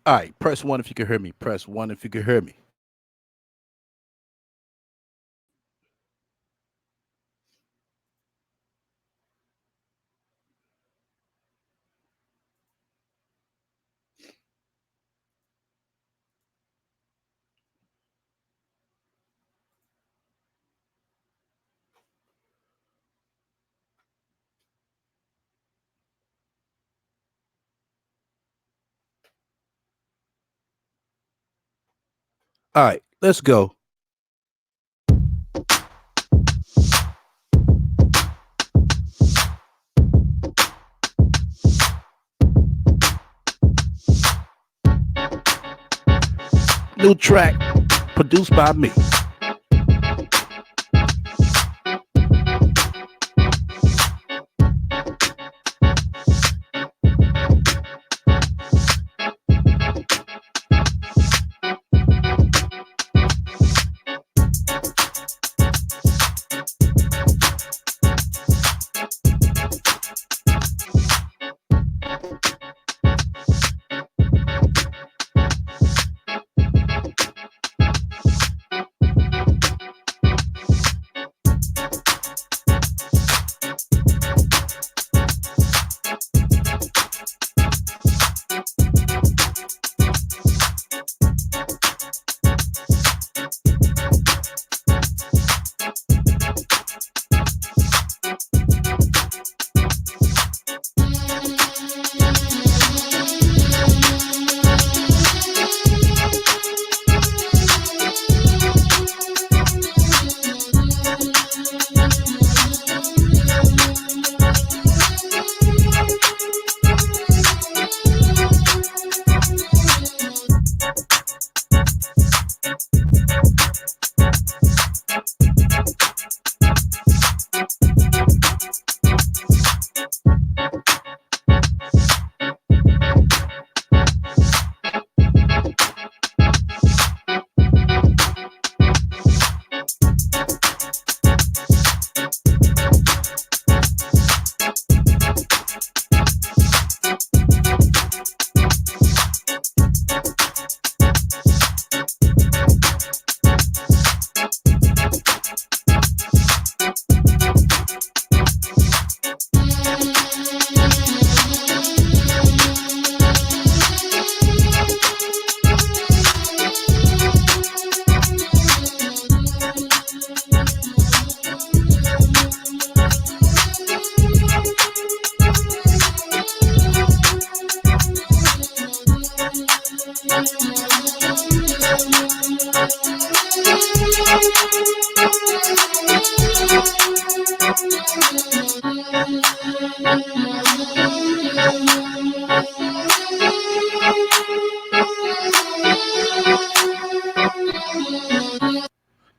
All right, press one if you can hear me. Press one if you can hear me. All right, let's go. New track produced by me.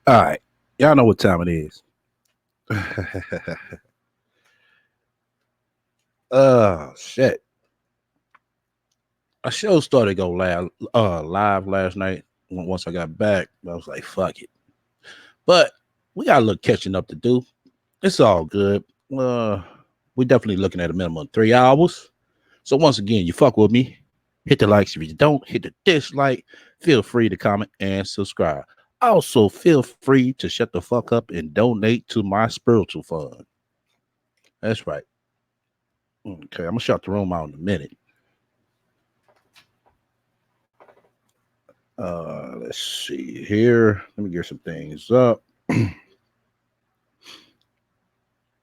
All right, y'all know what time it is. Shit. A show started to go live last night. Once I got back, I was like, "Fuck it." But we got a little catching up to do. It's all good. We definitely looking at a minimum of 3 hours. So once again, you fuck with me. Hit the likes if you don't. Hit the dislike. Feel free to comment and subscribe. Also, feel free to shut the fuck up and donate to my spiritual fund. That's right. Okay, I'm gonna shut the room out in a minute. Let's see here. Let me get some things up. I'm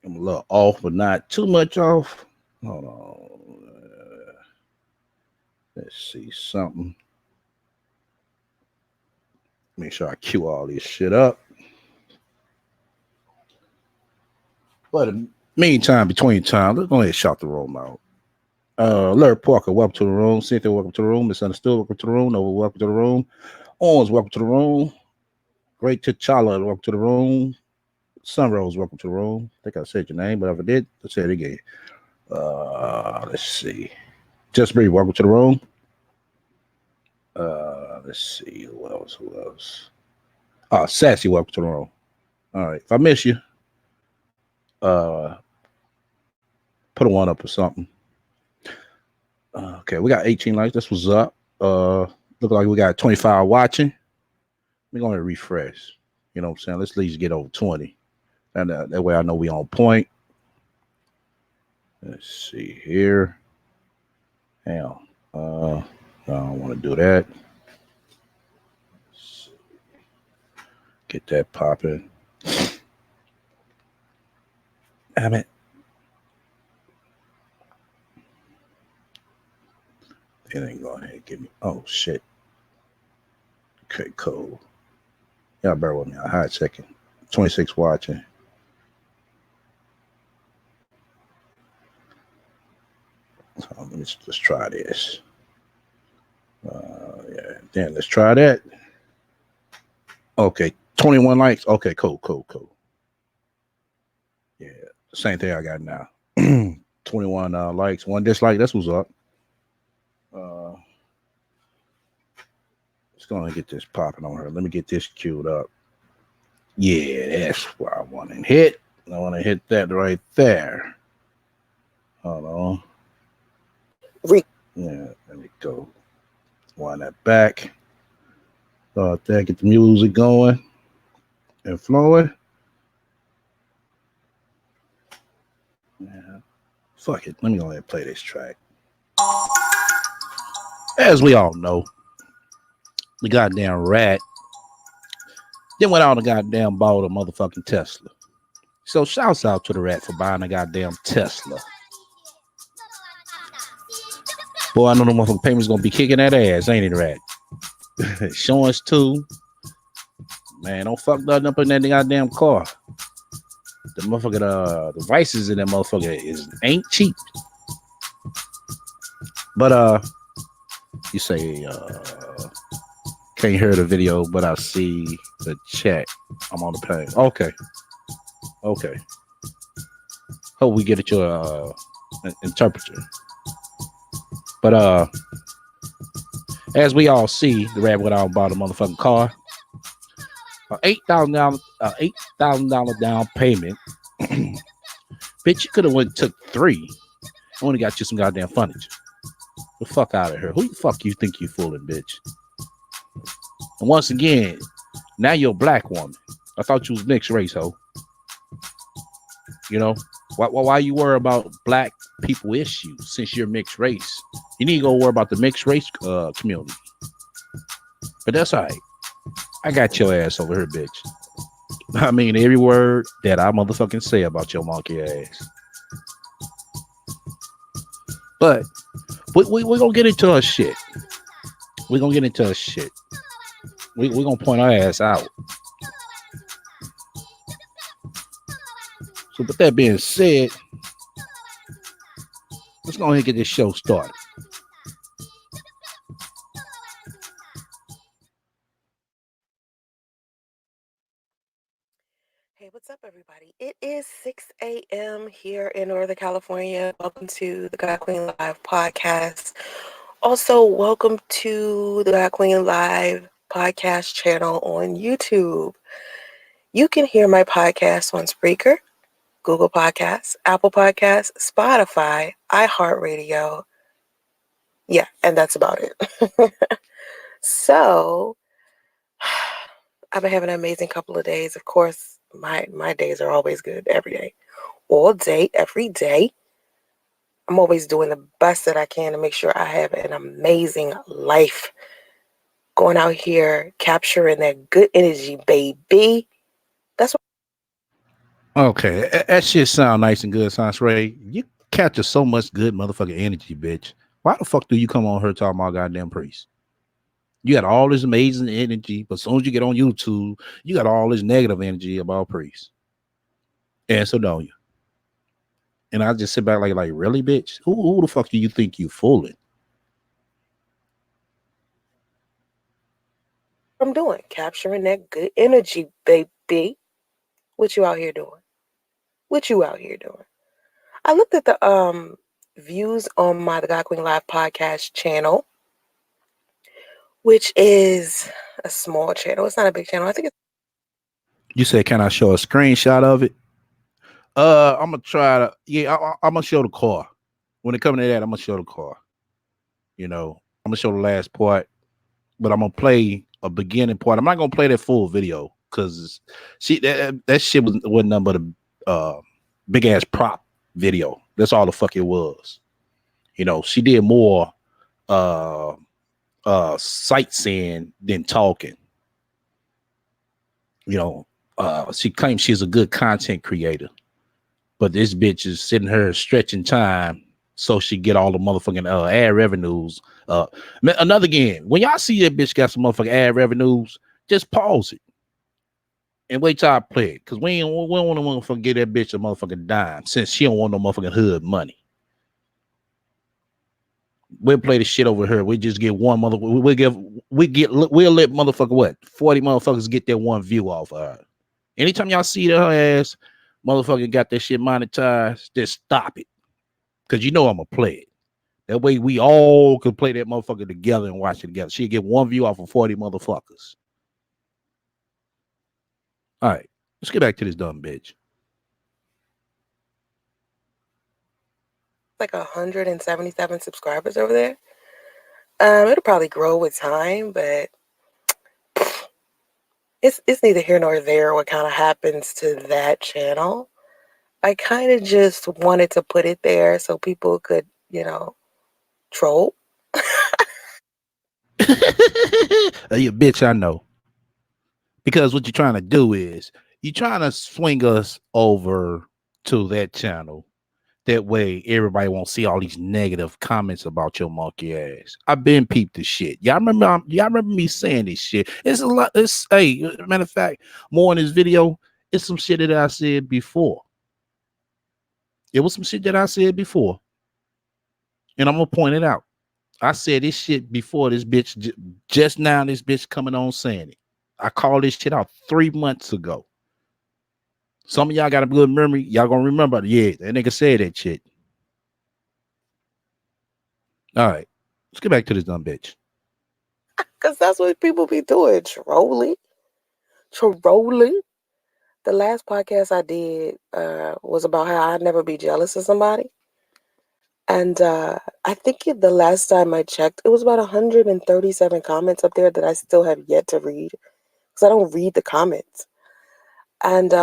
a little off, but not too much off. Hold on. Let's see something. Make sure I cue all this shit up. But in the meantime, between time, let's go ahead and shout the room out. Larry Parker, welcome to the room. Cynthia, welcome to the room. Misunderstood, welcome to the room. Nova, welcome to the room. Owens, welcome to the room. Great T'Challa, welcome to the room. Sunrose, welcome to the room. I think I said your name, but if I did, let's say it again. Let's see. Just Bree, welcome to the room. Let's see. Who else? Who else? Sassy, welcome to the room. All right. If I miss you, uh, put a one up or something. Okay, we got 18 likes. This was up. Look like we got 25 watching. We're gonna refresh. You know what I'm saying? Let's at least get over 20. And that way I know we on point. Let's see here. Hell, I don't want to do that. Get that popping. Damn it. It ain't going ahead and give me. Oh, shit. Okay, cool. Y'all bear with me a hot second. 26 watching. So let's try this. Yeah, then let's try that. Okay, 21 likes. Okay, cool. Yeah, same thing I got now. 21 likes, 1 dislike. That's what's up. Let's go and get this popping on her. Let me get this queued up. Yeah, that's what I want to hit. I want to hit that right there. Hold on. Yeah, there we go. Wind that back. Start there, get the music going and flowing. Yeah. Fuck it. Let me go ahead and play this track. As we all know, the goddamn rat then went out and goddamn bought a motherfucking Tesla. So shouts out to the rat for buying a goddamn Tesla. Boy, I know the motherfucking payments gonna be kicking that ass, ain't it, rat? Insurance too. Man, don't fuck nothing up in that goddamn car. The motherfucking devices in that motherfucker ain't cheap. But you say can't hear the video, but I see the chat. I'm on the page. Okay. Hope we get it your interpreter. But as we all see, the rat went out and bought a motherfucking car. $8,000 down payment. Bitch, you could have went and took 3. I only got you some goddamn furniture. The fuck out of here. Who the fuck you think you fooling, bitch? And once again, now you're a black woman. I thought you was mixed race, ho. You know, why you worry about black people issues since you're mixed race? You need to go worry about the mixed race community. But that's all right. I got your ass over here, bitch. I mean every word that I motherfucking say about your monkey ass. But we're gonna get into our shit. We're gonna get into our shit. We're gonna point our ass out. So with that being said, let's go ahead and get this show started. Hey, what's up, everybody? It is 6 a.m. here in Northern California. Welcome to the God Queen Live podcast. Also, welcome to the God Queen Live podcast channel on YouTube. You can hear my podcast on Spreaker, Google Podcasts, Apple Podcasts, Spotify, iHeartRadio. Yeah, and that's about it. So, I've been having an amazing couple of days. Of course, my days are always good every day. All day, every day. I'm always doing the best that I can to make sure I have an amazing life. Going out here, capturing that good energy, baby. That's what. Okay, that shit sound nice and good, Sans Ray. You capture so much good motherfucking energy, bitch. Why the fuck do you come on here talking about goddamn priest? You got all this amazing energy, but as soon as you get on YouTube, you got all this negative energy about priests. And so don't you? And I just sit back like really, bitch? Who the fuck do you think you fooling? I'm doing, capturing that good energy, baby. What you out here doing? I looked at the views on the God Queen Live podcast channel, which is a small channel. It's not a big channel. I think it's. You said, can I show a screenshot of it? I'm gonna try to. Yeah, I'm gonna show the car. When it comes to that, I'm gonna show the car. You know, I'm gonna show the last part, but I'm gonna play a beginning part. I'm not gonna play that full video because that shit wasn't nothing but a big ass prop video. That's all the fuck it was. You know, she did more uh sightseeing than talking. You know, she claims she's a good content creator, but this bitch is sitting here stretching time so she get all the motherfucking ad revenues. Another again, when y'all see that bitch got some motherfucking ad revenues, just pause it and wait till I play it, cause we don't want to motherfucking get that bitch a motherfucking dime since she don't want no motherfucking hood money. We'll play the shit over here. We just get one motherfucker. We'll let motherfucker what 40 motherfuckers get that one view off of her. Anytime y'all see that her ass motherfucker got that shit monetized, just stop it. Cause you know I'm gonna play it. That way we all could play that motherfucker together and watch it together. She'll get one view off of 40 motherfuckers. All right, let's get back to this dumb bitch. Like 177 subscribers over there. It'll probably grow with time, but it's neither here nor there what kind of happens to that channel. I kind of just wanted to put it there so people could, troll. You bitch, I know. Because what you're trying to do is you're trying to swing us over to that channel. That way everybody won't see all these negative comments about your monkey ass. I've been peeped this shit. Y'all remember me saying this shit. It's a lot. It's matter of fact, more in this video, it's some shit that I said before. It was some shit that I said before. And I'm gonna point it out. I said this shit before this bitch just now this bitch coming on saying it. I called this shit out 3 months ago. Some of y'all got a good memory. Y'all gonna remember. Yeah, that nigga said that shit. All right, let's get back to this dumb bitch. Because that's what people be doing, trolling. Trolling. The last podcast I did was about how I'd never be jealous of somebody. And I think the last time I checked, it was about 137 comments up there that I still have yet to read. Because I don't read the comments. And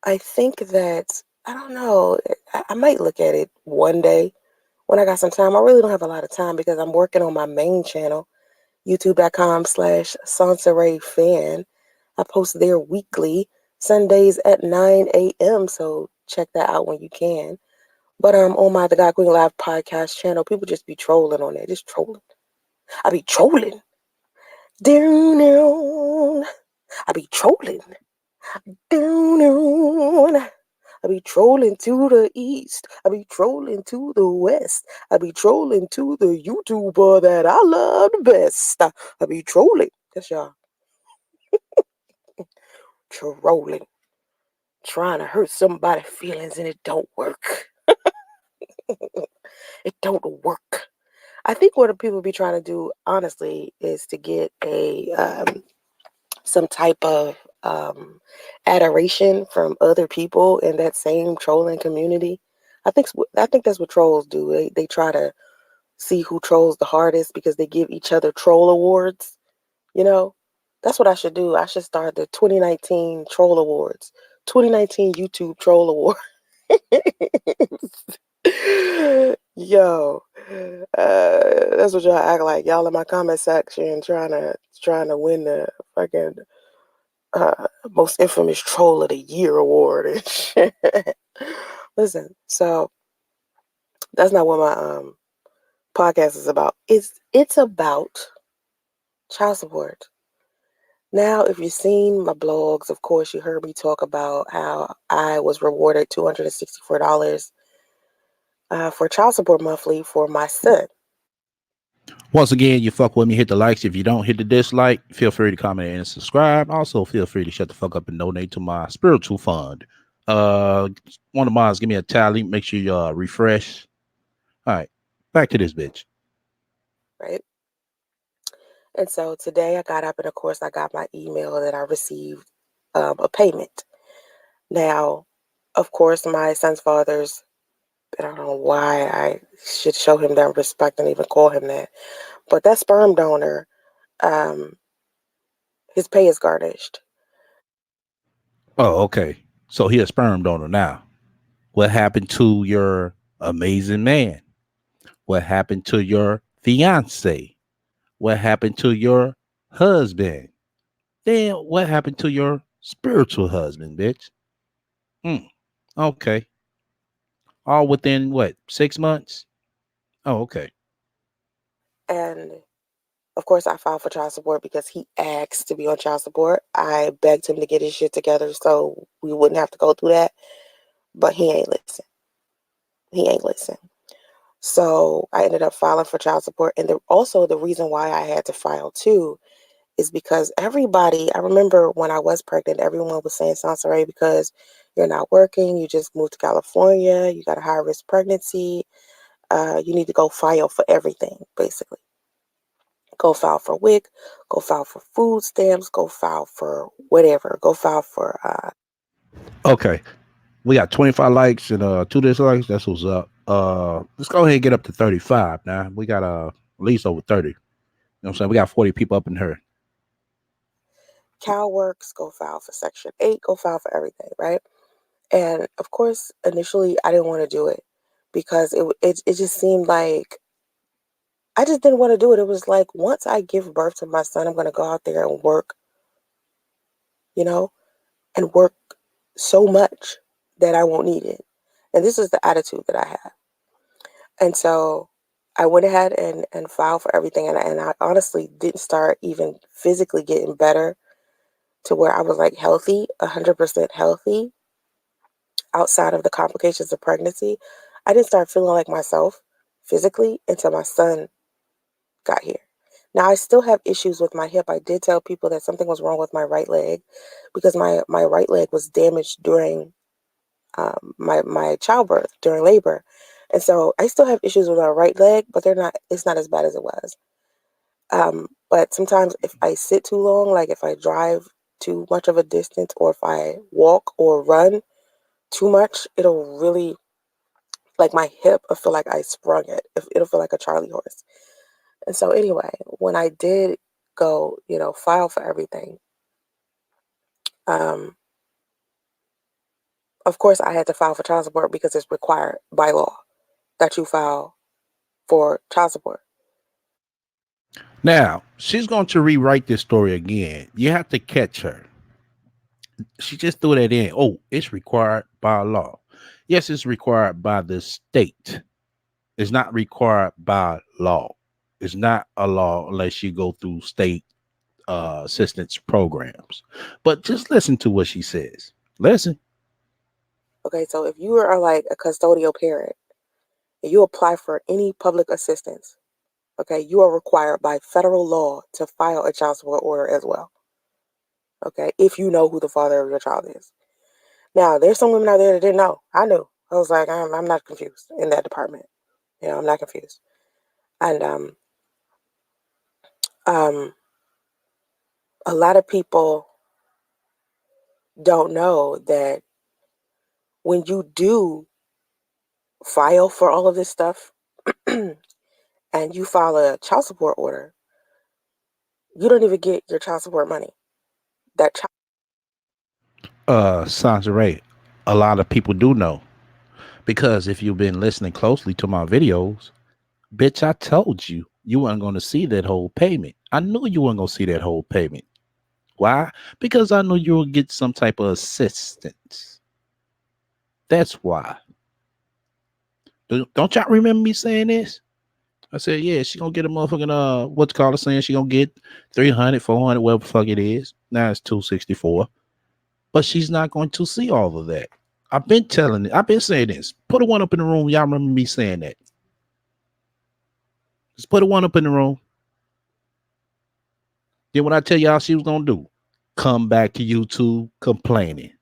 I think that, I don't know, I might look at it one day when I got some time. I really don't have a lot of time because I'm working on my main channel, youtube.com/SansaRayFan. I post there weekly, Sundays at 9 a.m. So check that out when you can. But on my The God Queen Live podcast channel, people just be trolling on there, just trolling. I be trolling. Down. I be trolling. Down. I be trolling to the east. I be trolling to the west. I be trolling to the YouTuber that I love the best. I be trolling. That's y'all. Trolling. Trying to hurt somebody's feelings and it don't work. It don't work. I think what people be trying to do, honestly, is to get some type of adoration from other people in that same trolling community. I think that's what trolls do. They try to see who trolls the hardest because they give each other troll awards. You know, that's what I should do. I should start the 2019 Troll Awards, 2019 YouTube Troll Award. Yo, that's what y'all act like. Y'all in my comment section trying to win the fucking most infamous troll of the year award and shit. Listen, so that's not what my podcast is about. It's about child support. Now, if you've seen my blogs, of course, you heard me talk about how I was rewarded $264 for child support monthly for my son. Once again, you fuck with me, hit the likes. If you don't, hit the dislike. Feel free to comment and subscribe. Also, feel free to shut the fuck up and donate to my spiritual fund. One of mine, give me a tally. Make sure you refresh. All right, back to this bitch. Right? And so today I got up and, of course, I got my email that I received a payment. Now, of course, my son's father's I don't know why I should show him that respect and even call him that. But that sperm donor, um, his pay is garnished. Oh, okay. So he a sperm donor now. What happened to your amazing man? What happened to your fiance? What happened to your husband? Then what happened to your spiritual husband, bitch? Hmm. Okay. All within what, 6 months? Oh, okay. And of course, I filed for child support because he asked to be on child support. I begged him to get his shit together so we wouldn't have to go through that. But he ain't listen. He ain't listen. So I ended up filing for child support. And also the reason why I had to file too is because everybody, I remember when I was pregnant, everyone was saying, Sansaray, because you're not working, you just moved to California, you got a high risk pregnancy, you need to go file for everything, basically. Go file for WIC, go file for food stamps, go file for whatever, go file for Okay. We got 25 likes and two dislikes. That's what's up. Let's go ahead and get up to 35 now. We got at least over 30. You know what I'm saying? We got 40 people up in here. CalWorks, go file for Section 8, go file for everything, right? And of course, initially, I didn't want to do it because it just seemed like I just didn't want to do it. It was like once I give birth to my son, I'm going to go out there and work, you know, and work so much that I won't need it. And this is the attitude that I have. And so I went ahead and filed for everything. And I honestly didn't start even physically getting better to where I was like healthy, 100% healthy outside of the complications of pregnancy. I didn't start feeling like myself physically until my son got here. Now I still have issues with my hip. I did tell people that something was wrong with my right leg because my right leg was damaged during my childbirth during labor, and so I still have issues with my right leg, but they're not. It's not as bad as it was. But sometimes if I sit too long, like if I drive too much of a distance, or if I walk or run too much, it'll really like my hip. I feel like I sprung it. It'll feel like a Charlie horse. And so anyway, when I did go, file for everything, um, of course I had to file for child support because it's required by law that you file for child support. Now, she's going to rewrite this story again. You have to catch her. She just threw that in. Oh, it's required by law. Yes, it's required by the state. It's not required by law. It's not a law unless you go through state assistance programs. But just listen to what she says. Listen. Okay, so if you are like a custodial parent and you apply for any public assistance, okay, you are required by federal law to file a child support order as well. Okay, if you know who the father of your child is. Now, there's some women out there that didn't know. I knew. I was like, I'm not confused in that department. I'm not confused. And um, a lot of people don't know that when you do file for all of this stuff and you file a child support order, you don't even get your child support money. That child. Sanjay, a lot of people do know because if you've been listening closely to my videos, bitch, I told you you weren't going to see that whole payment. I knew you weren't going to see that whole payment. Why? Because I knew you would get some type of assistance. That's why. Don't y'all remember me saying this? I said, yeah, she gonna get a motherfucking what's called saying she gonna get 300, 400, whatever the fuck it is. Now it's 264. But she's not going to see all of that. I've been telling it, I've been saying this. Put a one up in the room. Y'all remember me saying that. Just put a one up in the room. Then what I tell y'all she was gonna do, come back to YouTube complaining.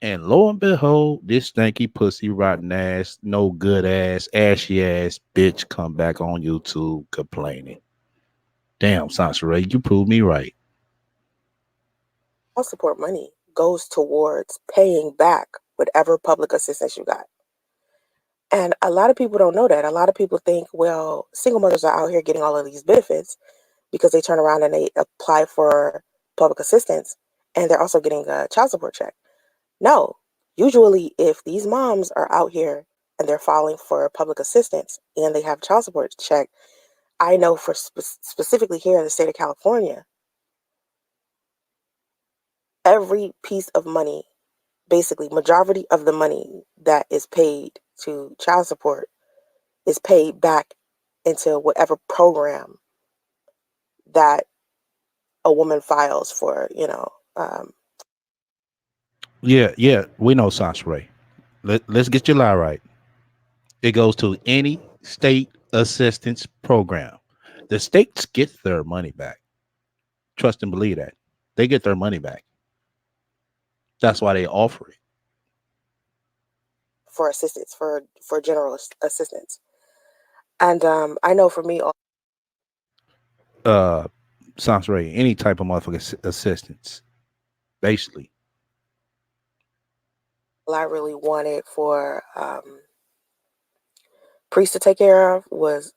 And lo and behold, this stanky pussy rotten ass, no good ass, ashy ass bitch come back on YouTube complaining. Damn, Sansaray, you proved me right. Child support money goes towards paying back whatever public assistance you got. And a lot of people don't know that. A lot of people think, well, single mothers are out here getting all of these benefits because they turn around and they apply for public assistance and they're also getting a child support check. No, usually if these moms are out here and they're filing for public assistance and they have child support check, I know for specifically here in the state of California, every piece of money, basically majority of the money that is paid to child support is paid back into whatever program that a woman files for, Yeah, we know Sansaray. Let's get your lie right. It goes to any state assistance program. The states get their money back. Trust and believe that. They get their money back. That's why they offer it. for assistance, for general assistance. And I know for me, all Uh, Sansaray, any type of motherfucking assistance, basically. I really wanted for priests to take care of was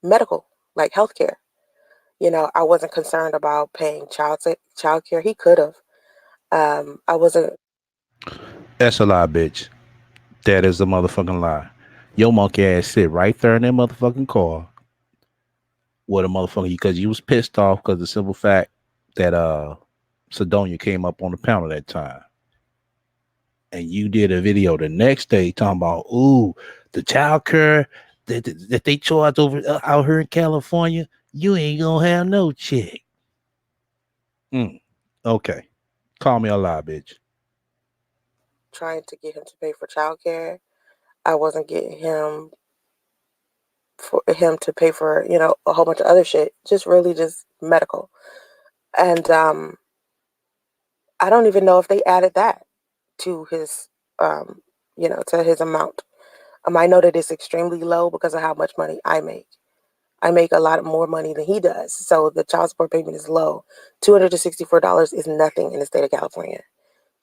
medical, like healthcare. I wasn't concerned about paying child care. He could have. I wasn't That's a lie, bitch. That is a motherfucking lie. Your monkey ass sit right there in that motherfucking car with a motherfucker because you was pissed off because the simple fact that Sedonia came up on the panel that time. And you did a video the next day talking about, ooh, the child care that they charge over out here in California, you ain't gonna have no check. Mm, okay. Call me a lie, bitch. trying to get him to pay for child care. I wasn't getting him for him to pay for, a whole bunch of other shit. Just really just medical. And I don't even know if they added that to his to his amount. I know that it's extremely low because of how much money I make. I make a lot more money than he does. So the child support payment is low. $264 is nothing in the state of California.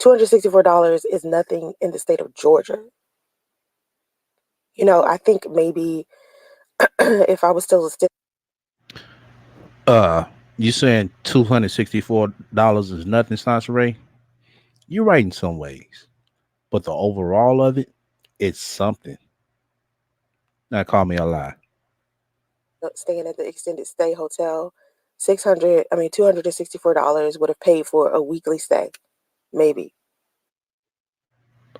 $264 is nothing in the state of Georgia. I think maybe if I was still a student, Uh, you saying $264 is nothing, Sansa Ray? You're right in some ways, but the overall of it, it's something. Now call me a lie. staying at the extended stay hotel, $264 would have paid for a weekly stay, maybe.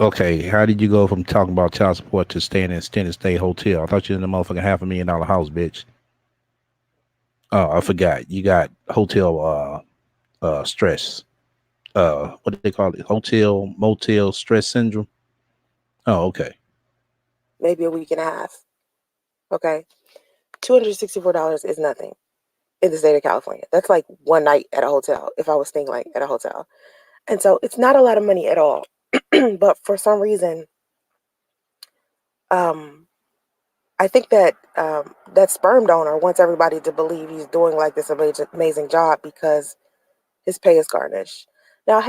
Okay, how did you go from talking about child support to staying in a extended stay hotel? I thought you were in a motherfucking $500,000 house, bitch. Oh, I forgot. You got hotel stress. What do they call it? Hotel motel stress syndrome. Oh, okay. Maybe a week and a half. Okay. $264 is nothing in the state of California. That's like one night at a hotel if I was staying like at a hotel. And so it's not a lot of money at all. But for some reason, um, I think that that sperm donor wants everybody to believe he's doing like this amazing job because his pay is garnished. Now,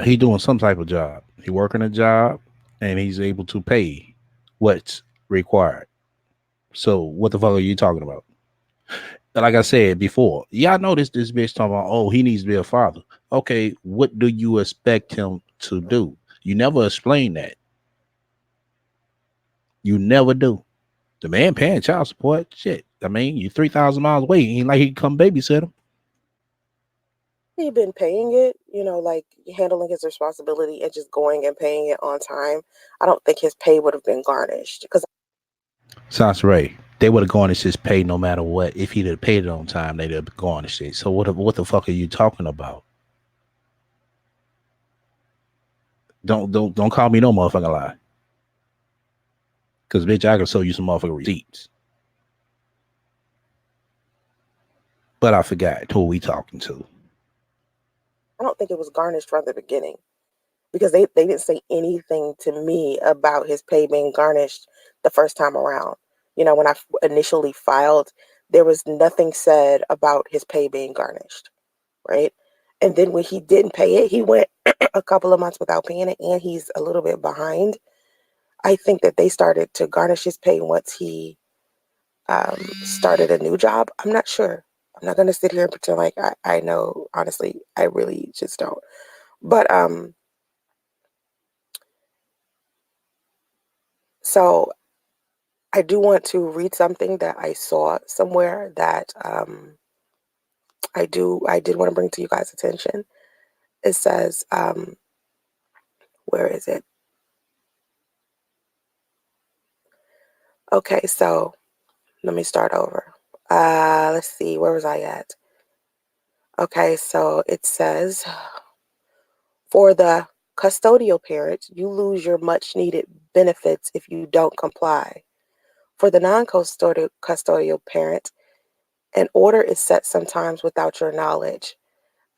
He doing some type of job. He working a job and he's able to pay what's required. So what the fuck are you talking about? Like I said before, y'all notice this bitch talking about, oh, he needs to be a father. Okay, what do you expect him to do? You never explain that. You never do. The man paying child support. Shit. I mean, you 3,000 miles away. Ain't like he can come babysit him. he'd been paying it, like handling his responsibility and just going and paying it on time, I don't think his pay would have been garnished because Sounds right. They would have garnished his pay no matter what. If he'd have paid it on time, they'd have garnished it. So what the fuck are you talking about? Don't call me no motherfucking lie. Cause bitch, I can show you some motherfucking receipts. But I forgot who we talking to. I don't think it was garnished from the beginning because they didn't say anything to me about his pay being garnished the first time around. When I initially filed, there was nothing said about his pay being garnished, right? And then when he didn't pay it, he went a couple of months without paying it, and he's a little bit behind. I think that they started to garnish his pay once he started a new job. I'm not sure. I'm not going to sit here and pretend like I know. Honestly, I really just don't. But so I do want to read something that I saw somewhere that I did want to bring to you guys' attention. It says, where is it? Okay, so let me start over. Let's see, where was I at? Okay, so it says, for the custodial parent, you lose your much needed benefits if you don't comply. For the non-custodial parent, an order is set sometimes without your knowledge,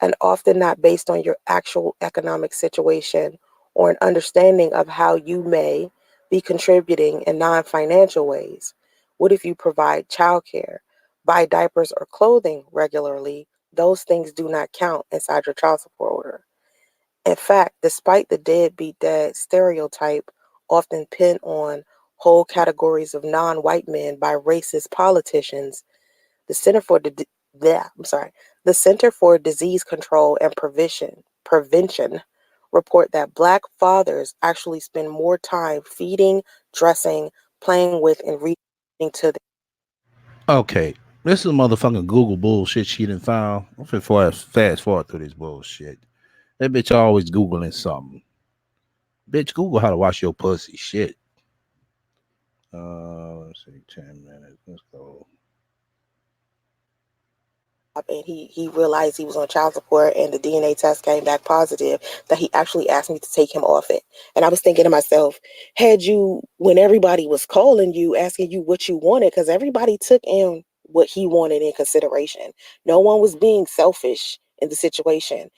and often not based on your actual economic situation or an understanding of how you may be contributing in non-financial ways. What if you provide childcare, buy diapers or clothing regularly? Those things do not count inside your child support order. In fact, despite the deadbeat dad stereotype often pinned on whole categories of non-white men by racist politicians, the Center for the Center for Disease Control and Prevention report that Black fathers actually spend more time feeding, dressing, playing with, and reading to them. Okay, this is motherfucking Google bullshit she done found. I'm finna fast forward through this bullshit. That bitch always Googling something. Bitch, Google how to wash your pussy. Shit. Let's see, 10 minutes. Let's go. And he realized he was on child support and the DNA test came back positive, that he actually asked me to take him off it. And I was thinking to myself, had you, when everybody was calling you, asking you what you wanted, because everybody took in what he wanted in consideration. No one was being selfish in the situation.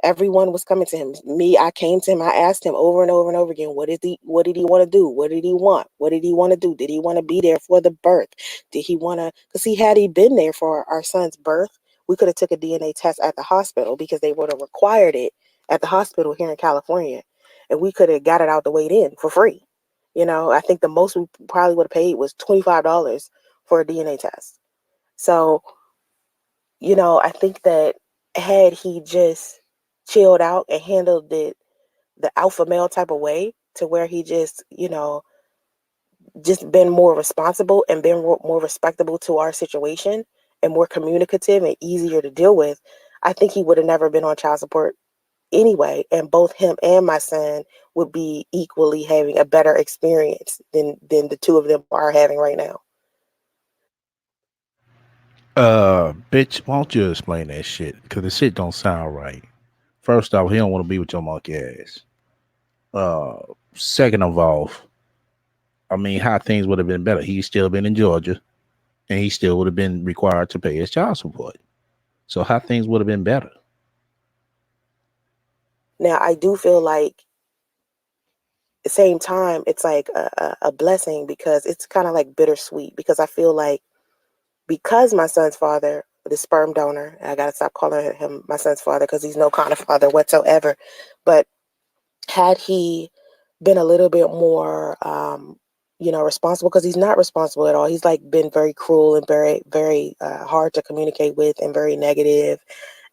Everyone was coming to him. Me, I came to him. I asked him over and over and over again, what did he want to do? What did he want? What did he want to do? Did he want to be there for the birth? Did he want to, because had he been there for our son's birth, we could have took a DNA test at the hospital because they would have required it at the hospital here in California. And we could have got it out the way then for free. I think the most we probably would have paid was $25 for a DNA test. So, I think that had he just chilled out and handled it the alpha male type of way, to where he just been more responsible and been more respectable to our situation and more communicative and easier to deal with, I think he would have never been on child support anyway. And both him and my son would be equally having a better experience than the two of them are having right now. Bitch, why don't you explain that shit? Because the shit don't sound right. First off, he don't want to be with your monkey ass. Uh, Second of all, I mean, how things would have been better. He's still been in Georgia, and he still would have been required to pay his child support. So how things would have been better? Now, I do feel like at the same time, it's like a blessing, because it's kind of like bittersweet, because I feel like because my son's father, the sperm donor, I got to stop calling him my son's father because he's no kind of father whatsoever. But had he been a little bit more, responsible, because he's not responsible at all. He's like been very cruel and very, very hard to communicate with, and very negative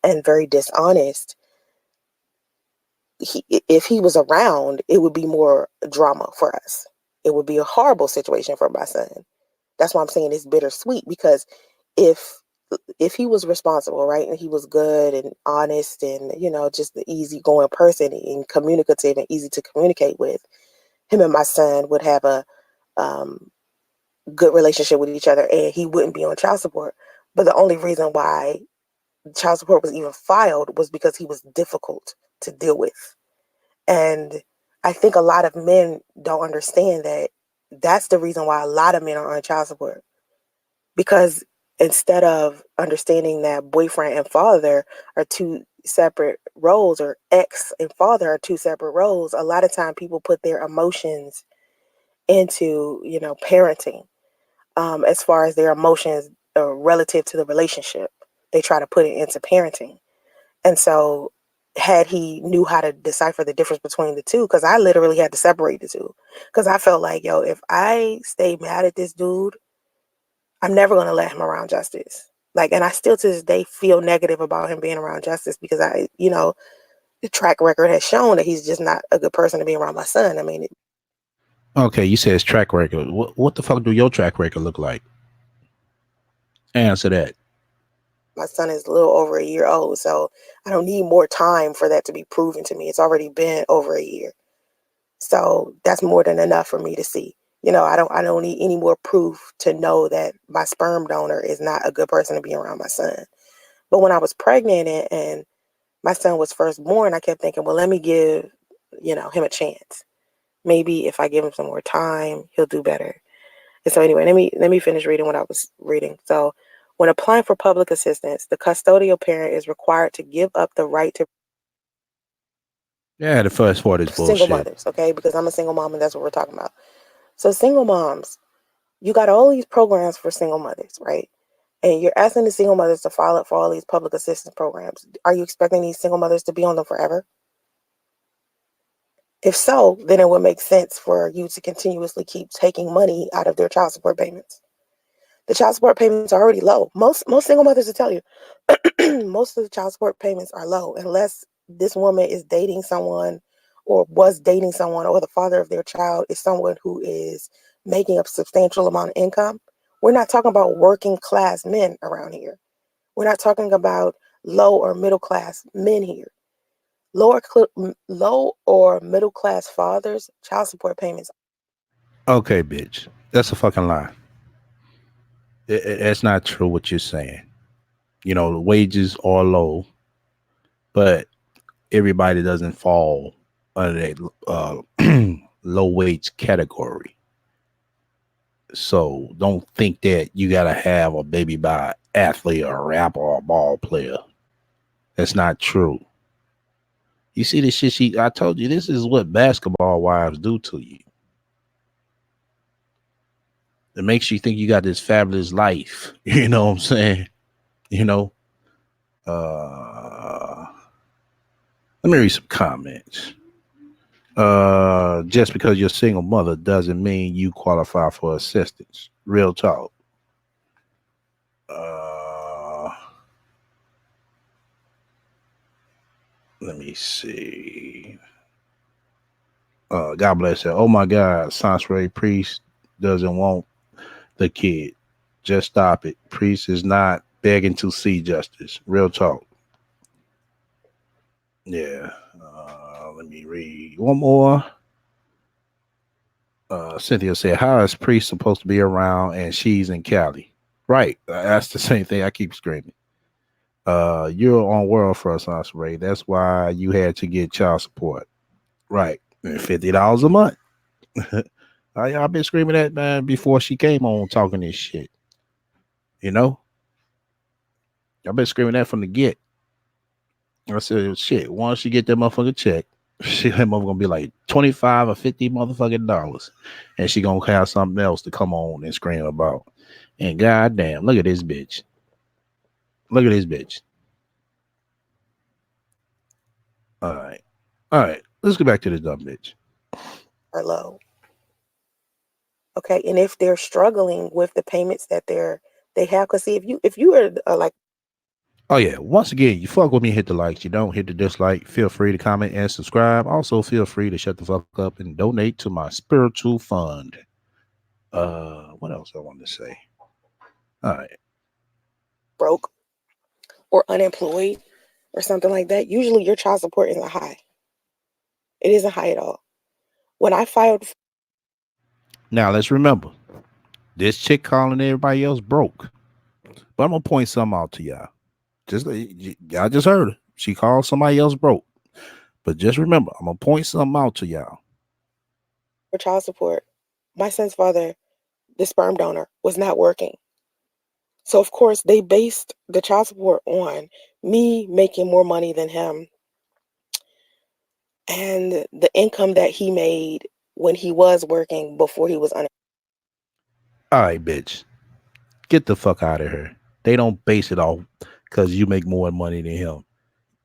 and very dishonest. If he was around, it would be more drama for us. It would be a horrible situation for my son. That's why I'm saying it's bittersweet, because if if he was responsible, right, and he was good and honest and just the easygoing person and communicative and easy to communicate with, him and my son would have a um, good relationship with each other, and he wouldn't be on child support. But the only reason why child support was even filed was because he was difficult to deal with. And I think a lot of men don't understand that that's the reason why a lot of men are on child support. Because instead of understanding that boyfriend and father are two separate roles, or ex and father are two separate roles, a lot of time people put their emotions into, parenting, as far as their emotions relative to the relationship. They try to put it into parenting. And so had he knew how to decipher the difference between the two, because I literally had to separate the two, because I felt like, yo, if I stay mad at this dude, I'm never going to let him around Justice. Like, and I still to this day feel negative about him being around Justice, because the track record has shown that he's just not a good person to be around my son. I mean, Okay, you said it's track record. What the fuck do your track record look like? Answer that. my son is a little over a year old, so I don't need more time for that to be proven to me. It's already been over a year. So that's more than enough for me to see. I don't need any more proof to know that my sperm donor is not a good person to be around my son. But when I was pregnant and my son was first born, I kept thinking, well, let me give, him a chance. Maybe if I give him some more time, he'll do better. And so anyway, let me finish reading what I was reading. So when applying for public assistance, the custodial parent is required to give up the right to Yeah, the first part is single bullshit. mothers, okay? Because I'm a single mom and that's what we're talking about. So single moms, you got all these programs for single mothers, right? And you're asking the single mothers to file up for all these public assistance programs. Are you expecting these single mothers to be on them forever? If so, then it would make sense for you to continuously keep taking money out of their child support payments. The child support payments are already low. Most single mothers will tell you most of the child support payments are low unless this woman is dating someone or was dating someone, or the father of their child is someone who is making a substantial amount of income. We're not talking about working class men around here. We're not talking about low or middle class men here. Low or middle class fathers, child support payments. Okay, bitch. That's a fucking lie. That's not true what you're saying. The wages are low, but everybody doesn't fall under that low wage category. So don't think that you gotta have a baby by an athlete or a rapper or a ball player. That's not true. You see the shit I told you, this is what basketball wives do to you. It makes you think you got this fabulous life. You know what I'm saying? You know? Let me read some comments. Just because you're a single mother doesn't mean you qualify for assistance. Real talk. Uh, Let me see. God bless her. Oh my God, Sansray Priest doesn't want the kid. Just stop it. Priest is not begging to see justice. Real talk. Yeah. Let me read one more. Cynthia said, "How is Priest supposed to be around and she's in Cali?" Right. That's the same thing. I keep screaming. You're on world for us, Ray. That's why you had to get child support. Right. $50 a month. I've been screaming that, man, before she came on talking this shit. You know? I've been screaming that from the get. I said, shit, once you get that motherfucking check, shit, that mother gonna be like 25 or 50 motherfucking dollars. And she gonna have something else to come on and scream about. And goddamn, look at this bitch. Look at this bitch. All right. All right. Let's go back to this dumb bitch. Are low. Okay, and if they're struggling with the payments that they have, because see, if you are like, Oh yeah. Once again, you fuck with me, hit the likes. You don't hit the dislike. Feel free to comment and subscribe. Also, feel free to shut the fuck up and donate to my spiritual fund. What else I want to say? All right. broke or unemployed or something like that, usually your child support isn't high. It isn't high at all. When I filed, Now let's remember this chick calling everybody else broke. But I'm gonna point something out to y'all. Y'all just heard her. She called somebody else broke. But just remember, I'm gonna point something out to y'all. for child support, my son's father, the sperm donor, was not working. So of course they based the child support on me making more money than him and the income that he made when he was working before he was All right, bitch. Get the fuck out of here. They don't base it off because you make more money than him.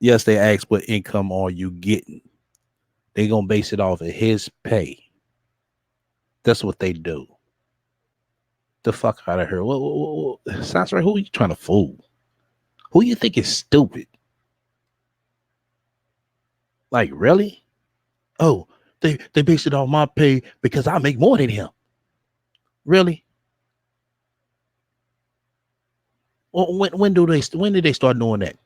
Yes, they ask what income are you getting. They gonna base it off of his pay. That's what they do. The fuck out of here. Sounds right. Who are you trying to fool? Who you think is stupid? Like really? Oh, they base it off my pay because I make more than him. Really? Well, when did they start doing that?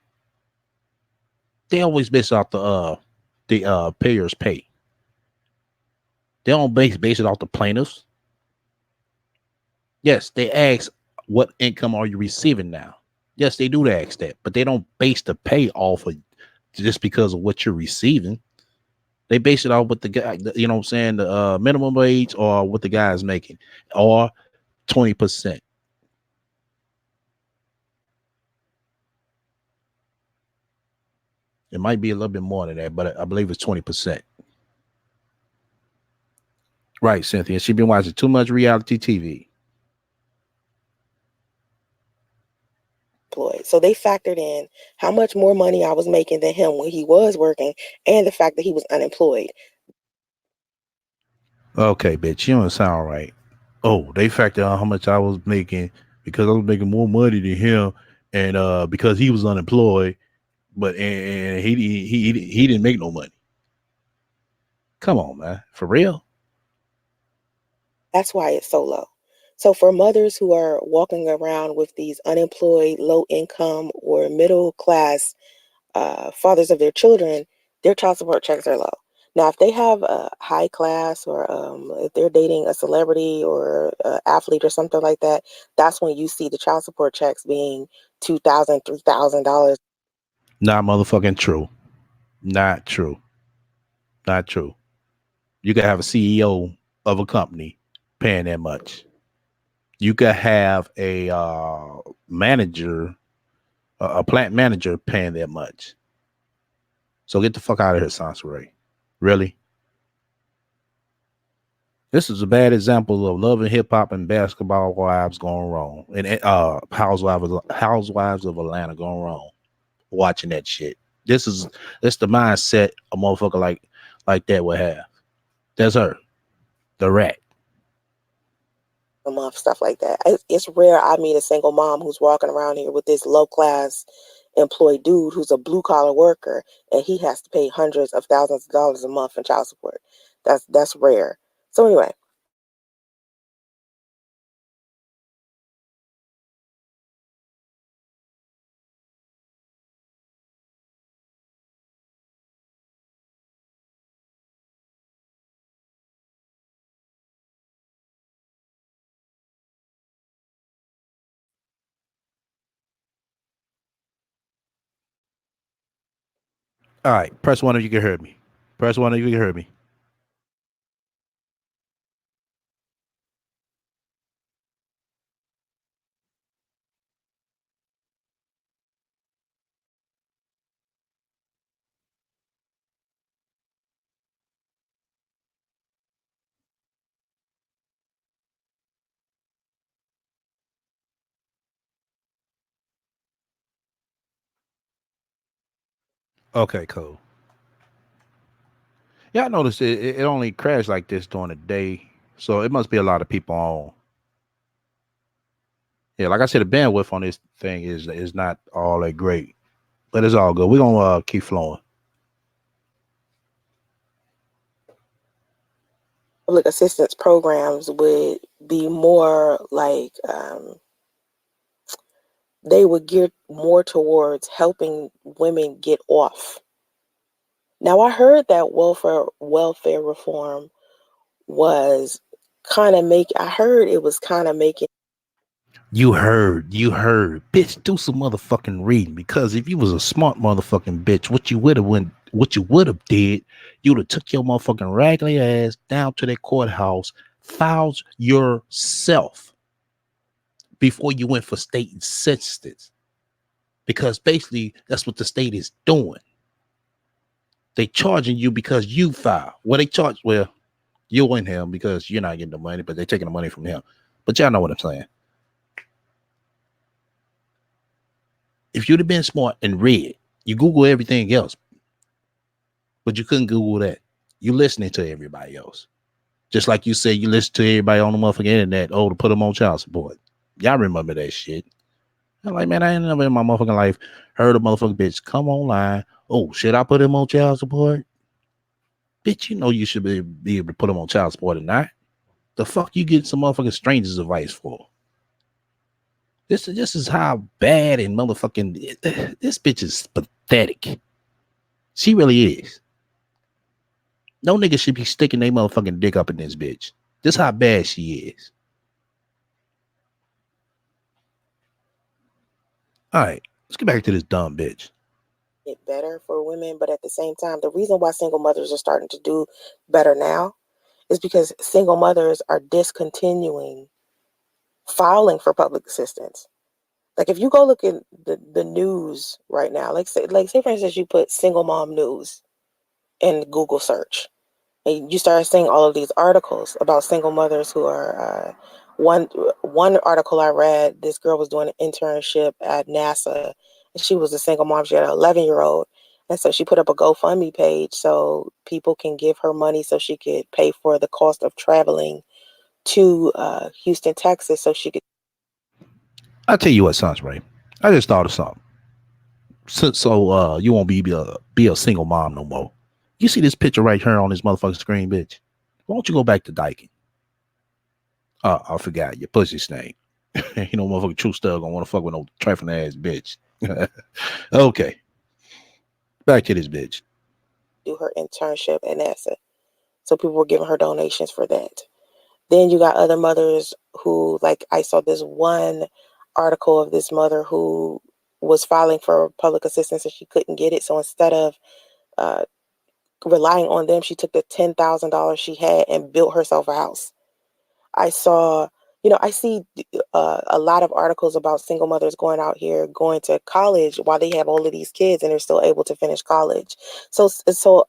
They always base off the payers pay. They don't base it off the plaintiffs. Yes, they ask what income are you receiving now. Yes, they do ask that, but they don't base the pay off of just because of what you're receiving. They base it off what the guy, you know what I'm saying, the minimum wage or what the guy is making, or 20%. It might be a little bit more than that, but I believe it's 20%. Right, Cynthia. She been watching too much reality TV. Employed. So they factored in how much more money I was making than him when he was working and the fact that he was unemployed. Okay, bitch, you don't sound right. Oh, they factored out how much I was making because I was making more money than him, and because he was unemployed, but and he didn't make no money. Come on, man, for real. That's why it's so low. So for mothers who are walking around with these unemployed, low income, or middle class fathers of their children, their child support checks are low. Now, if they have a high class or if they're dating a celebrity or athlete or something like that, that's when you see the child support checks being $2,000, $3,000. Not motherfucking true. Not true. Not true. You could have a CEO of a company paying that much. You could have a manager, a plant manager paying that much. So get the fuck out of here, Sansaray. Really? This is a bad example of love and hip hop and basketball wives going wrong, and housewives of Atlanta going wrong. Watching that shit. This is this the mindset a motherfucker like that would have. That's her, the rat. A month, stuff like that. It's rare I meet a single mom who's walking around here with this low class employed dude who's a blue collar worker and he has to pay hundreds of thousands of dollars a month in child support. That's rare. So anyway, All right, press one if you can hear me. Press one if you can hear me. Okay, cool. Yeah, I noticed it only crashed like this during the day, so it must be a lot of people on. Yeah, like I said, the bandwidth on this thing is not all that great, but it's all good. We're gonna keep flowing. public assistance programs would be more like they would gear more towards helping women get off. Now I heard that welfare reform was kind of make I heard it was kind of making You heard, bitch. Do some motherfucking reading because if you was a smart motherfucking bitch, what you would have did, you'd have took your motherfucking raggedy ass down to that courthouse, filed yourself before you went for state assistance, because basically that's what the state is doing. They charging you because you filed. Well, they charge you and him because you're not getting the money, but they're taking the money from him. But y'all know what I'm saying. If you'd have been smart and read, You Google everything else, but you couldn't Google that. You listening to everybody else. Just like you said, you listen to everybody on the motherfucking internet. Oh, to put them on child support. Y'all remember that shit? I'm like, man, I ain't never in my motherfucking life heard a motherfucking bitch come online. Oh, should I put him on child support? Bitch, you know you should be able to put him on child support or not. The fuck you get some motherfucking strangers advice for? This is how bad and motherfucking this bitch is pathetic. She really is. No nigga should be sticking their motherfucking dick up in this bitch. This how bad she is. All right, let's get back to this dumb bitch. It better for women, but at the same time, the reason why single mothers are starting to do better now is because single mothers are discontinuing filing for public assistance. Like if you go look at the news right now, like say for instance you put single mom news in Google search, and you start seeing all of these articles about single mothers who are one one article I read, this girl was doing an internship at NASA, and she was a single mom. She had an 11-year-old, and so she put up a GoFundMe page so people can give her money so she could pay for the cost of traveling to Houston, Texas, so she could. I'll tell you what, Sons Ray. I just thought of something. So you won't be a single mom no more. You see this picture right here on this motherfucking screen, bitch. Why don't you go back to Dyking? I forgot your pussy snake. You know, motherfucking true stud gonna want to fuck with no trifling ass bitch. Okay, back to this bitch. Do her internship at NASA. So people were giving her donations for that. Then you got other mothers who, like, I saw this one article of this mother who was filing for public assistance and she couldn't get it. So instead of uh, relying on them, she took the $10,000 she had and built herself a house. I saw, I see a lot of articles about single mothers going out here, going to college while they have all of these kids and they're still able to finish college. So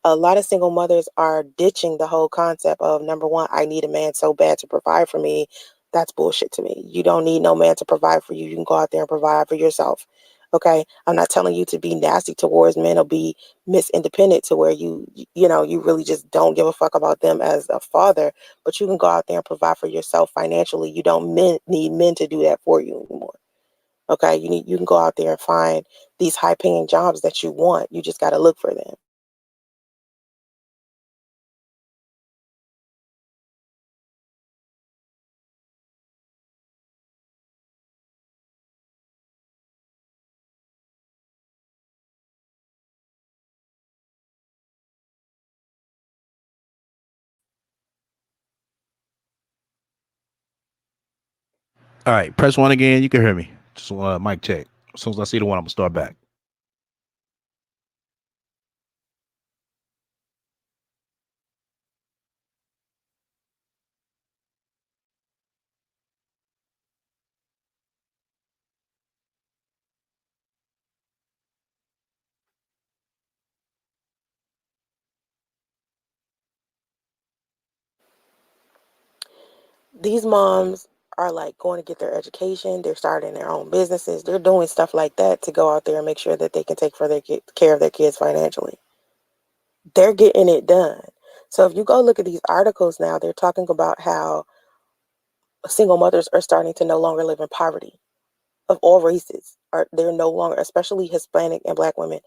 a lot of single mothers are ditching the whole concept of, number one, I need a man so bad to provide for me. That's bullshit to me. You don't need no man to provide for you. You can go out there and provide for yourself. Okay. I'm not telling you to be nasty towards men or be Miss Independent to where you really just don't give a fuck about them as a father, but you can go out there and provide for yourself financially. You don't need men to do that for you anymore. Okay. You can go out there and find these high paying jobs that you want. You just got to look for them. All right, press one again. You can hear me. Just mic check. As soon as I see the one, I'm gonna start back. These moms are like going to get their education. They're starting their own businesses. They're doing stuff like that to go out there and make sure that they can take care of their kids financially. They're getting it done. So if you go look at these articles now, they're talking about how single mothers are starting to no longer live in poverty of all races. They're no longer, especially Hispanic and Black women,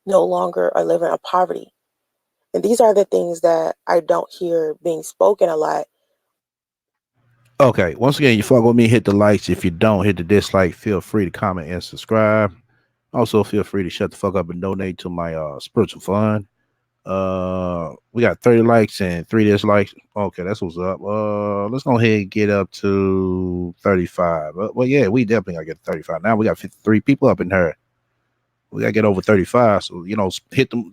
no longer are living in poverty. And these are the things that I don't hear being spoken a lot. Okay, once again, you fuck with me, hit the likes. If you don't, hit the dislike. Feel free to comment and subscribe. Also, feel free to shut the fuck up and donate to my spiritual fund. We got 30 likes and 3 dislikes. Okay, that's what's up. Let's go ahead and get up to 35. Well, yeah, we definitely gotta get to 35. Now we got 53 people up in here. We gotta get over 35. So hit them.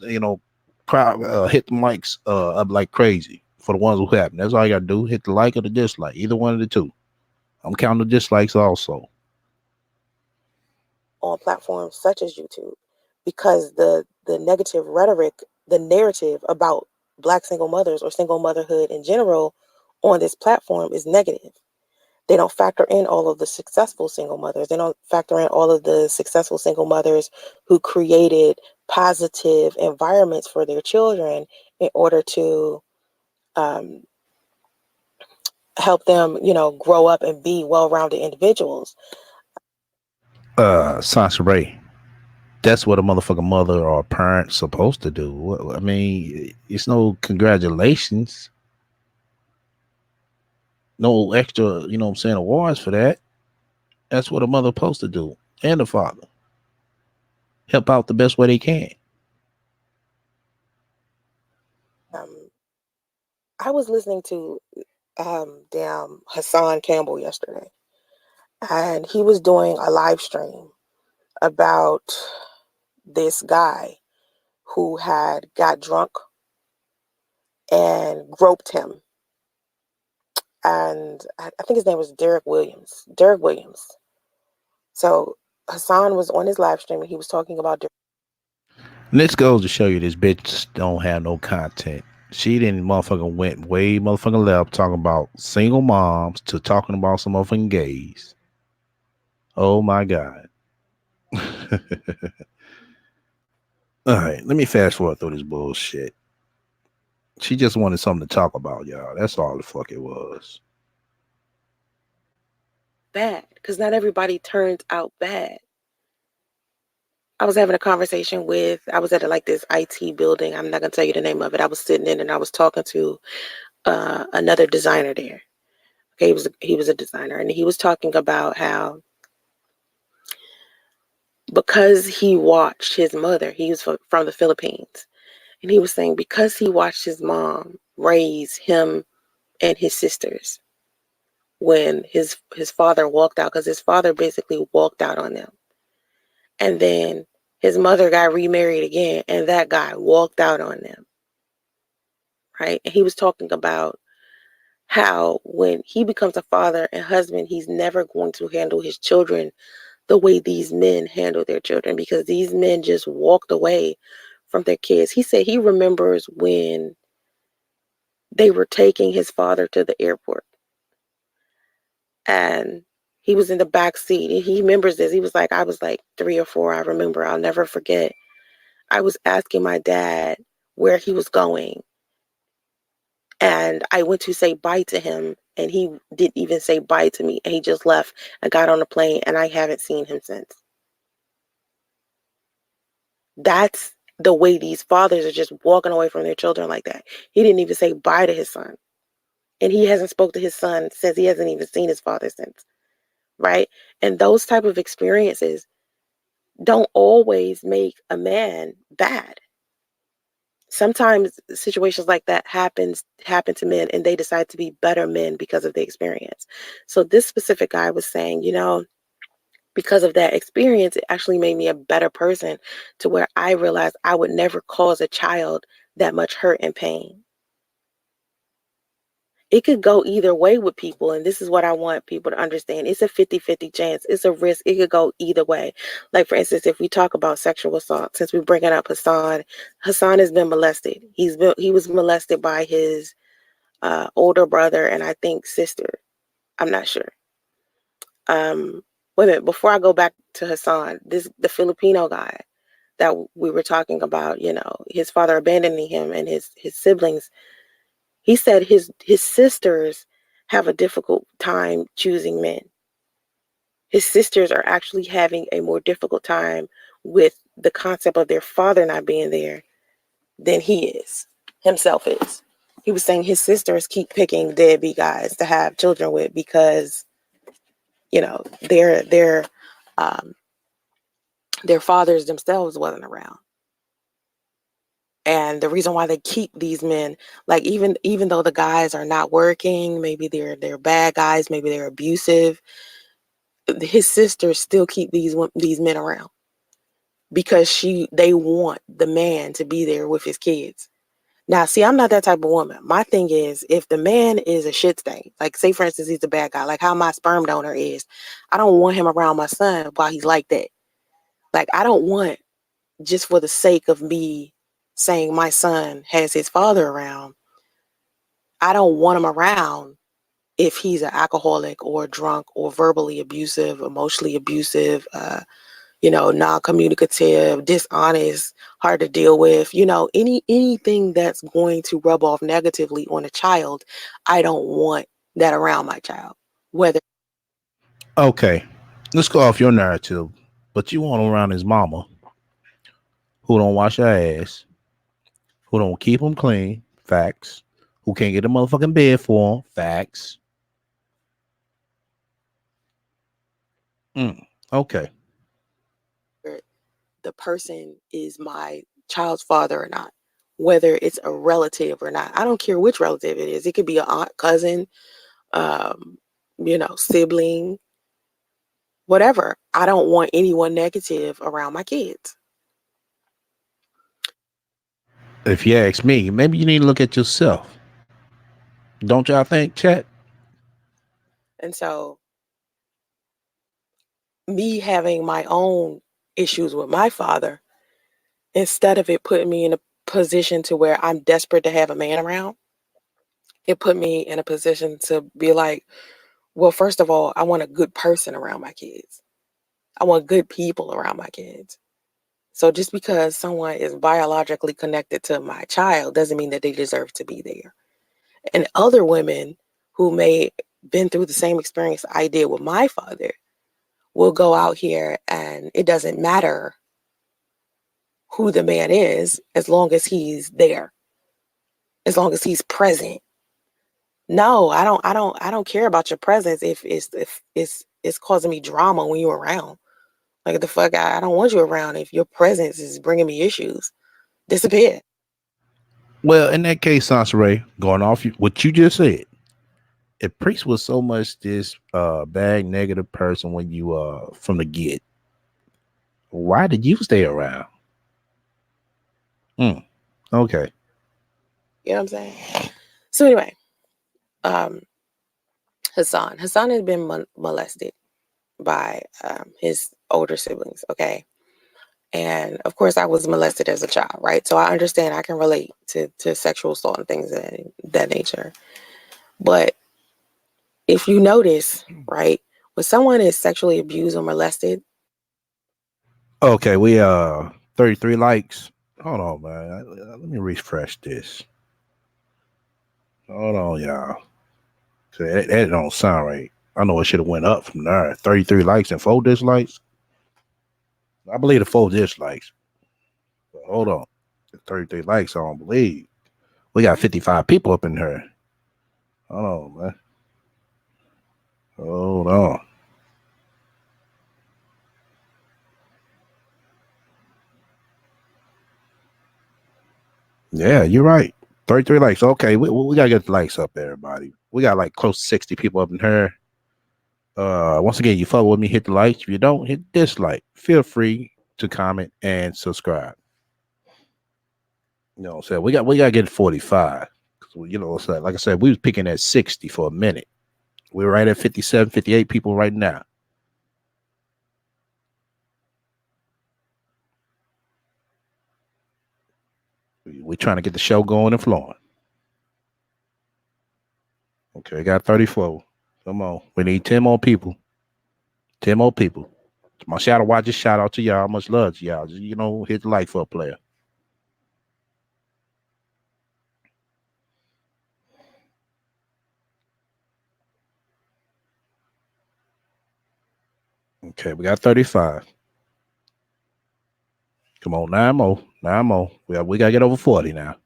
Crowd, hit them likes up like crazy for the ones who happen. That's all you gotta do. Hit the like or the dislike, either one of the two. I'm counting the dislikes also. On platforms such as YouTube, because the negative rhetoric, the narrative about Black single mothers or single motherhood in general on this platform is negative. They don't factor in all of the successful single mothers. They don't factor in all of the successful single mothers who created positive environments for their children in order to um, help them, grow up and be well-rounded individuals. Sasha Ray, that's what a motherfucking mother or a parent supposed to do. I mean, it's no congratulations, no extra, you know what I'm saying, awards for that. That's what a mother supposed to do, and the father help out the best way they can. Um, I was listening to damn Hassan Campbell yesterday, and he was doing a live stream about this guy who had got drunk and groped him. And I think his name was Derek Williams. Derek Williams. So Hassan was on his live stream and he was talking about. And this goes to show you this bitch don't have no content. She didn't motherfucking went way motherfucking left talking about single moms to talking about some motherfucking gays. Oh my god. All right, let me fast forward through this bullshit. She just wanted something to talk about, y'all. That's all the fuck it was. Bad, because not everybody turns out bad. I was having a conversation I was at like this IT building. I'm not going to tell you the name of it. I was sitting in and I was talking to another designer there. Okay, he was a designer, and he was talking about how because he watched his mother, he was from the Philippines, and he was saying because he watched his mom raise him and his sisters when his father walked out, because his father basically walked out on them. And then his mother got remarried again, and that guy walked out on them. Right? And he was talking about how when he becomes a father and husband, he's never going to handle his children the way these men handle their children, because these men just walked away from their kids. He said he remembers when they were taking his father to the airport and he was in the back seat. And he remembers this. He was like, I was like 3 or 4. I remember. I'll never forget. I was asking my dad where he was going. And I went to say bye to him. And he didn't even say bye to me. And he just left and got on the plane. And I haven't seen him since. That's the way these fathers are just walking away from their children like that. He didn't even say bye to his son. And he hasn't spoke to his son since. He hasn't even seen his father since. Right? And those type of experiences don't always make a man bad. Sometimes situations like that happen to men and they decide to be better men because of the experience. So this specific guy was saying, because of that experience, it actually made me a better person, to where I realized I would never cause a child that much hurt and pain. It could go either way with people. And this is what I want people to understand. It's a 50-50 chance. It's a risk. It could go either way. Like, for instance, if we talk about sexual assault, since we're bringing up Hassan has been molested. He was molested by his older brother and I think sister. I'm not sure. Wait a minute. Before I go back to Hassan, the Filipino guy that we were talking about, his father abandoning him and his siblings. He said his sisters have a difficult time choosing men. His sisters are actually having a more difficult time with the concept of their father not being there than himself is. He was saying his sisters keep picking deadbeat guys to have children with because, um, their fathers themselves wasn't around. And the reason why they keep these men, like even though the guys are not working, maybe they're bad guys, maybe they're abusive, his sisters still keep these men around because they want the man to be there with his kids. Now, see, I'm not that type of woman. My thing is, if the man is a shit stain, like say for instance he's a bad guy, like how my sperm donor is, I don't want him around my son while he's like that. Like I don't want, just for the sake of me saying my son has his father around, I don't want him around if he's an alcoholic or drunk or verbally abusive, emotionally abusive, non-communicative, dishonest, hard to deal with, anything that's going to rub off negatively on a child. I don't want that around my child. Whether Okay, let's go off your narrative. But you want him around his mama, who don't wash her ass, who don't keep him clean, facts, who can't get a motherfucking bed for him, facts. Okay. the person is my child's father or not, whether it's a relative or not. I don't care which relative it is. It could be an aunt, cousin, um, sibling, whatever. I don't want anyone negative around my kids. If you ask me, maybe you need to look at yourself. Don't y'all think, chat? And so, me having my own issues with my father, instead of it putting me in a position to where I'm desperate to have a man around, it put me in a position to be like, well, first of all, I want a good person around my kids. I want good people around my kids. So just because someone is biologically connected to my child doesn't mean that they deserve to be there. And other women who may been through the same experience I did with my father will go out here, and it doesn't matter who the man is as long as he's there, as long as he's present. No, I don't care about your presence if it's causing me drama when you're around. Like the fuck, I don't want you around if your presence is bringing me issues. Disappear. Well, in that case, Sansaray, going off what you just said, if Priest was so much this bad negative person when you from the get, why did you stay around? Okay. You know what I'm saying? So anyway, um, Hassan has been molested by his older siblings. Okay. And of course, I was molested as a child, right? So I understand, I can relate to sexual assault and things of that nature. But if you notice, right, when someone is sexually abused or molested, Okay, we 33 likes. Hold on, man. Let me refresh this. Hold on, y'all. So that don't sound right. I know it should have went up from there. 33 likes and 4 dislikes. I believe the 4 dislikes. But hold on. 33 likes, I don't believe. We got 55 people up in here. Hold on, man. Hold on. Yeah, you're right. 33 likes. Okay, we gotta get the likes up, everybody. We got like close to 60 people up in here. Once again, you follow with me, hit the like. If you don't, hit dislike. Feel free to comment and subscribe. You know what I'm saying? We gotta get 45. Cause like I said, we was picking at 60 for a minute. We're right at 57, 58 people right now. We're trying to get the show going and flowing. Okay, got 34. Come on. We need 10 more people. 10 more people. My shadow watch, shout out to y'all. Much love to y'all. Just, hit the like for a player. Okay, we got 35. Come on, 9 more. 9 more. We got to get over 40 now.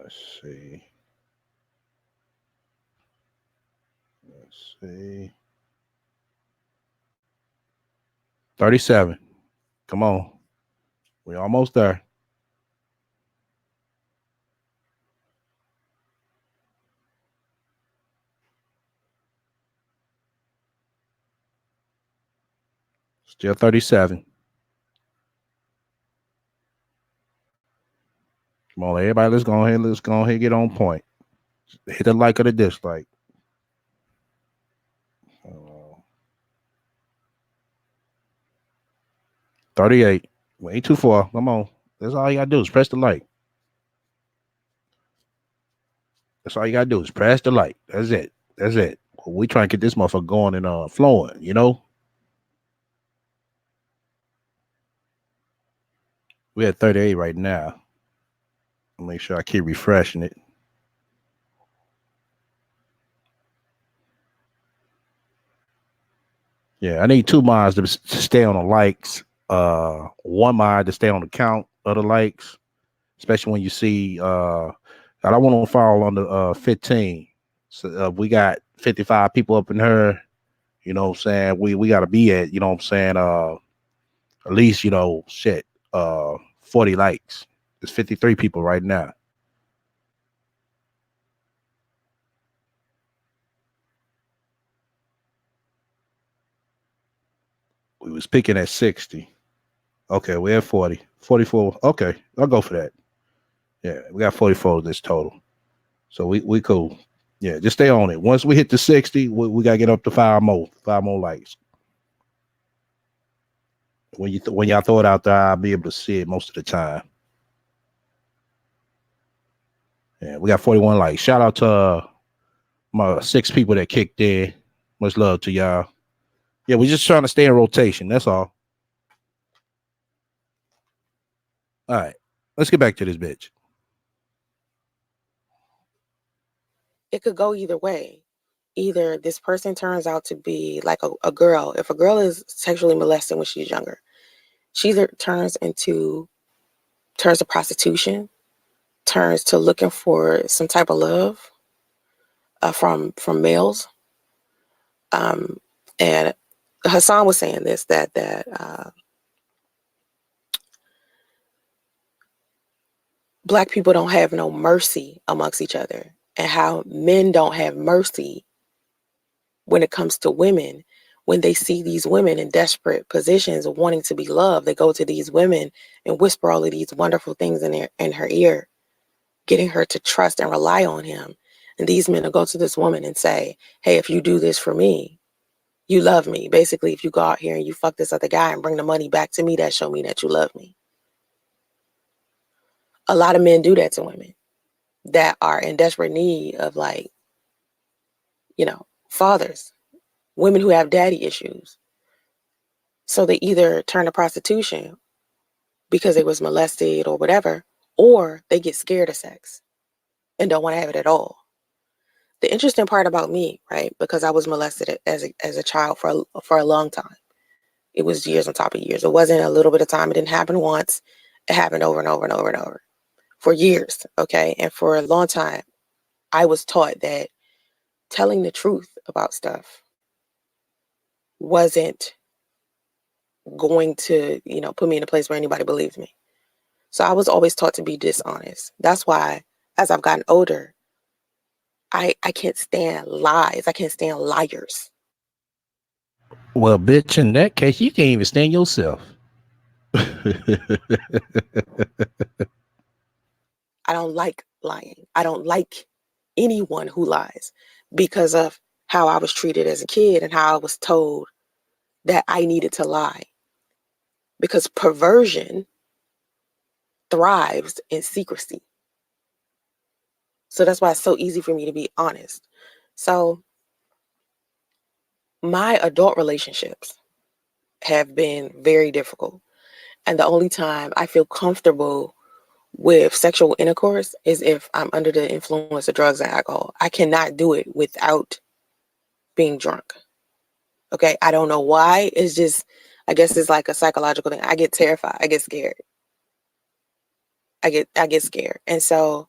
Let's see. Let's see. 37. Come on. We almost there. Still 37. Come on, everybody. Let's go ahead. Let's go ahead and get on point. Hit the like or the dislike. 38. We ain't too far. Come on. That's all you gotta do is press the like. That's all you gotta do is press the like. That's it. That's it. We try and get this motherfucker going and flowing, you know? We're at 38 right now. I'll make sure I keep refreshing it. Yeah, I need two minds to stay on the likes. One mind to stay on the count of the likes, especially when you see. I don't want to fall under 15. So we got 55 people up in her. You know what I'm saying? We got to be at. You know what I'm saying? At least shit. 40 likes. It's 53 people right now. We was picking at 60. Okay, we're at 40. 44. Okay, I'll go for that. Yeah, we got 44 this total. So we cool. Yeah, just stay on it. Once we hit the 60, we gotta get up to five more likes. When y'all throw it out there, I'll be able to see it most of the time. Yeah, we got 41 likes. Shout out to my 6 people that kicked in. Much love to y'all. Yeah, we're just trying to stay in rotation. That's all. All right, let's get back to this bitch. It could go either way. Either this person turns out to be like a girl. If a girl is sexually molested when she's younger, she either turns to prostitution, turns to looking for some type of love from males. And Hassan was saying this that Black people don't have no mercy amongst each other, and how men don't have mercy when it comes to women. When they see these women in desperate positions of wanting to be loved, they go to these women and whisper all of these wonderful things in her ear, getting her to trust and rely on him. And these men will go to this woman and say, hey, if you do this for me, you love me. Basically, if you go out here and you fuck this other guy and bring the money back to me, that show me that you love me. A lot of men do that to women that are in desperate need of, like, fathers, women who have daddy issues. So they either turn to prostitution because they was molested or whatever, or they get scared of sex and don't want to have it at all. The interesting part about me, right, because I was molested as a child for a long time. It was years on top of years. It wasn't a little bit of time. It didn't happen once. It happened over and over and over and over for years. Okay. And for a long time, I was taught that telling the truth about stuff wasn't going to, put me in a place where anybody believes me. So I was always taught to be dishonest. That's why, as I've gotten older, I can't stand lies. I can't stand liars. Well, bitch, in that case, you can't even stand yourself. I don't like lying. I don't like anyone who lies because of how I was treated as a kid and how I was told that I needed to lie. Because perversion thrives in secrecy. So that's why it's so easy for me to be honest. So my adult relationships have been very difficult. And the only time I feel comfortable with sexual intercourse is if I'm under the influence of drugs and alcohol. I cannot do it without being drunk. Okay. I don't know why. It's just, I guess it's like a psychological thing. I get terrified. I get scared. I get scared. And so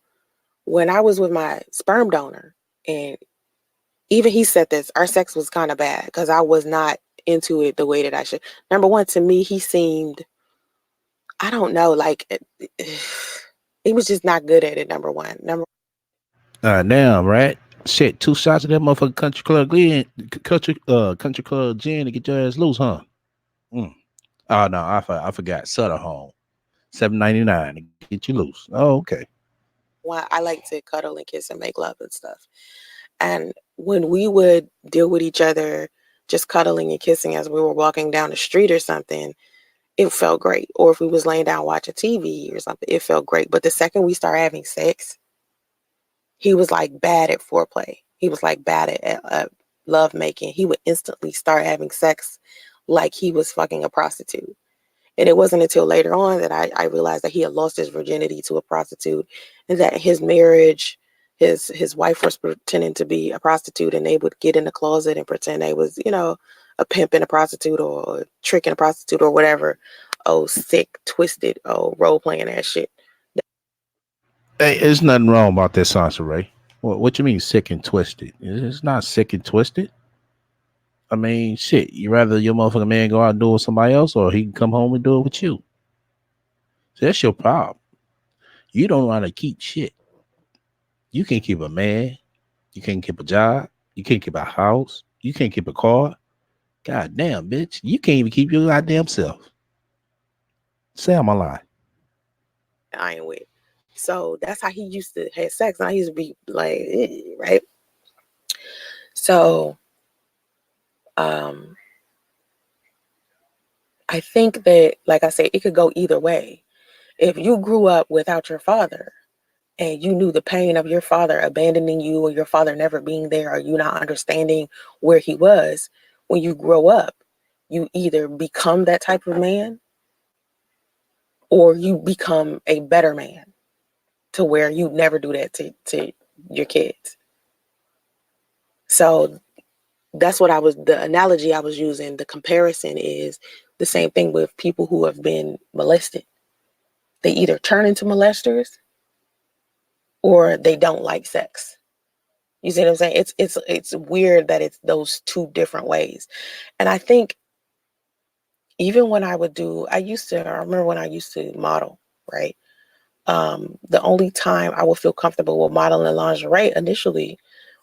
when I was with my sperm donor, and even he said this, our sex was kind of bad because I was not into it the way that I should. Number one, to me, he seemed, I don't know, like he was just not good at it. Number one. Damn, right? Shit, 2 shots of that motherfucking country club gin to get your ass loose, huh? Mm. Oh no, I forgot. Sutter home, $7.99 to get you loose. Oh, okay. One, I like to cuddle and kiss and make love and stuff. And when we would deal with each other, just cuddling and kissing as we were walking down the street or something, it felt great. Or if we was laying down watching TV or something, it felt great. But the second we start having sex, he was like bad at foreplay. He was like bad at love making, he would instantly start having sex like he was fucking a prostitute. And it wasn't until later on that I realized that he had lost his virginity to a prostitute, and that his marriage, his wife was pretending to be a prostitute, and they would get in the closet and pretend they was, a pimp and a prostitute, or tricking a prostitute, or whatever. Oh, sick, twisted, oh, role playing that shit. Hey, there's nothing wrong about that, Sansa Ray. What you mean sick and twisted? It's not sick and twisted. I mean, shit. You rather your motherfucking man go out and do it with somebody else, or he can come home and do it with you. So that's your problem. You don't know how to keep shit. You can't keep a man. You can't keep a job. You can't keep a house. You can't keep a car. God damn, bitch. You can't even keep your goddamn self. Say I'm a lie. I ain't with. So that's how he used to have sex. And I used to be like, right? So um I think that, like I said, it could go either way. If you grew up without your father and you knew the pain of your father abandoning you, or your father never being there, or you not understanding where he was, when you grow up, you either become that type of man or you become a better man, to where you never do that to your kids. So that's what the analogy I was using, the comparison is the same thing with people who have been molested. They either turn into molesters or they don't like sex. You see what I'm saying? It's weird that it's those two different ways. And I think even when I remember when I used to model, right? The only time I would feel comfortable with modeling lingerie initially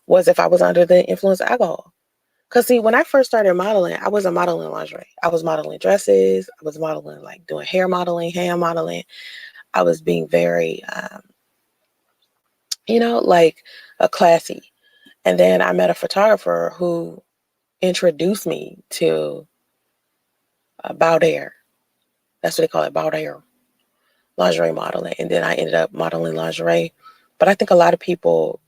was if I was under the influence of alcohol. Cause see, when I first started modeling, I wasn't modeling lingerie. I was modeling dresses. I was modeling, like, doing hair modeling, hand modeling. I was being very, like, classy. And then I met a photographer who introduced me to Baudair. That's what they call it, Baudair lingerie modeling. And then I ended up modeling lingerie. But I think a lot of people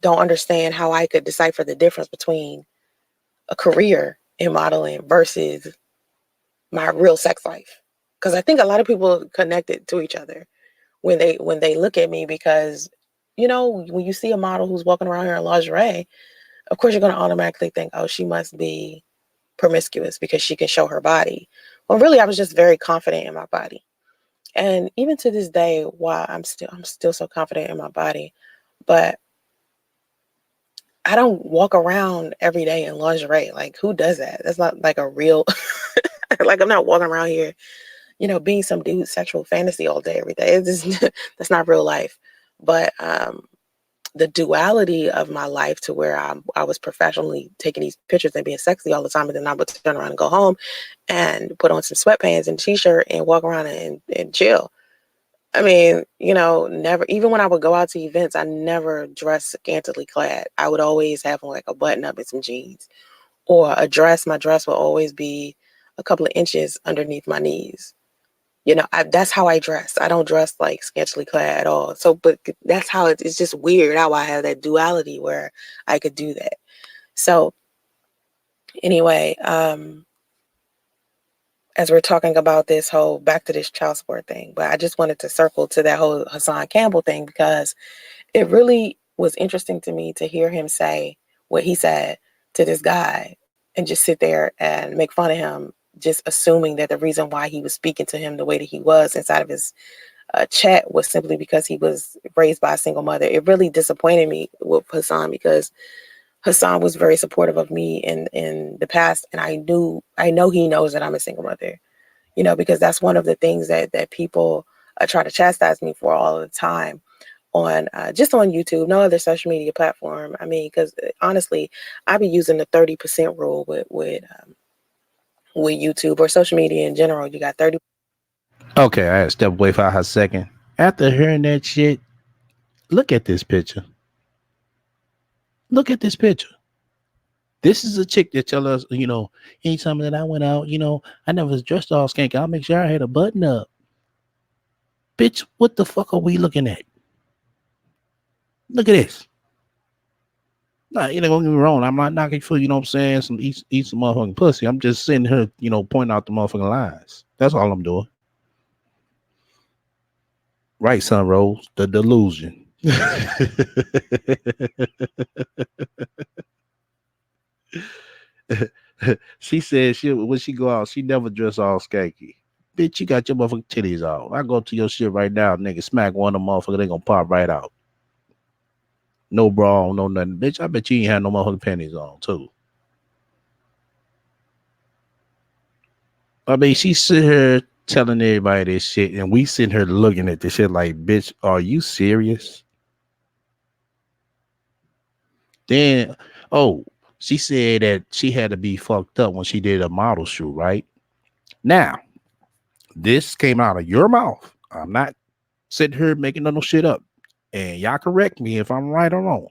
don't understand how I could decipher the difference between a career in modeling versus my real sex life. Because I think a lot of people connect it to each other when they look at me, because when you see a model who's walking around here in lingerie, of course you're going to automatically think, oh, she must be promiscuous because she can show her body. Well, really, I was just very confident in my body. And even to this day, why I'm still so confident in my body, but I don't walk around every day in lingerie. Like, who does that? That's not like a real like, I'm not walking around here, being some dude's sexual fantasy all day, every day. It's just, that's not real life. But the duality of my life, to where I was professionally taking these pictures and being sexy all the time, and then I would turn around and go home and put on some sweatpants and t-shirt and walk around and chill. I mean, never, even when I would go out to events, I never dressed scantily clad. I would always have on, like, a button up and some jeans, or a dress. My dress will always be a couple of inches underneath my knees. That's how I dress. I don't dress like scantily clad at all. So, but that's how it's just weird how I have that duality where I could do that. So anyway, as we're talking about this whole, back to this child support thing, but I just wanted to circle to that whole Hassan Campbell thing, because it really was interesting to me to hear him say what he said to this guy, and just sit there and make fun of him, just assuming that the reason why he was speaking to him the way that he was inside of his chat was simply because he was raised by a single mother. It really disappointed me with Hassan, because Hassan was very supportive of me in the past, and I know he knows that I'm a single mother. Because that's one of the things that people try to chastise me for all the time on just on YouTube, no other social media platform. I mean, because honestly, I be using the 30% rule with YouTube or social media in general. You got 30. Okay, I had to step away for a hot second. After hearing that shit, look at this picture. Look at this picture. This is a chick that tell us, anytime that I went out, I never was dressed all skank. I'll make sure I had a button up. Bitch, what the fuck are we looking at? Look at this. Nah, you know, don't get me wrong. I'm not knocking for, you know what I'm saying, eat some motherfucking pussy. I'm just sitting here, you know, pointing out the motherfucking lies. That's all I'm doing. Right, Sun Rose, the delusion. She said she when she go out, she never dress all skanky. Bitch, you got your motherfucking titties out. I go to your shit right now, nigga, smack one of them motherfuckers, they gonna pop right out. No bra on, no nothing. Bitch, I bet you ain't had no motherfucking panties on, too. I mean, she sit here telling everybody this shit, and we sitting here looking at this shit like, bitch, are you serious? Then, oh, she said that she had to be fucked up when she did a model shoot, right? Now, this came out of your mouth. I'm not sitting here making no shit up. And y'all correct me if I'm right or wrong.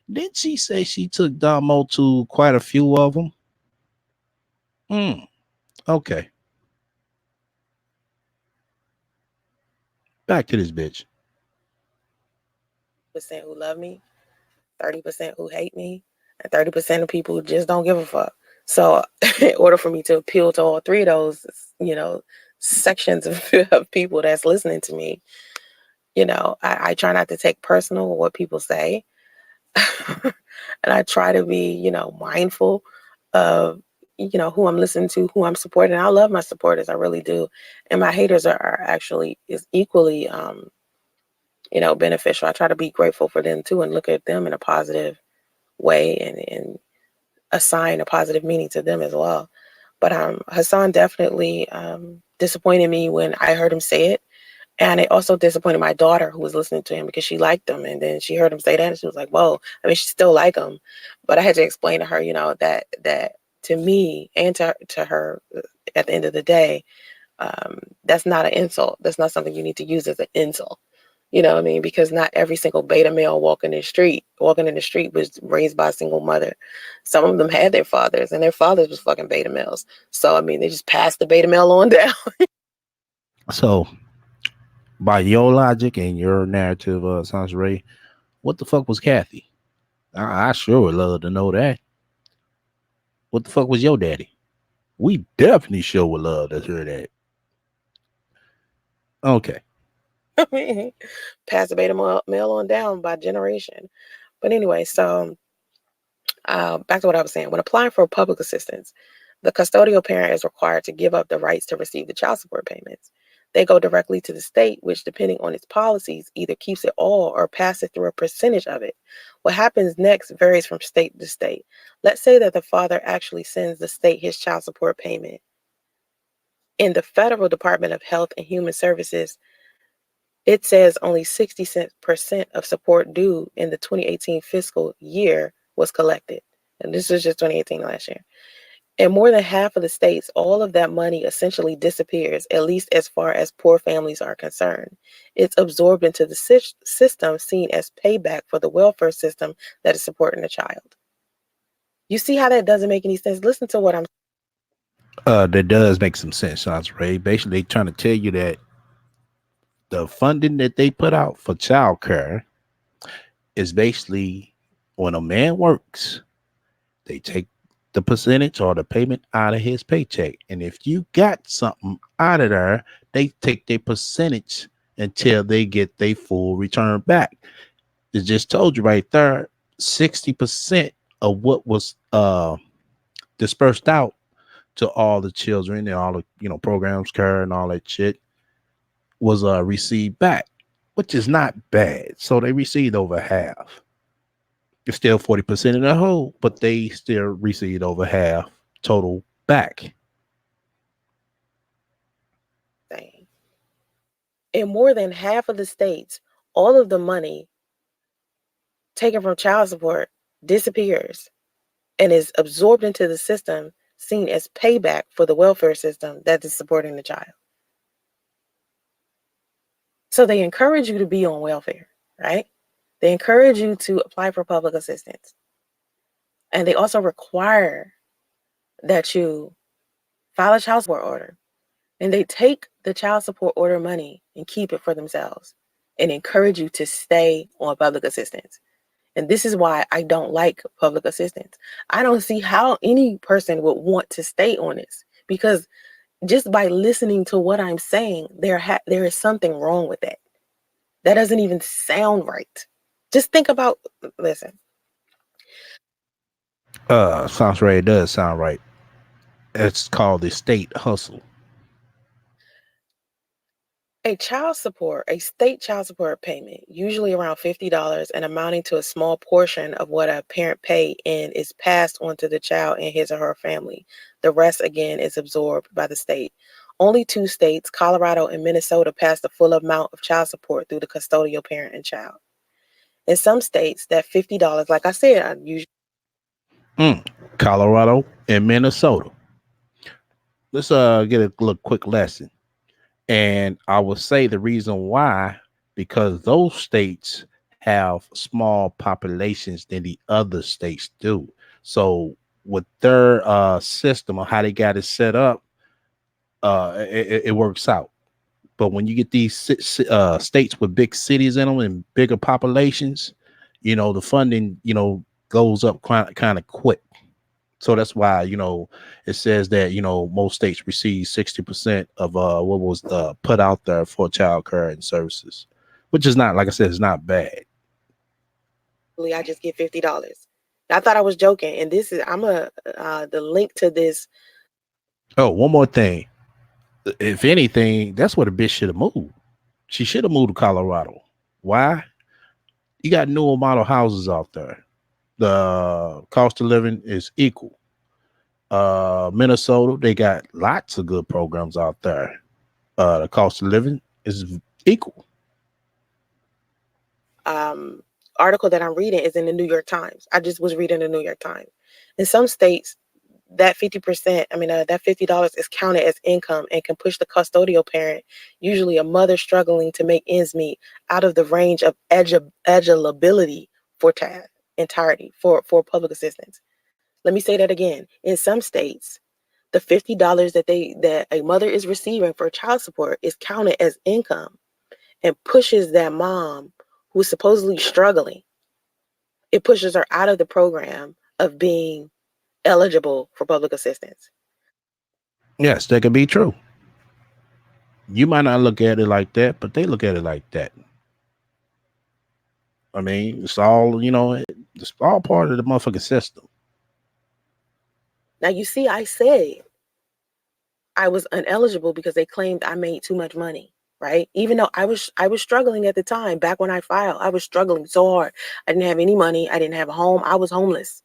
Didn't she say she took Damo to quite a few of them? Hmm. Okay. Back to this bitch. Percent who love me, 30% who hate me, and 30% of people who just don't give a fuck. So, in order for me to appeal to all three of those, sections of people that's listening to me, I try not to take personal what people say. And I try to be, mindful of, who I'm listening to, who I'm supporting. I love my supporters, I really do. And my haters are actually is equally, beneficial. I try to be grateful for them too and look at them in a positive way and assign a positive meaning to them as well. But Hassan definitely disappointed me when I heard him say it. And it also disappointed my daughter who was listening to him because she liked him. And then she heard him say that and she was like, whoa, I mean, she still like him. But I had to explain to her, that to me and to her at the end of the day, that's not an insult. That's not something you need to use as an insult. You know what I mean? Because not every single beta male walking in the street was raised by a single mother. Some of them had their fathers and their fathers was fucking beta males. So, I mean, they just passed the beta male on down. So, by your logic and your narrative, Sans Ray, what the fuck was Kathy? I sure would love to know that. What the fuck was your daddy? We definitely sure would love to hear that. Okay. I mean, pass the beta male on down by generation. But anyway, so back to what I was saying. When applying for public assistance, the custodial parent is required to give up the rights to receive the child support payments. They go directly to the state, which, depending on its policies, either keeps it all or passes through a percentage of it. What happens next varies from state to state. Let's say that the father actually sends the state his child support payment. In the Federal Department of Health and Human Services, it says only 60% of support due in the 2018 fiscal year was collected. And this is just 2018 last year. In more than half of the states, all of that money essentially disappears, at least as far as poor families are concerned. It's absorbed into the system, seen as payback for the welfare system that is supporting the child. You see how that doesn't make any sense? Listen to what I'm That does make some sense, Sans Ray. Basically, they trying to tell you that the funding that they put out for child care is basically when a man works, they take the percentage or the payment out of his paycheck. And if you got something out of there, they take their percentage until they get their full return back. It just told you right there, 60% of what was dispersed out to all the children and all the programs, care and all that shit was received back, which is not bad. So they received over half. It's still 40% in the whole, but they still received over half total back. saying. In more than half of the states, all of the money taken from child support disappears and is absorbed into the system, seen as payback for the welfare system that is supporting the child. So they encourage you to be on welfare, right? They encourage you to apply for public assistance. And they also require that you file a child support order. And they take the child support order money and keep it for themselves and encourage you to stay on public assistance. And this is why I don't like public assistance. I don't see how any person would want to stay on this, because just by listening to what I'm saying, there is something wrong with that. That doesn't even sound right. Just think about, listen, Sounds right. It does sound right. It's called the state hustle. a state child support payment, usually around $50 and amounting to a small portion of what a parent pay in, is passed on to the child and his or her family. The rest, again, is absorbed by the state. Only two states, Colorado and Minnesota, pass the full amount of child support through the custodial parent and child. In some states, that $50, like I said, I usually Mm. Colorado and Minnesota. Let's get a little quick lesson. And I would say the reason why, because those states have small populations than the other states do. So with their system or how they got it set up, it works out. But when you get these states with big cities in them and bigger populations, the funding, goes up kind of quick. So that's why, it says that, most states receive 60% of what was put out there for child care and services, which is not, like I said, it's not bad. I just get $50. I thought I was joking, and this is I'm a the link to this. Oh, one more thing. If anything, that's where the bitch should have moved. She should have moved to Colorado. Why? You got newer model houses out there. The cost of living is equal. Minnesota, they got lots of good programs out there. The cost of living is equal. um, Article that I'm reading is in the New York Times. I just was reading the New York Times. In some states, that 50%, that $50 is counted as income and can push the custodial parent, usually a mother struggling to make ends meet, out of the range of eligibility for entirety for public assistance. Let me say that again. In some states, the $50 that a mother is receiving for child support is counted as income and pushes that mom who's supposedly struggling, it pushes her out of the program of being eligible for public assistance. Yes, that could be true. You might not look at it like that, but they look at it like that. I mean, it's all, it's all part of the motherfucking system. Now, you see, I said I was ineligible because they claimed I made too much money, right? Even though I was struggling at the time. Back when I filed, I was struggling so hard. I didn't have any money. I didn't have a home. I was homeless.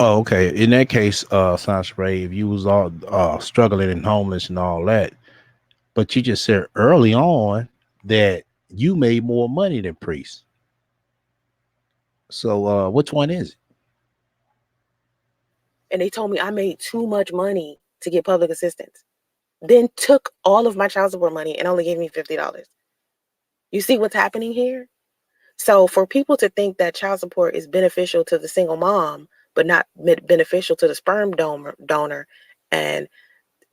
Oh, okay. In that case, Sasha Ray, if you was all struggling and homeless and all that, but you just said early on that you made more money than Priest. So which one is it? And they told me I made too much money to get public assistance. Then took all of my child support money and only gave me $50. You see what's happening here? So for people to think that child support is beneficial to the single mom, but not beneficial to the sperm donor, and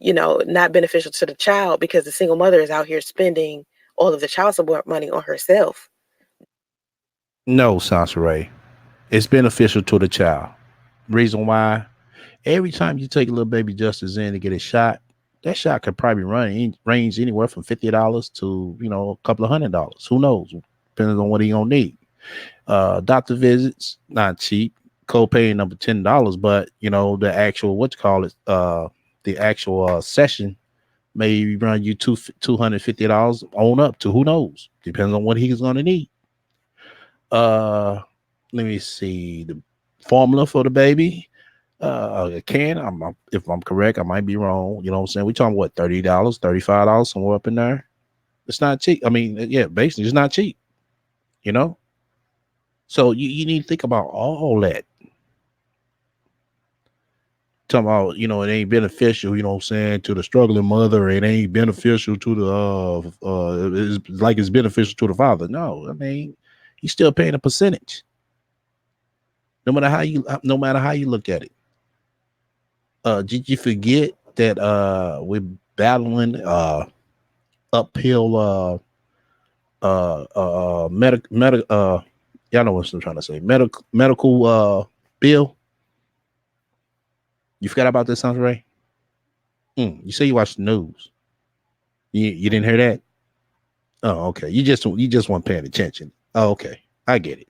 not beneficial to the child because the single mother is out here spending all of the child support money on herself. No, Sasha Ray. It's beneficial to the child. Reason why? Every time you take a little baby Justice in to get a shot, that shot could probably range anywhere from $50 to a couple of $100. Who knows? Depending on what he gonna need. Doctor visits not cheap. Copay number $10, but the actual what you call it, the actual session may run you $250 on up to who knows. Depends on what he's gonna need. Uh, Let me see the formula for the baby. If I'm correct, I might be wrong. You know what I'm saying? We talking what, $30, $35, somewhere up in there. It's not cheap. I mean, yeah, basically it's not cheap, you know? So you need to think about all that. Talking about, it ain't beneficial, you know what I'm saying, to the struggling mother. It ain't beneficial to the it's like it's beneficial to the father. No, I mean, he's still paying a percentage. No matter how you look at it. Did you forget that we're battling uphill medic y'all know what I'm trying to say. Medical bill. You forgot about this, Sandra Ray? You say you watched the news. You didn't hear that? Oh, okay. You just weren't paying attention. Oh, okay. I get it.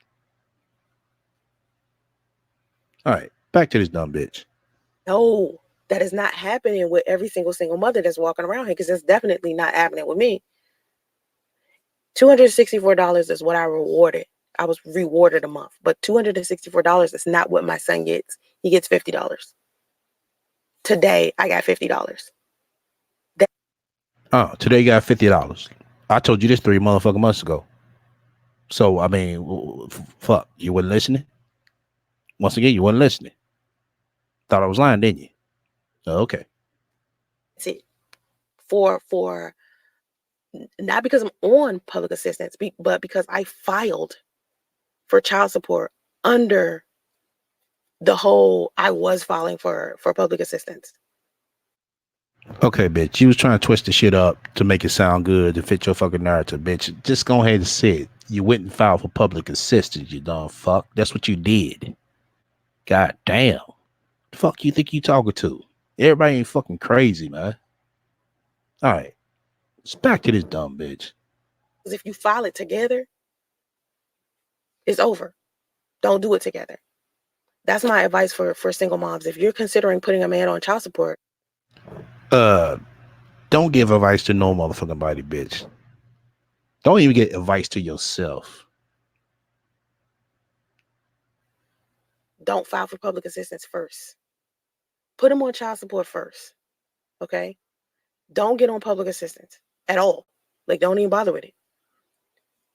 All right. Back to this dumb bitch. No, that is not happening with every single mother that's walking around here, because it's definitely not happening with me. $264 is what I rewarded. I was rewarded a month, but $264 is not what my son gets. He gets $50. Today, I got $50. Oh, today you got $50. I told you this 3 motherfucking months ago. So I mean, fuck, you wasn't listening. Once again, you wasn't listening. Thought I was lying, didn't you? Oh, okay. That's it. For not because I'm on public assistance, but because I filed for child support under the whole I was filing for public assistance. Okay, bitch. You was trying to twist the shit up to make it sound good to fit your fucking narrative, bitch. Just go ahead and say it. You went and filed for public assistance, you dumb fuck. That's what you did. God damn. The fuck you think you talking to? Everybody ain't fucking crazy, man. All right. Let's back to this dumb bitch. Because if you file it together, it's over. Don't do it together. That's my advice for single moms. If you're considering putting a man on child support, don't give advice to no motherfucking body, bitch. Don't even get advice to yourself. don't file for public assistance first. Put him on child support first. Okay? Don't get on public assistance at all. Like, don't even bother with it.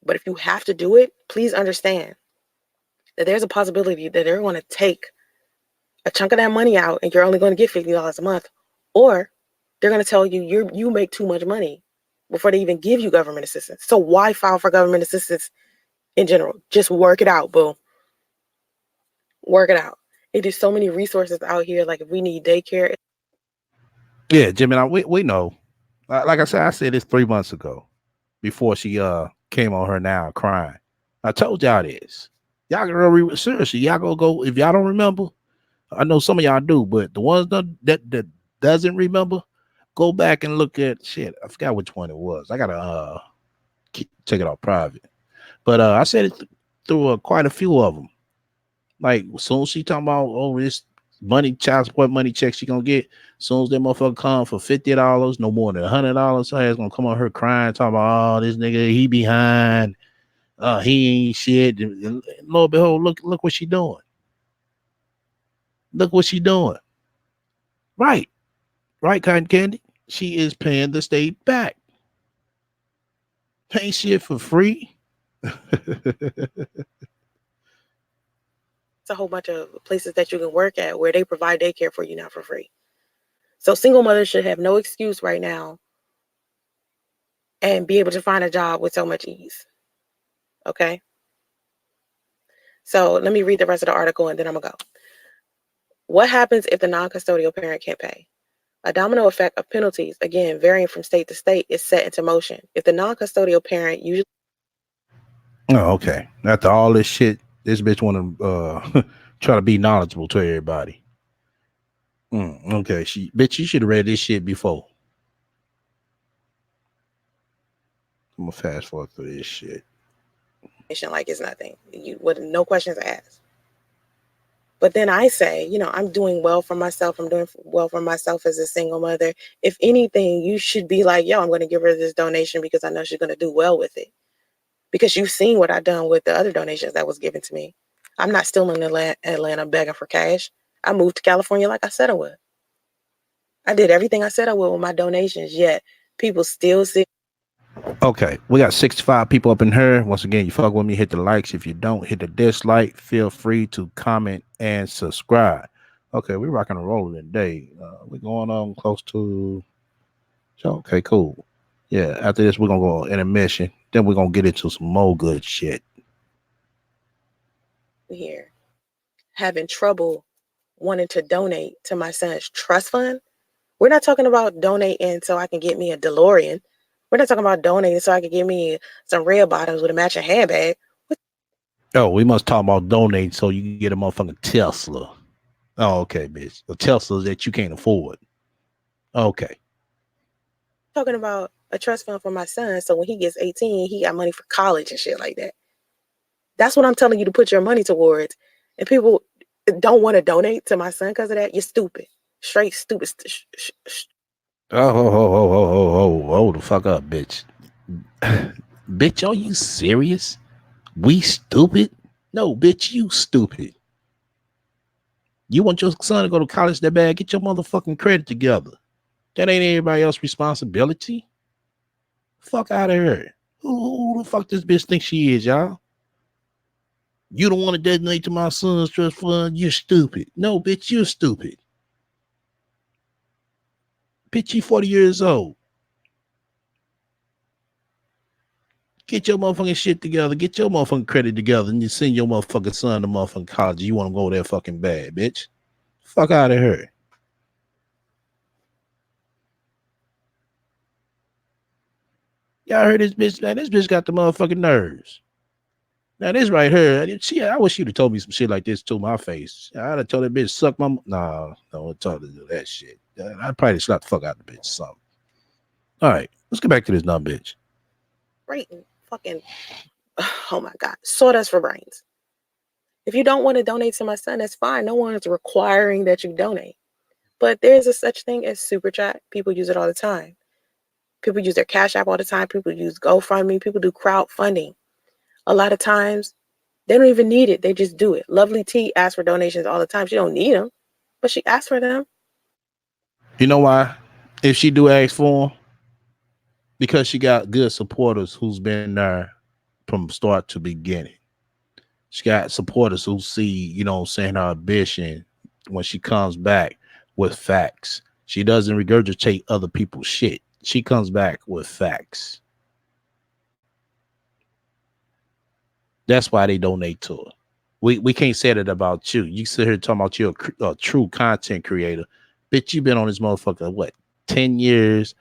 But if you have to do it, please understand that there's a possibility that they're going to take a chunk of that money out and you're only going to get $50 a month. Or they're going to tell you you make too much money before they even give you government assistance. So why file for government assistance in general? Just work it out, boo. Work it out. It is so many resources out here. Like, if we need daycare. Yeah, Jimmy, we know. Like I said this 3 months ago before she came on her now crying. I told y'all this. Y'all gonna seriously, y'all gonna go if y'all don't remember. I know some of y'all do, but the ones that doesn't remember, go back and look at shit. I forgot which one it was. I gotta take it off private. But I said it through quite a few of them. Like, as soon as she talking about this money, child support money check she gonna get, as soon as that motherfucker come for $50, no more than $100, her ass gonna come on her crying, talking about, oh, this nigga, he behind, he ain't shit. And Lord behold, look what she doing. Look what she doing. Right, Cotton Candy. She is paying the state back. Ain't shit for free. It's a whole bunch of places that you can work at where they provide daycare for you now for free. So single mothers should have no excuse right now and be able to find a job with so much ease. Okay? So let me read the rest of the article and then I'm going to go. What happens if the non-custodial parent can't pay? A domino effect of penalties, again, varying from state to state, is set into motion. If the non-custodial parent usually... Oh, okay. After all this shit, this bitch want to try to be knowledgeable to everybody. Okay, bitch, you should have read this shit before. I'm gonna fast forward through this shit. Like it's nothing. You with no questions asked. But then I say, I'm doing well for myself. I'm doing well for myself as a single mother. If anything, you should be like, yo, I'm going to give her this donation because I know she's going to do well with it. Because you've seen what I've done with the other donations that was given to me. I'm not still in Atlanta begging for cash. I moved to California like I said I would. I did everything I said I would with my donations, yet people still see. Okay, we got 65 people up in here. Once again, you fuck with me, hit the likes. If you don't, hit the dislike. Feel free to comment and subscribe. Okay, we're rocking and rolling today. We're going on close to... Okay, cool. Yeah, after this, we're going to go on intermission. Then we're going to get into some more good shit. Here, having trouble wanting to donate to my son's trust fund. We're not talking about donating so I can get me a DeLorean. We're not talking about donating so I can get me some red bottoms with a matching handbag. Oh, we must talk about donating so you can get a motherfucking Tesla. Oh, okay, bitch. A Tesla that you can't afford. Okay. Talking about a trust fund for my son, so when he gets 18, he got money for college and shit like that. That's what I'm telling you to put your money towards. And people don't want to donate to my son because of that. You're stupid. Straight stupid. Hold the fuck up, bitch. Bitch, are you serious? We stupid? No, bitch, you stupid. You want your son to go to college that bad? Get your motherfucking credit together. That ain't everybody else's responsibility. Fuck out of here. Who the fuck this bitch think she is, y'all? You don't want to designate to my son's trust fund? You're stupid. No, bitch, you're stupid. Bitch, you 40 years old. Get your motherfucking shit together. Get your motherfucking credit together, and you send your motherfucking son to motherfucking college. You want to go there fucking bad, bitch. Fuck out of here. Y'all heard this bitch? Man, this bitch got the motherfucking nerves. Now this right here, I wish you'd have told me some shit like this to my face. I'd have told that bitch suck my. Nah, don't tell her to do that shit. I'd probably slap the fuck out the bitch. Something. All right, let's get back to this dumb bitch. Right. Fucking. Oh my God. Sawdust for brains. If you don't want to donate to my son, that's fine. No one is requiring that you donate. But there's a such thing as super chat. People use it all the time. People use their Cash App all the time. People use GoFundMe. People do crowdfunding. A lot of times, they don't even need it. They just do it. Lovely T asks for donations all the time. She don't need them, but she asks for them. You know why? If she do ask for them, because she got good supporters who's been there from start to beginning. She got supporters who see, saying, her ambition when she comes back with facts. She doesn't regurgitate other people's shit. She comes back with facts. That's why they donate to her. We can't say that about you. You sit here talking about you're a true content creator. Bitch, you been on this motherfucker, what, 10 years?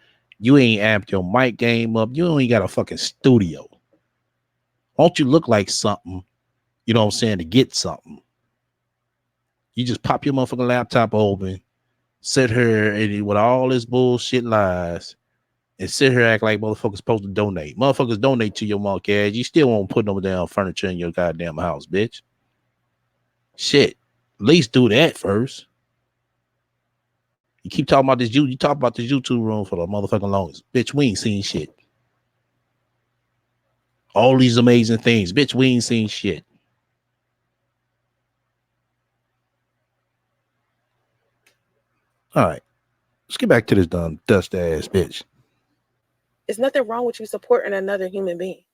You ain't amped your mic game up. You ain't got a fucking studio. Won't you look like something, you know what I'm saying, to get something? You just pop your motherfucking laptop open, sit here and with all this bullshit lies, and sit here act like motherfuckers supposed to donate. Motherfuckers donate to your monkey ass. You still won't put no damn furniture in your goddamn house, bitch. Shit. At least do that first. You keep talking about this. You talk about this YouTube room for the motherfucking longest. Bitch, we ain't seen shit. All these amazing things. Bitch, we ain't seen shit. All right. Let's get back to this dumb dust ass bitch. There's nothing wrong with you supporting another human being.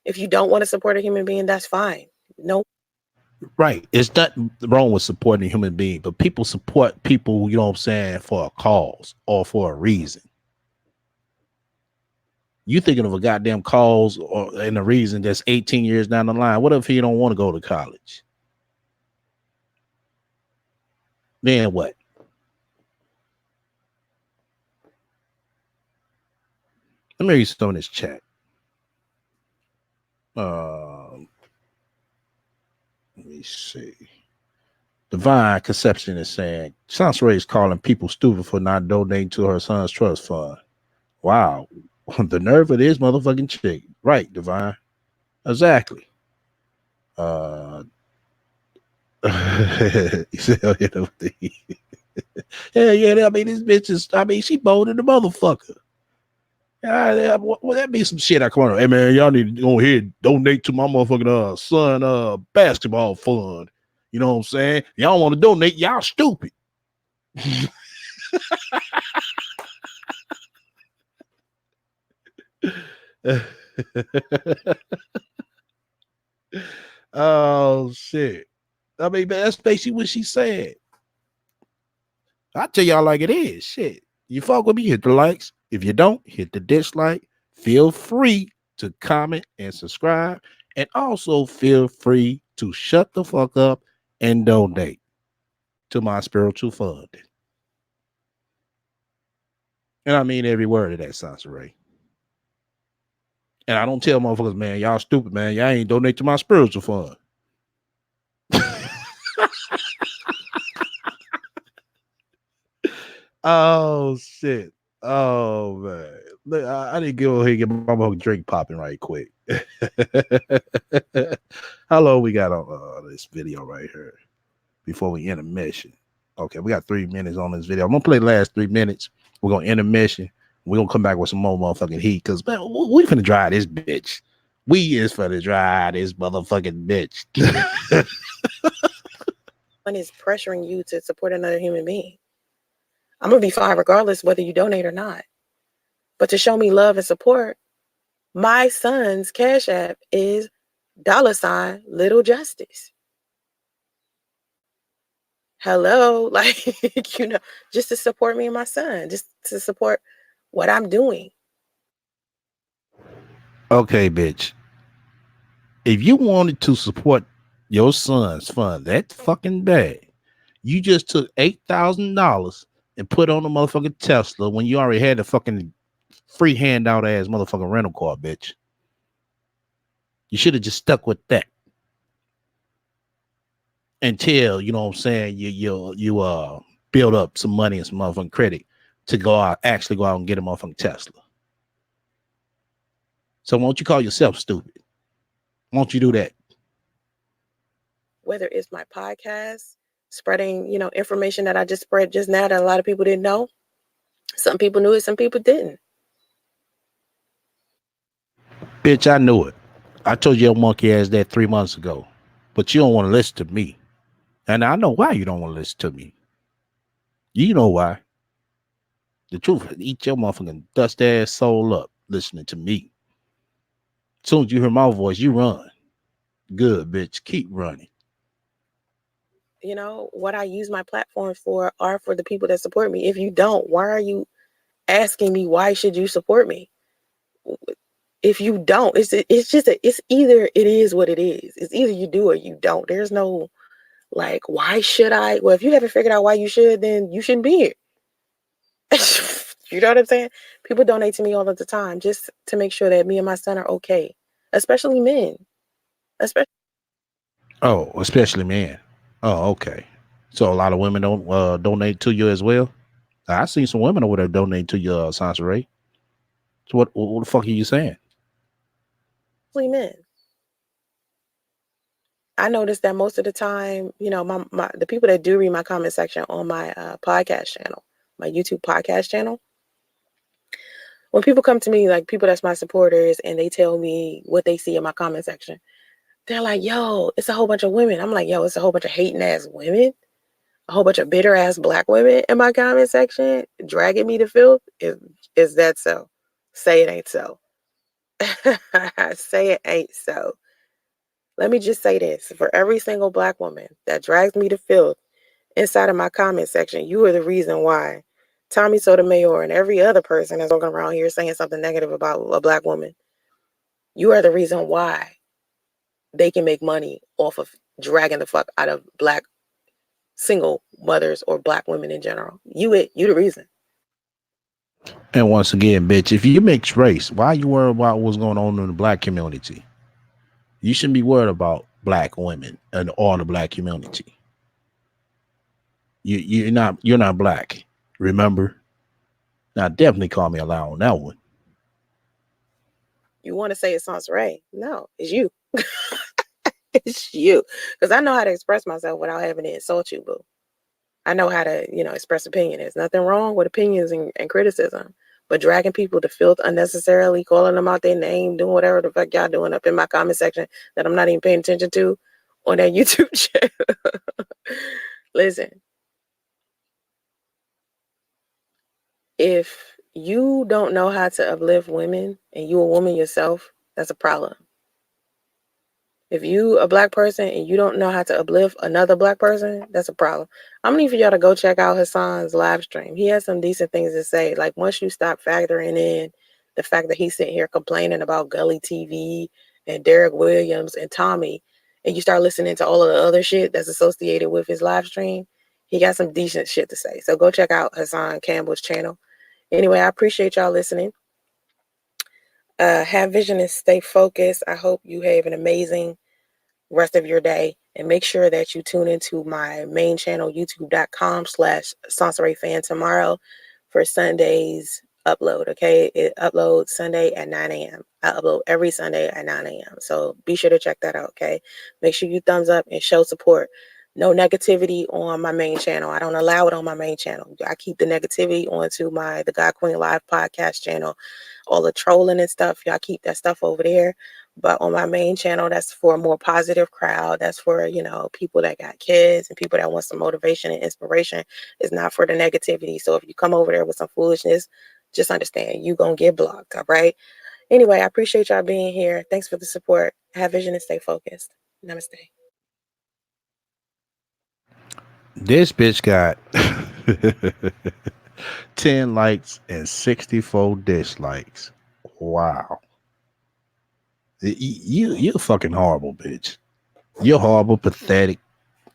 If you don't want to support a human being, that's fine. No. Right. It's nothing wrong with supporting a human being, but people support people, you know what I'm saying, for a cause or for a reason. You thinking of a goddamn cause or and a reason that's 18 years down the line. What if he don't want to go to college? Then what? Let me read some of this chat. Let me see. Divine Conception is saying Sansa is calling people stupid for not donating to her son's trust fund. Wow. The nerve of this motherfucking chick. Right, Divine. Exactly. Uh yeah, yeah. I mean, this bitch is. I mean, she bold in the motherfucker. Well, that be some shit I come on. Hey man, y'all need to go ahead and donate to my motherfucking son basketball fund. You know what I'm saying? Y'all want to donate? Y'all stupid. Oh shit. I mean, that's basically what she said. I tell y'all like it is. Shit. You fuck with me, hit the likes. If you don't, hit the dislike. Feel free to comment and subscribe. And also feel free to shut the fuck up and donate to my spiritual fund. And I mean every word of that, Sansa Ray. And I don't tell motherfuckers, man, y'all stupid, man. Y'all ain't donate to my spiritual fund. Oh shit. Oh man. Look, I need to go ahead and get my motherfucking drink popping right quick. How long we got on this video right here before we intermission? Okay, we got 3 minutes on this video. I'm gonna play the last 3 minutes. We're gonna intermission. We're gonna come back with some more motherfucking heat because we finna dry this bitch. We is finna dry this motherfucking bitch. One is pressuring you to support another human being. I'm gonna be fine regardless whether you donate or not. But to show me love and support, my son's Cash App is $Little Justice. Hello, like just to support me and my son, just to support what I'm doing. Okay, bitch. If you wanted to support your son's fund that fucking bad, you just took $8,000 and put on a motherfucking Tesla when you already had the fucking free handout ass motherfucking rental car, bitch. You should have just stuck with that until, you know what I'm saying, you build up some money and some motherfucking credit to actually go out and get a motherfucking Tesla. So won't you call yourself stupid? Won't you do that? Whether it's my podcast, spreading, information that I just spread just now that a lot of people didn't know. Some people knew it, some people didn't. Bitch, I knew it. I told your monkey ass that 3 months ago. But you don't want to listen to me. And I know why you don't want to listen to me. You know why. The truth, eat your motherfucking dust ass soul up listening to me. As soon as you hear my voice, you run. Good, bitch. Keep running. What I use my platforms for are for the people that support me. If you don't, why are you asking me why should you support me? If you don't, it's either it is what it is. It's either you do or you don't. There's no like, why should I? Well, if you haven't figured out why you should, then you shouldn't be here. You know what I'm saying? People donate to me all of the time just to make sure that me and my son are okay, especially men. Especially men. Oh, okay. So a lot of women don't donate to you as well. I seen some women over there donate to your Sansaray. So what the fuck are you saying? Men. I noticed that most of the time, the people that do read my comment section on my podcast channel, my YouTube podcast channel, when people come to me, like people that's my supporters, and they tell me what they see in my comment section, they're like, yo, it's a whole bunch of women. I'm like, yo, it's a whole bunch of hating ass women, a whole bunch of bitter ass black women in my comment section, dragging me to filth. Is that so? Say it ain't so. Say it ain't so. Let me just say this. For every single black woman that drags me to filth inside of my comment section, you are the reason why Tommy Sotomayor and every other person that's walking around here saying something negative about a black woman, you are the reason why they can make money off of dragging the fuck out of black single mothers or black women in general. You the reason. And once again, bitch, if you mix race, why are you worried about what's going on in the black community? You shouldn't be worried about black women and all the black community. You're not black. Remember? Now definitely call me aloud on that one. You want to say it sounds right? No, it's you. It's you. Because I know how to express myself without having to insult you, boo. I know how to, express opinion. There's nothing wrong with opinions and criticism. But dragging people to filth unnecessarily, calling them out their name, doing whatever the fuck y'all doing up in my comment section that I'm not even paying attention to on that YouTube channel. Listen, if you don't know how to uplift women and you a woman yourself, that's a problem. If you a black person and you don't know how to uplift another black person, that's a problem. I'm gonna need for y'all to go check out Hassan's live stream. He has some decent things to say. Like once you stop factoring in the fact that he's sitting here complaining about Gully TV and Derek Williams and Tommy, and you start listening to all of the other shit that's associated with his live stream, he got some decent shit to say. So go check out Hassan Campbell's channel. Anyway, I appreciate y'all listening. Have vision and stay focused. I hope you have an amazing rest of your day, and make sure that you tune into my main channel, youtube.com/Sansaray tomorrow for Sunday's upload. Okay, it uploads Sunday at 9 a.m. I upload every Sunday at 9 a.m. So be sure to check that out. Okay, make sure you thumbs up and show support. No negativity on my main channel. I don't allow it on my main channel. I keep the negativity onto the God Queen Live podcast channel. All the trolling and stuff, y'all keep that stuff over there. But on my main channel, that's for a more positive crowd. That's for, people that got kids and people that want some motivation and inspiration. It's not for the negativity. So if you come over there with some foolishness, just understand you're going to get blocked. All right. Anyway, I appreciate y'all being here. Thanks for the support. Have vision and stay focused. Namaste. This bitch got 10 likes and 64 dislikes. Wow. You're a fucking horrible bitch. You're horrible, pathetic.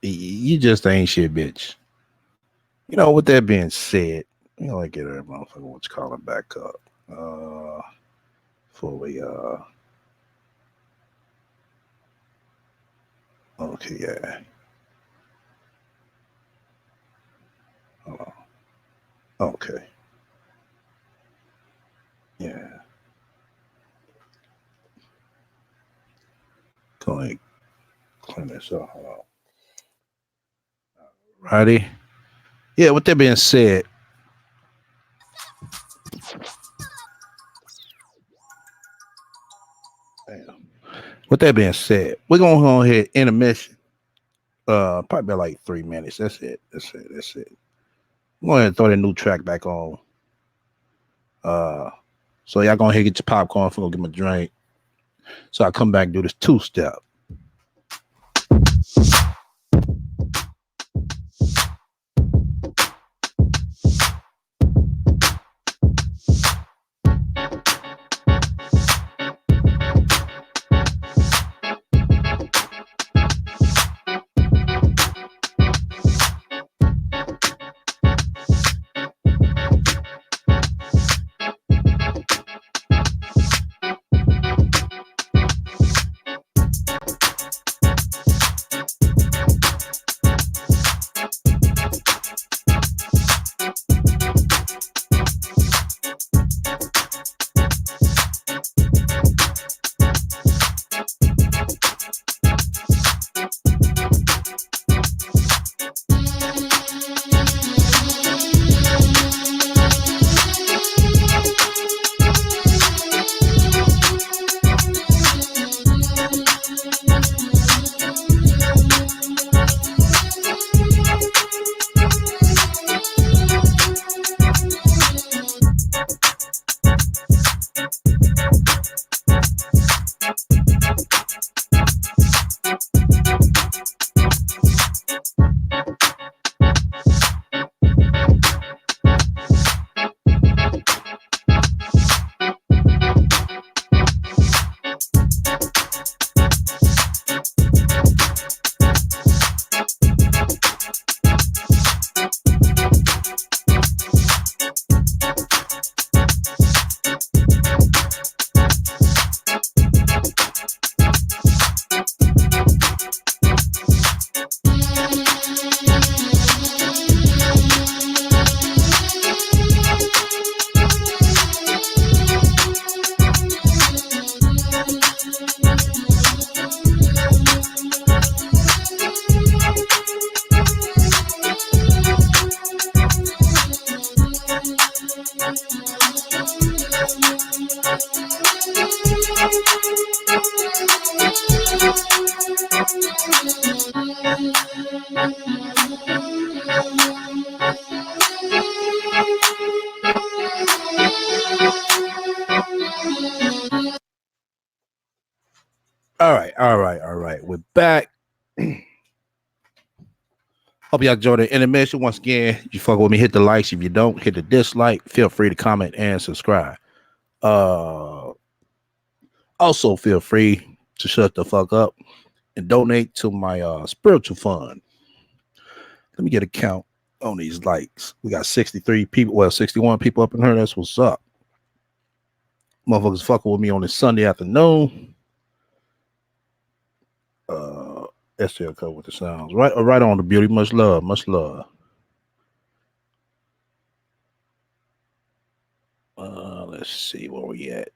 You just ain't shit, bitch. With that being said, like get her motherfucker what's calling back up. Before we okay, yeah. Hold on. Okay. Yeah. Go ahead. Clean this up. Hold on. Righty. Yeah, with that being said, we're gonna go ahead intermission. Probably about like 3 minutes. That's it. I'm gonna throw that new track back on. So y'all gonna get your popcorn. I'm gonna get my drink. So I come back and do this 2-step. All right. We're back. Hope y'all enjoyed the intermission. Once again, you fuck with me, hit the likes. If you don't, hit the dislike. Feel free to comment and subscribe. Also, feel free to shut the fuck up and donate to my spiritual fund. Let me get a count on these likes. We got 63 people, 61 people up in here. That's what's up. Motherfuckers fucking with me on this Sunday afternoon. Uh, SL cover with the sounds. Right on the beauty. Much love. Much love. Let's see where we at.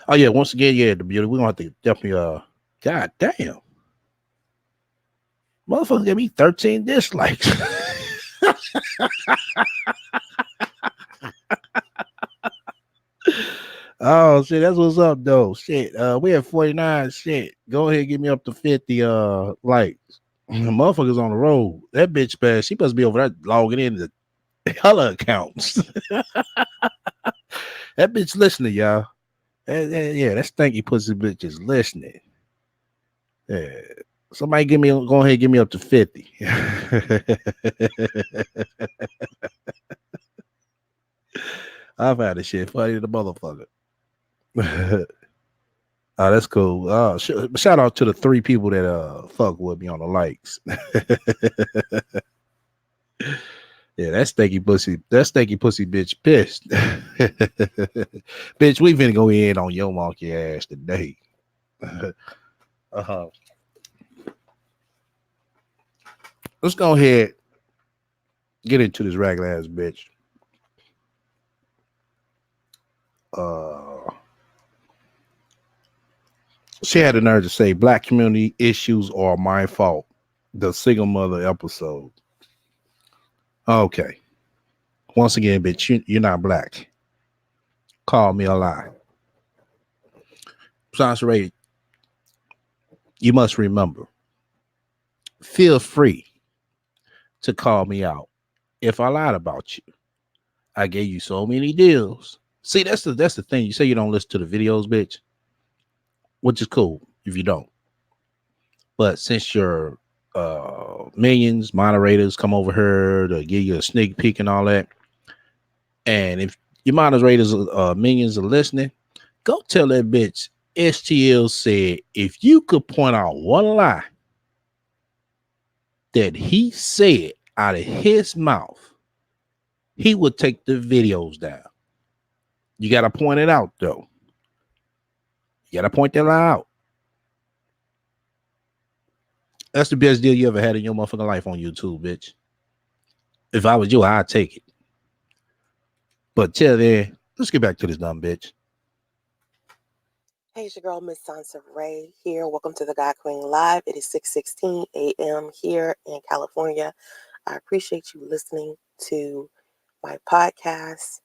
Oh yeah, once again, yeah, the beauty. We're gonna have to definitely God damn. Motherfuckers gave me 13 dislikes. Oh shit, that's what's up though. Shit. We at 49. Shit. Go ahead, get me up to 50 likes. Motherfuckers on the road. That bitch bad. She must be over there logging in the hella accounts. That bitch listening, y'all. Yeah, that stinky pussy bitch is listening. Yeah. Somebody go ahead and give me up to 50. I've had this shit funny to the motherfucker. Oh, that's cool. Shout out to the 3 people that fuck with me on the likes. Yeah, that stinky pussy bitch pissed. Bitch, we finna go in on your monkey ass today. uh-huh. Let's go ahead, get into this regular ass bitch. Uh she had the nerve to say black community issues are my fault. The single mother episode. Okay. Once again, bitch, you're not black. Call me a lie. Sounds right. You must remember. Feel free to call me out if I lied about you. I gave you so many deals. See, that's the thing. You say you don't listen to the videos, bitch, which is cool if you don't. But since your minions, moderators come over here to give you a sneak peek and all that, and if your moderators, minions are listening, go tell that bitch STL said if you could point out one lie that he said out of his mouth, he would take the videos down. You got to point it out, though. You got to point that lie out. That's the best deal you ever had in your motherfucking life on YouTube, bitch. If I was you, I'd take it. But till then, let's get back to this dumb bitch. Hey, it's your girl, Miss Sansa Ray here. Welcome to the God Queen Live. It is 6:16 a.m. here in California. I appreciate you listening to my podcast.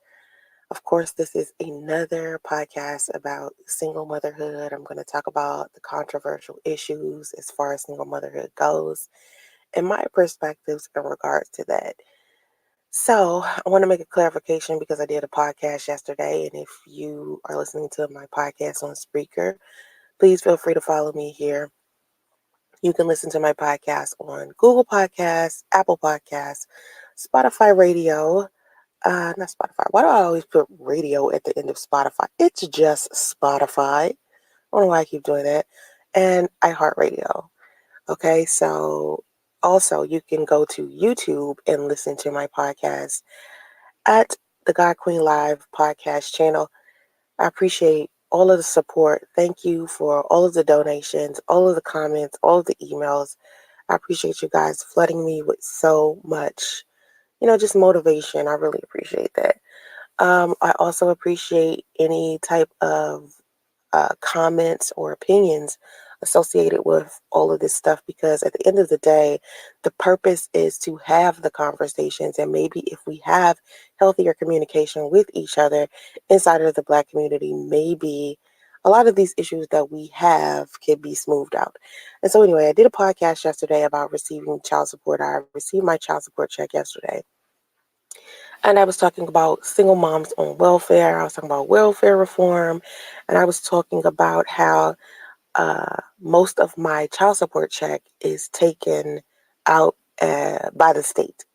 Of course, this is another podcast about single motherhood. I'm going to talk about the controversial issues as far as single motherhood goes and my perspectives in regards to that. So, I want to make a clarification because I did a podcast yesterday, and if you are listening to my podcast on Spreaker, please feel free to follow me here. You can listen to my podcast on Google Podcasts, Apple Podcasts, Spotify Radio. Not Spotify. Why do I always put radio at the end of Spotify? It's just Spotify. I don't know why I keep doing that. And iHeartRadio. Okay, so also you can go to YouTube and listen to my podcast at the God Queen Live podcast channel. I appreciate all of the support. Thank you for all of the donations, all of the comments, all of the emails. I appreciate you guys flooding me with so much, just motivation. I really appreciate that. I also appreciate any type of comments or opinions associated with all of this stuff because at the end of the day, the purpose is to have the conversations. And maybe if we have healthier communication with each other inside of the Black community, maybe a lot of these issues that we have can be smoothed out. And so, anyway, I did a podcast yesterday about receiving child support. I received my child support check yesterday. And I was talking about single moms on welfare. I was talking about welfare reform. And I was talking about how most of my child support check is taken out by the state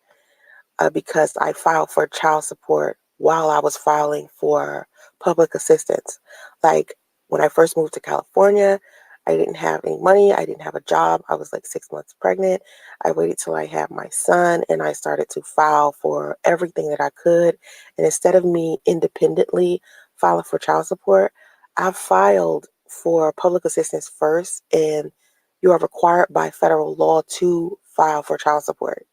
because I filed for child support while I was filing for public assistance. Like when I first moved to California, I didn't have any money. I didn't have a job. I was like 6 months pregnant. I waited till I had my son and I started to file for everything that I could. And instead of me independently filing for child support, I filed for public assistance first. And you are required by federal law to file for child support.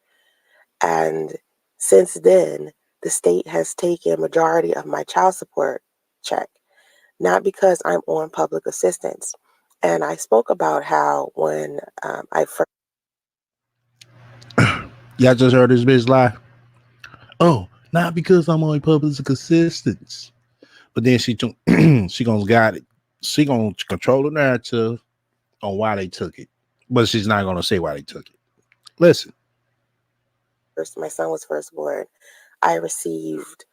And since then, the state has taken a majority of my child support check, not because I'm on public assistance. And I spoke about how when I first Y'all just heard this bitch lie. Oh, not because I'm on public assistance. But then she gonna guide it. She gonna control the narrative on why they took it. But she's not gonna say why they took it. Listen. my son was first born, I received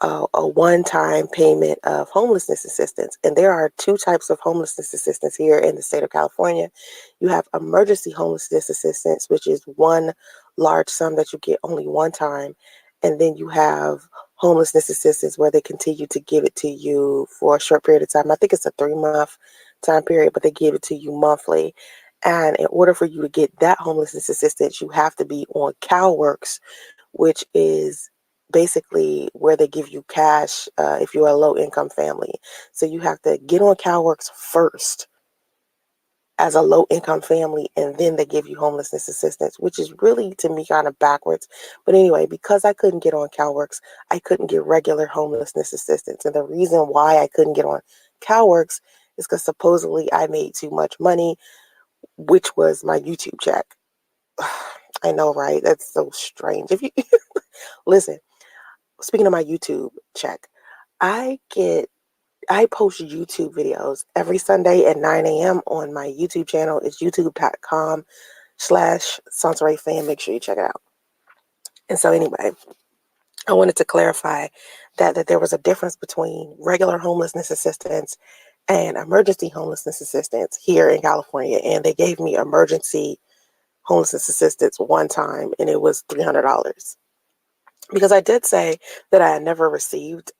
a one-time payment of homelessness assistance. And there are two types of homelessness assistance here in the state of California. You have emergency homelessness assistance, which is one large sum that you get only one time. And then you have homelessness assistance where they continue to give it to you for a short period of time. I think it's a 3-month time period, but they give it to you monthly. And in order for you to get that homelessness assistance, you have to be on CalWorks, which is basically where they give you cash if you're a low income family. So you have to get on CalWorks first as a low income family, and then they give you homelessness assistance, which is really to me kind of backwards. But anyway, because I couldn't get on CalWorks, I couldn't get regular homelessness assistance. And the reason why I couldn't get on CalWorks is because supposedly I made too much money, which was my YouTube check. I know, right? That's so strange. If you listen, speaking of my YouTube check, I get I post YouTube videos every Sunday at 9 a.m. on my YouTube channel. It's youtube.com/Sansaray fan. Make sure you check it out. And so anyway, I wanted to clarify that there was a difference between regular homelessness assistance and emergency homelessness assistance here in California. And they gave me emergency homelessness assistance one time, and it was $300. Because I did say that I had never received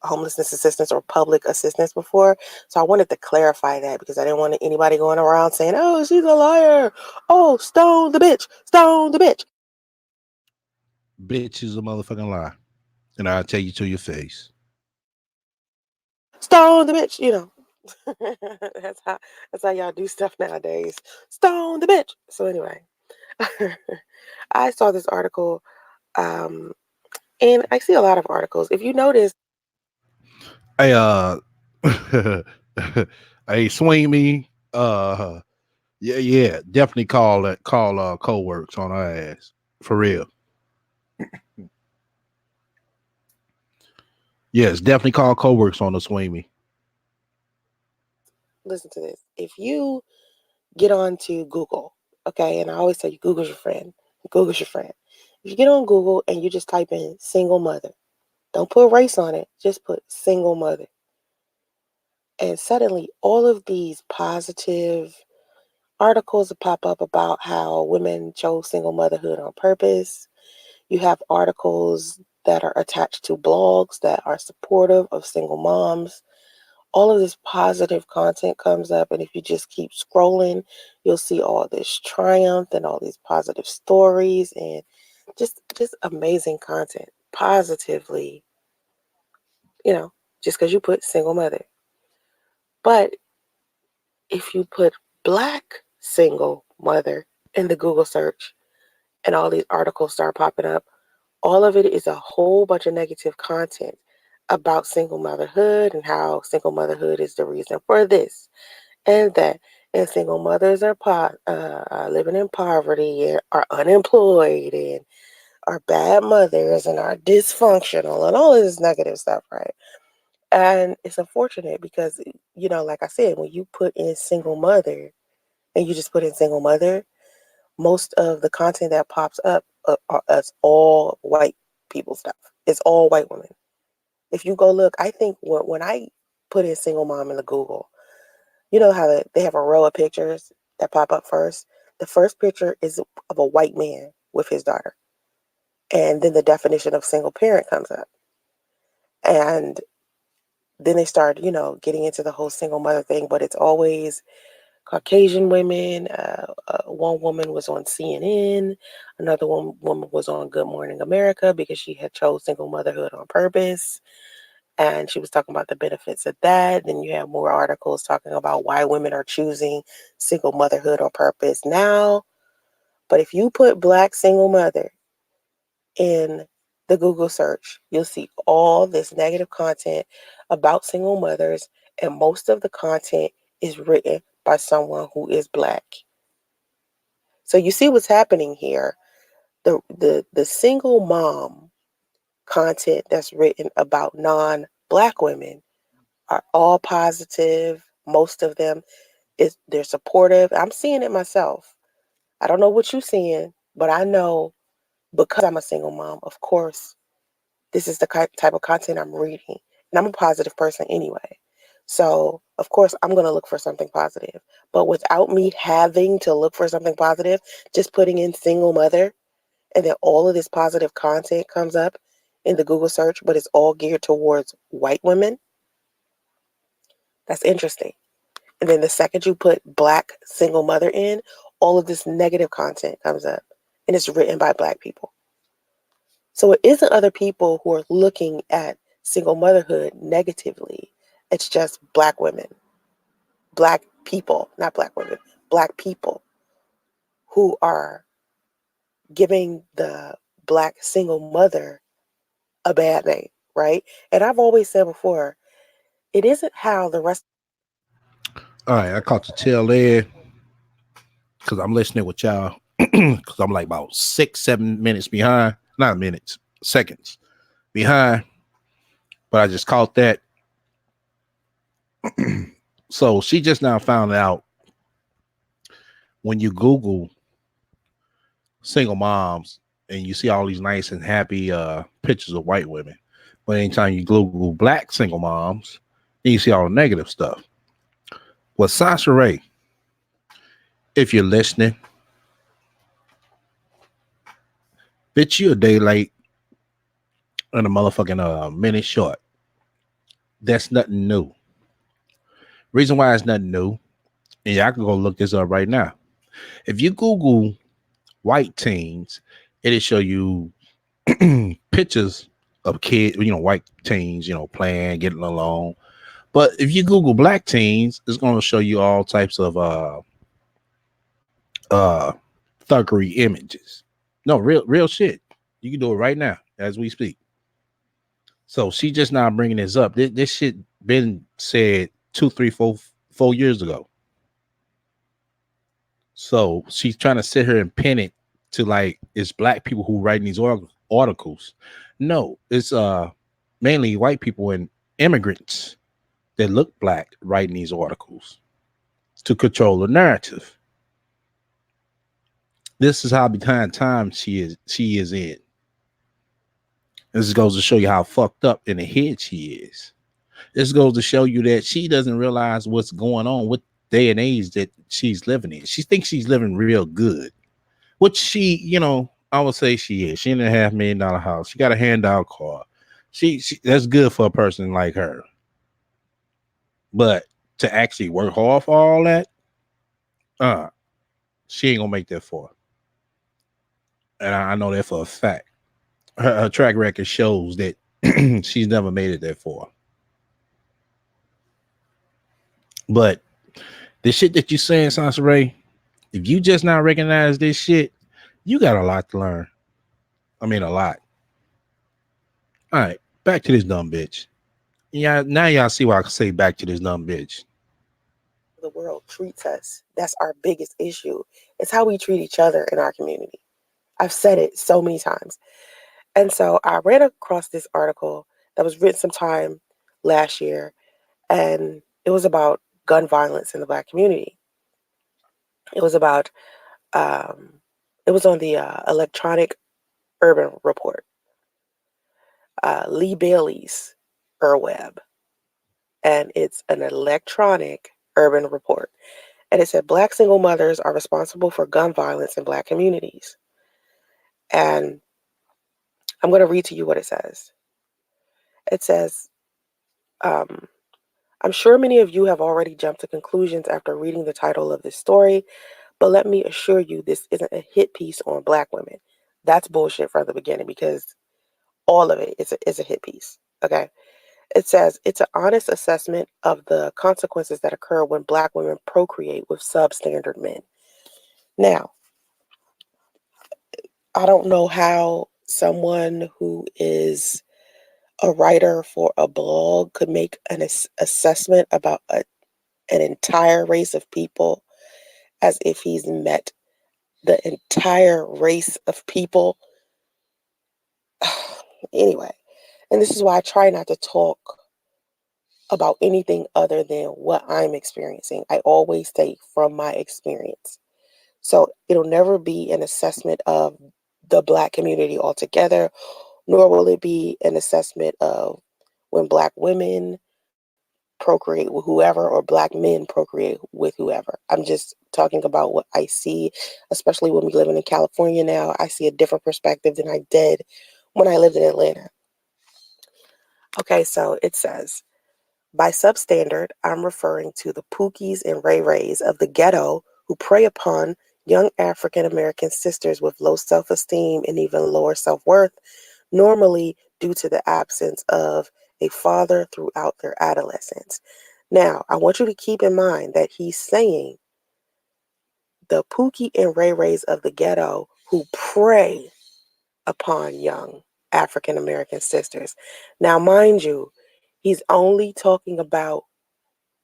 homelessness assistance or public assistance before. So I wanted to clarify that because I didn't want anybody going around saying, oh, she's a liar. Oh, stone the bitch. Stone the bitch. Bitch is a motherfucking lie. And I'll tell you to your face. Stone the bitch. You know, that's how y'all do stuff nowadays. Stone the bitch. So anyway, I saw this article, and I see a lot of articles. If you notice, Hey, hey, swing me. Yeah, definitely call co-works on our ass. For real. Yes, definitely call co-works on the swing me. listen to this. If you get on to Google, okay, and I always tell you, Google's your friend. Google's your friend. If you get on Google and you just type in single mother, don't put race on it, just put single mother. And suddenly all of these positive articles will pop up about how women chose single motherhood on purpose. You have articles that are attached to blogs that are supportive of single moms. All of this positive content comes up, and if you just keep scrolling, you'll see all this triumph and all these positive stories and just amazing content positively, you know, just because you put single mother. But if you put black single mother in the Google search and all these articles start popping up, all of it is a whole bunch of negative content about single motherhood and how single motherhood is the reason for this and that. And single mothers are living in poverty and are unemployed and are bad mothers and are dysfunctional and all of this negative stuff, right? And it's unfortunate because, like I said, when you put in single mother and you just put in single mother, most of the content that pops up is all white people stuff. It's all white women. If you go look, I think when I put in single mom in the Google, you know how they have a row of pictures that pop up first? The first picture is of a white man with his daughter. And then the definition of single parent comes up. And then they started, getting into the whole single mother thing, but it's always Caucasian women. One woman was on CNN. Another woman was on Good Morning America because she had chose single motherhood on purpose. And she was talking about the benefits of that. Then you have more articles talking about why women are choosing single motherhood on purpose now. But if you put Black single mother in the Google search, you'll see all this negative content about single mothers, and most of the content is written by someone who is Black. So you see what's happening here. The single mom content that's written about non-Black women are all positive. Most of them they're supportive. I'm seeing it myself. I don't know what you're seeing, but I know because I'm a single mom, of course, this is the type of content I'm reading. And I'm a positive person anyway. So, of course, I'm going to look for something positive. But without me having to look for something positive, just putting in single mother, and then all of this positive content comes up in the Google search, but it's all geared towards white women. That's interesting. And then the second you put Black single mother in, all of this negative content comes up. And it's written by Black people. So it isn't other people who are looking at single motherhood negatively. It's just Black women, Black people, not Black women, Black people who are giving the Black single mother a bad name, right? And I've always said before, it isn't how the rest. All right, I caught the tail end because I'm listening with y'all because I'm like about 6, 7 minutes behind, not minutes, seconds behind. But I just caught that. So she just now found out when you Google single moms and you see all these nice and happy pictures of white women, but anytime you Google Black single moms, then you see all the negative stuff. Well, Sasha Ray, if you're listening, bitch, you a day late and a motherfucking minute short. That's nothing new. Reason why it's nothing new, and y'all can go look this up right now. If you Google white teens, it'll show you pictures of kids, white teens, playing, getting along. But if you Google Black teens, it's going to show you all types of uh thuggery images. No, real shit. You can do it right now as we speak. So she just now bringing this up. This shit been said 2, 3, 4 years ago. So she's trying to sit here and pin it to like it's Black people who writing these articles. No, it's mainly white people and immigrants that look Black writing these articles to control the narrative. This is how behind time she is in. This goes to show you how fucked up in the head she is. This goes to show you that she doesn't realize what's going on with day and age that she's living in. She thinks she's living real good, which she, I would say she is. She in $500,000 house. She got a handout car. She that's good for a person like her. But to actually work hard for all that, uh, she ain't gonna make that for her. And I know that for a fact. Her track record shows that she's never made it that far. But the shit that you saying, Sansa Ray, if you just not recognize this shit, you got a lot to learn. I mean, a lot. All right, back to this dumb bitch. Yeah, now y'all see why I can say back to this dumb bitch. The world treats us. That's our biggest issue. It's how we treat each other in our community. I've said it so many times. And so I ran across this article that was written sometime last year, and it was about gun violence in the Black community. It was about, it was on the Electronic Urban Report, Lee Bailey's Urweb, and it's an electronic urban report. And it said Black single mothers are responsible for gun violence in Black communities. And I'm going to read to you what it says. It says, Um, I'm sure many of you have already jumped to conclusions after reading the title of this story, but let me assure you this isn't a hit piece on Black women. That's bullshit from the beginning because all of it is a hit piece. Okay. It says it's an honest assessment of the consequences that occur when Black women procreate with substandard men. Now, I don't know how someone who is a writer for a blog could make an assessment about an entire race of people as if he's met the entire race of people. Anyway, and this is why I try not to talk about anything other than what I'm experiencing. I always say from my experience. So it'll never be an assessment of the Black community altogether, nor will it be an assessment of when Black women procreate with whoever or Black men procreate with whoever. I'm just talking about what I see, especially when we living in California now. I see a different perspective than I did when I lived in Atlanta. Okay, so it says, by substandard, I'm referring to the Pookies and Ray Rays of the ghetto who prey upon young African American sisters with low self esteem and even lower self worth, normally due to the absence of a father throughout their adolescence. Now, I want you to keep in mind that he's saying the Pookie and Ray Rays of the ghetto who prey upon young African American sisters. Now, mind you, he's only talking about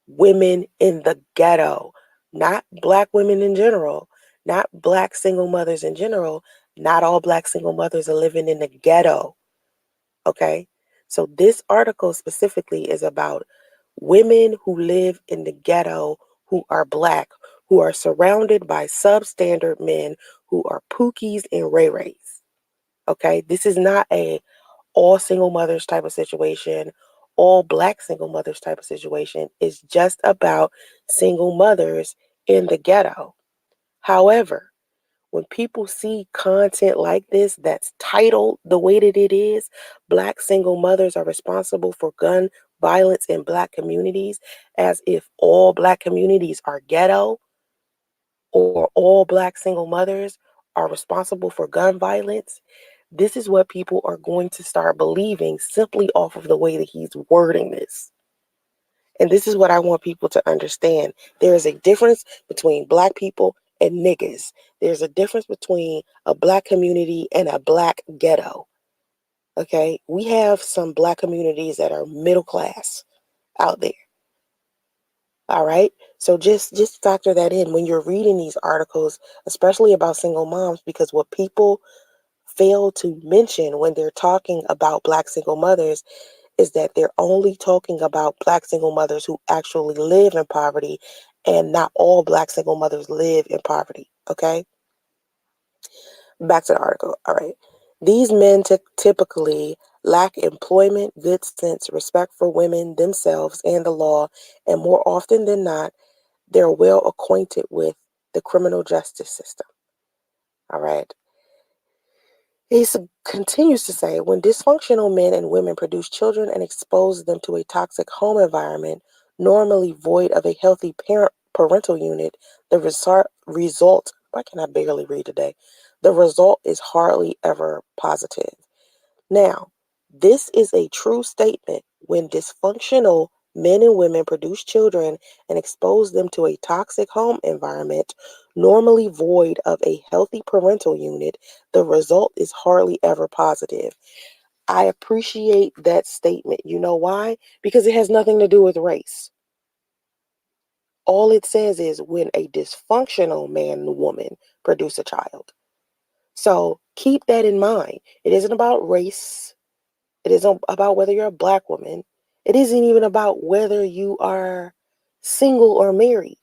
women in the ghetto, not Black women in general, not Black single mothers in general. Not all Black single mothers are living in the ghetto. Okay? So this article specifically is about women who live in the ghetto who are Black, who are surrounded by substandard men who are Pookies and Ray Rays. Okay? This is not a all single mothers type of situation, all Black single mothers type of situation. It's just about single mothers in the ghetto. However, when people see content like this that's titled the way that it is, Black single mothers are responsible for gun violence in Black communities, as if all Black communities are ghetto, or all Black single mothers are responsible for gun violence, this is what people are going to start believing simply off of the way that he's wording this. And this is what I want people to understand. There is a difference between Black people and niggas. There's a difference between a Black community and a Black ghetto. Okay? We have some Black communities that are middle class out there. All right? So just factor that in when you're reading these articles, especially about single moms, because what people fail to mention when they're talking about Black single mothers is that they're only talking about Black single mothers who actually live in poverty, and not all Black single mothers live in poverty. Okay? Back to the article. All right. These men typically lack employment, good sense, respect for women themselves and the law, and more often than not, they're well acquainted with the criminal justice system. All right. Continues to say, when dysfunctional men and women produce children and expose them to a toxic home environment, normally void of a healthy parental unit, the result, why can I barely read today? The result is hardly ever positive. Now, this is a true statement. When dysfunctional men and women produce children and expose them to a toxic home environment, normally void of a healthy parental unit, the result is hardly ever positive. I appreciate that statement. You know why? Because it has nothing to do with race. All it says is when a dysfunctional man and woman produce a child. So keep that in mind. It isn't about race. It isn't about whether you're a Black woman. It isn't even about whether you are single or married.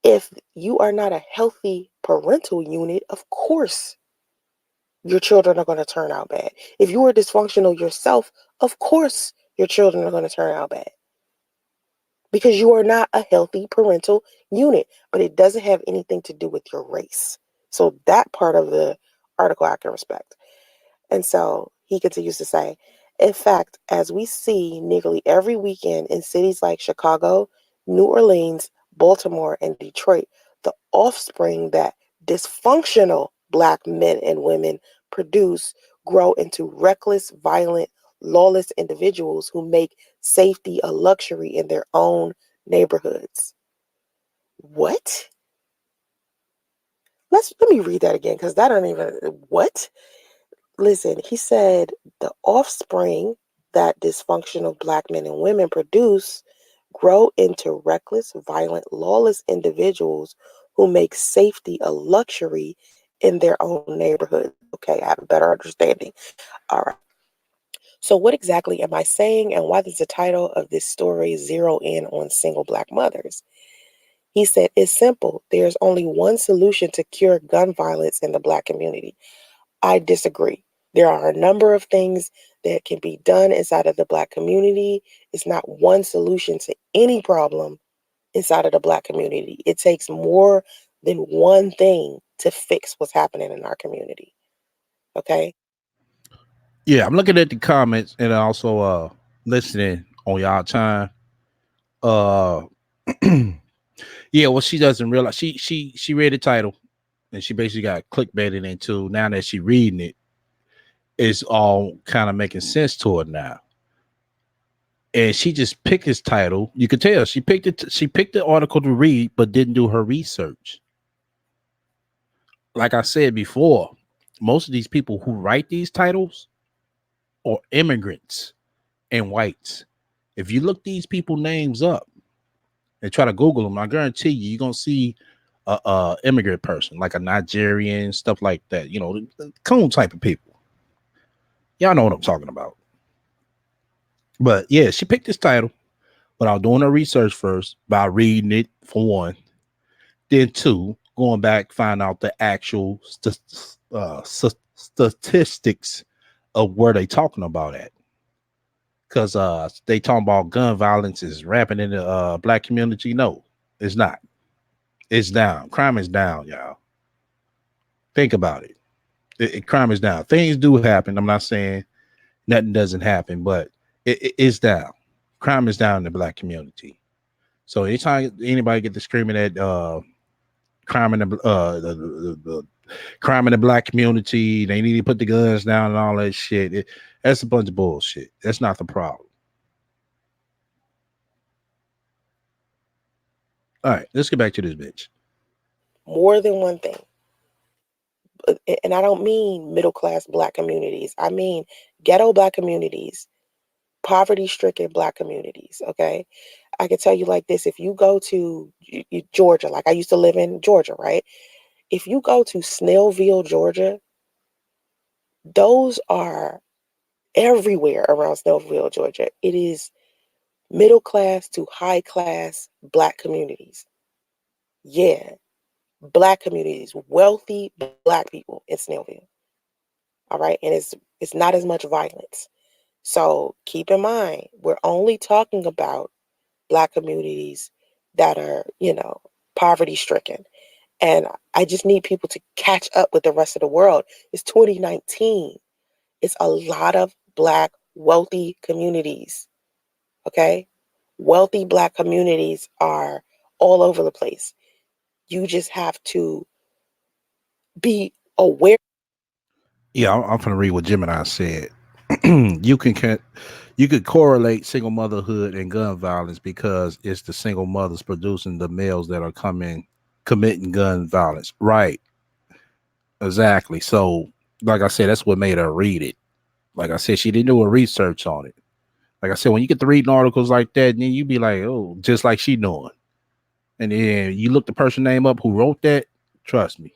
If you are not a healthy parental unit, of course your children are going to turn out bad. If you are dysfunctional yourself, of course your children are going to turn out bad because you are not a healthy parental unit. But it doesn't have anything to do with your race. So that part of the article I can respect. And so he continues to say, In fact, as we see nearly every weekend in cities like Chicago, New Orleans, Baltimore, and Detroit, the offspring that dysfunctional Black men and women produce grow into reckless, violent, lawless individuals who make safety a luxury in their own neighborhoods. What? Let me read that again because that don't even what? Listen, he said the offspring that dysfunctional Black men and women produce grow into reckless, violent, lawless individuals who make safety a luxury in their own neighborhoods. Okay, I have a better understanding. All right. So, what exactly am I saying, and why does the title of this story zero in on single Black mothers? He said, it's simple. There's only one solution to cure gun violence in the Black community. I disagree. There are a number of things that can be done inside of the Black community. It's not one solution to any problem inside of the Black community. It takes more than one thing to fix what's happening in our community. Okay? Yeah, I'm looking at the comments and also listening on y'all time. Uh yeah, well she doesn't realize she read the title and she basically got clickbaited into. Now that she reading it, it's all kind of making sense to her now. And she just picked his title. You could tell she picked it. She picked the article to read, but didn't do her research. Like I said before, most of these people who write these titles are immigrants and whites. If you look these people names up and try to Google them, I guarantee you're gonna see a immigrant person, like a Nigerian, stuff like that. You know, the cone type of people. Y'all know what I'm talking about. But yeah, she picked this title without doing her research first by reading it for one. Then two, going back, find out the actual statistics of where they talking about at. Because they talking about gun violence is rampant in the Black community. No, it's not. It's down. Crime is down, y'all. Think about it. Crime is down. Things do happen. I'm not saying nothing doesn't happen, but it's down. Crime is down in the Black community. So anytime anybody get to screaming at crime in the crime in the Black community, they need to put the guns down and all that shit. That's a bunch of bullshit. That's not the problem. All right, let's get back to this bitch. More than one thing. And I don't mean middle class Black communities, I mean ghetto Black communities, poverty stricken Black communities. Okay. I can tell you like this, if you go to Georgia, like I used to live in Georgia, right? If you go to Snellville, Georgia, those are everywhere around Snellville, Georgia. It is middle class to high class Black communities. Yeah, Black communities, wealthy Black people in Snellville. All right, and it's not as much violence. So keep in mind, we're only talking about Black communities that are, poverty stricken. And I just need people to catch up with the rest of the world. It's 2019. It's a lot of Black wealthy communities. Okay? Wealthy Black communities are all over the place. You just have to be aware. Yeah, I'm gonna read what Gemini said. you can you could correlate single motherhood and gun violence because it's the single mothers producing the males that are committing gun violence. Right. Exactly. So, like I said, that's what made her read it. Like I said, she didn't do a research on it. Like I said, when you get to reading articles like that, then you be like, oh, just like she doing. And then you look the person name up who wrote that. Trust me.